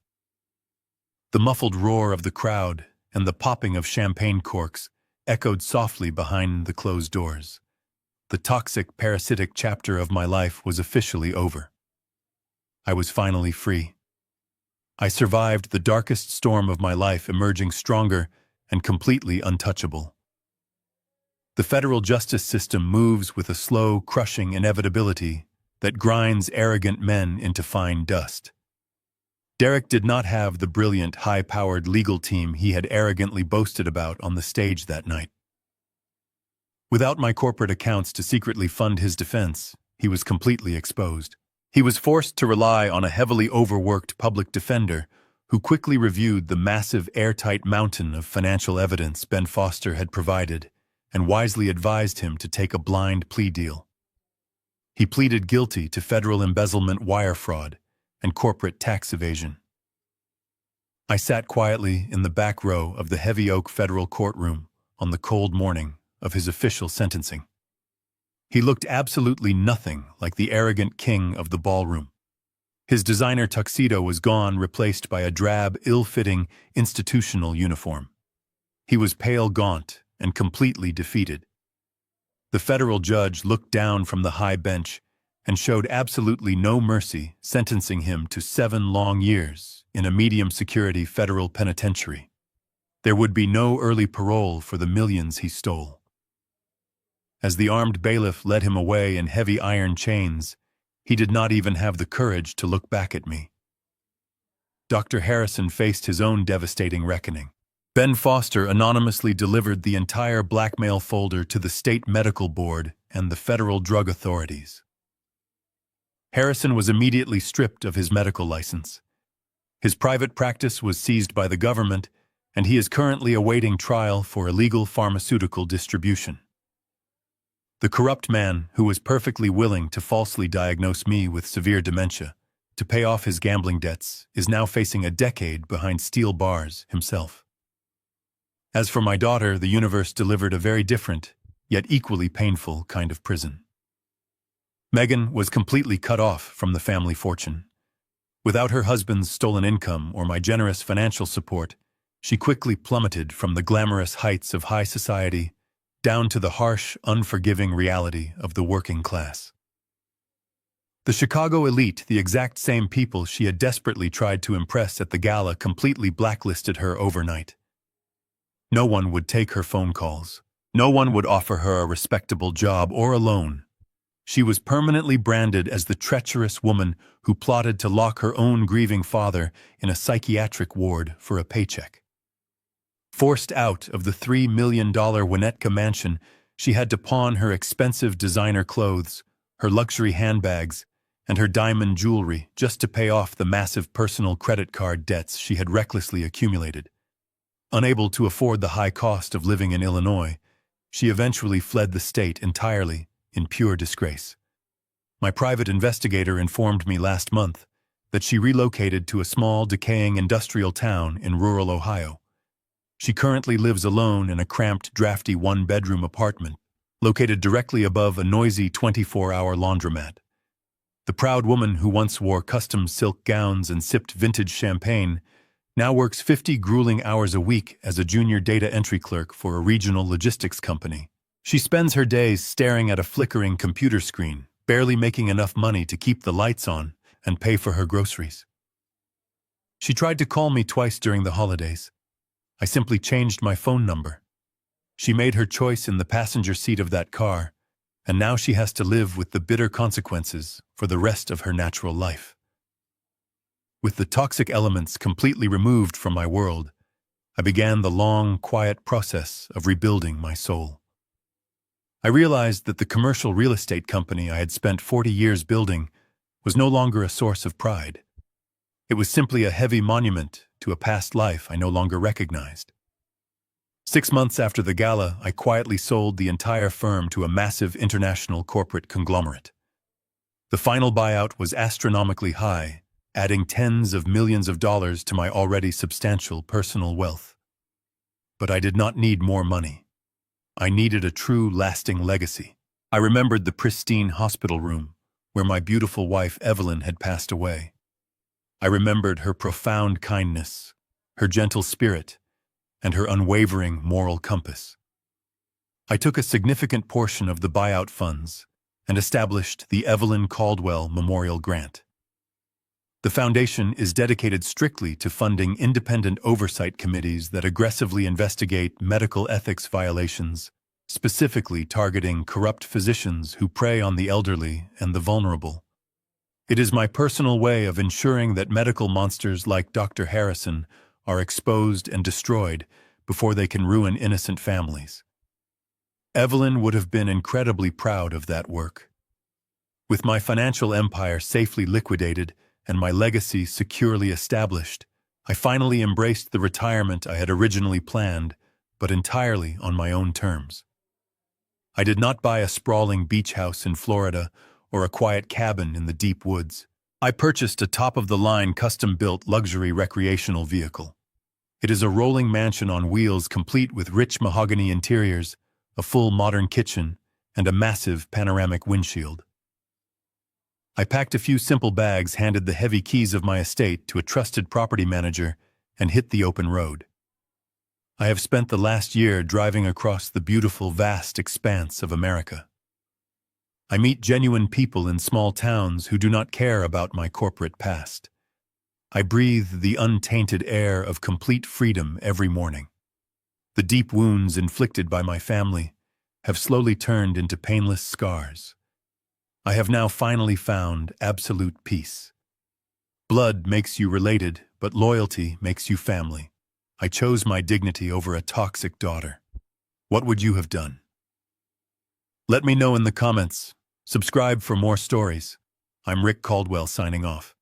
The muffled roar of the crowd and the popping of champagne corks echoed softly behind the closed doors. The toxic, parasitic chapter of my life was officially over. I was finally free. I survived the darkest storm of my life, emerging stronger and completely untouchable. The federal justice system moves with a slow, crushing inevitability that grinds arrogant men into fine dust. Derek did not have the brilliant, high-powered legal team he had arrogantly boasted about on the stage that night. Without my corporate accounts to secretly fund his defense, he was completely exposed. He was forced to rely on a heavily overworked public defender who quickly reviewed the massive, airtight mountain of financial evidence Ben Foster had provided and wisely advised him to take a blind plea deal. He pleaded guilty to federal embezzlement, wire fraud, and corporate tax evasion. I sat quietly in the back row of the heavy oak federal courtroom on the cold morning of his official sentencing. He looked absolutely nothing like the arrogant king of the ballroom. His designer tuxedo was gone, replaced by a drab, ill-fitting institutional uniform. He was pale, gaunt, and completely defeated. The federal judge looked down from the high bench and showed absolutely no mercy, sentencing him to 7 long years in a medium-security federal penitentiary. There would be no early parole for the millions he stole. As the armed bailiff led him away in heavy iron chains, he did not even have the courage to look back at me. Dr. Harrison faced his own devastating reckoning. Ben Foster anonymously delivered the entire blackmail folder to the state medical board and the federal drug authorities. Harrison was immediately stripped of his medical license. His private practice was seized by the government, and he is currently awaiting trial for illegal pharmaceutical distribution. The corrupt man, who was perfectly willing to falsely diagnose me with severe dementia to pay off his gambling debts, is now facing a decade behind steel bars himself. As for my daughter, the universe delivered a very different, yet equally painful kind of prison. Megan was completely cut off from the family fortune. Without her husband's stolen income or my generous financial support, she quickly plummeted from the glamorous heights of high society down to the harsh, unforgiving reality of the working class. The Chicago elite, the exact same people she had desperately tried to impress at the gala, completely blacklisted her overnight. No one would take her phone calls. No one would offer her a respectable job or a loan. She was permanently branded as the treacherous woman who plotted to lock her own grieving father in a psychiatric ward for a paycheck. Forced out of the $3 million Winnetka mansion, she had to pawn her expensive designer clothes, her luxury handbags, and her diamond jewelry just to pay off the massive personal credit card debts she had recklessly accumulated. Unable to afford the high cost of living in Illinois, she eventually fled the state entirely in pure disgrace. My private investigator informed me last month that she relocated to a small, decaying industrial town in rural Ohio. She currently lives alone in a cramped, drafty one-bedroom apartment located directly above a noisy 24-hour laundromat. The proud woman who once wore custom silk gowns and sipped vintage champagne now works 50 grueling hours a week as a junior data entry clerk for a regional logistics company. She spends her days staring at a flickering computer screen, barely making enough money to keep the lights on and pay for her groceries. She tried to call me twice during the holidays. I simply changed my phone number. She made her choice in the passenger seat of that car, and now she has to live with the bitter consequences for the rest of her natural life. With the toxic elements completely removed from my world, I began the long, quiet process of rebuilding my soul. I realized that the commercial real estate company I had spent 40 years building was no longer a source of pride. It was simply a heavy monument to a past life I no longer recognized. 6 months after the gala, I quietly sold the entire firm to a massive international corporate conglomerate. The final buyout was astronomically high, adding tens of millions of dollars to my already substantial personal wealth. But I did not need more money. I needed a true, lasting legacy. I remembered the pristine hospital room where my beautiful wife Evelyn had passed away. I remembered her profound kindness, her gentle spirit, and her unwavering moral compass. I took a significant portion of the buyout funds and established the Evelyn Caldwell Memorial Grant. The foundation is dedicated strictly to funding independent oversight committees that aggressively investigate medical ethics violations, specifically targeting corrupt physicians who prey on the elderly and the vulnerable. It is my personal way of ensuring that medical monsters like Dr. Harrison are exposed and destroyed before they can ruin innocent families. Evelyn would have been incredibly proud of that work. With my financial empire safely liquidated and my legacy securely established, I finally embraced the retirement I had originally planned, but entirely on my own terms. I did not buy a sprawling beach house in Florida or a quiet cabin in the deep woods. I purchased a top-of-the-line custom-built luxury recreational vehicle. It is a rolling mansion on wheels complete with rich mahogany interiors, a full modern kitchen, and a massive panoramic windshield. I packed a few simple bags, handed the heavy keys of my estate to a trusted property manager, and hit the open road. I have spent the last year driving across the beautiful, vast expanse of America. I meet genuine people in small towns who do not care about my corporate past. I breathe the untainted air of complete freedom every morning. The deep wounds inflicted by my family have slowly turned into painless scars. I have now finally found absolute peace. Blood makes you related, but loyalty makes you family. I chose my dignity over a toxic daughter. What would you have done? Let me know in the comments. Subscribe for more stories. I'm Rick Caldwell signing off.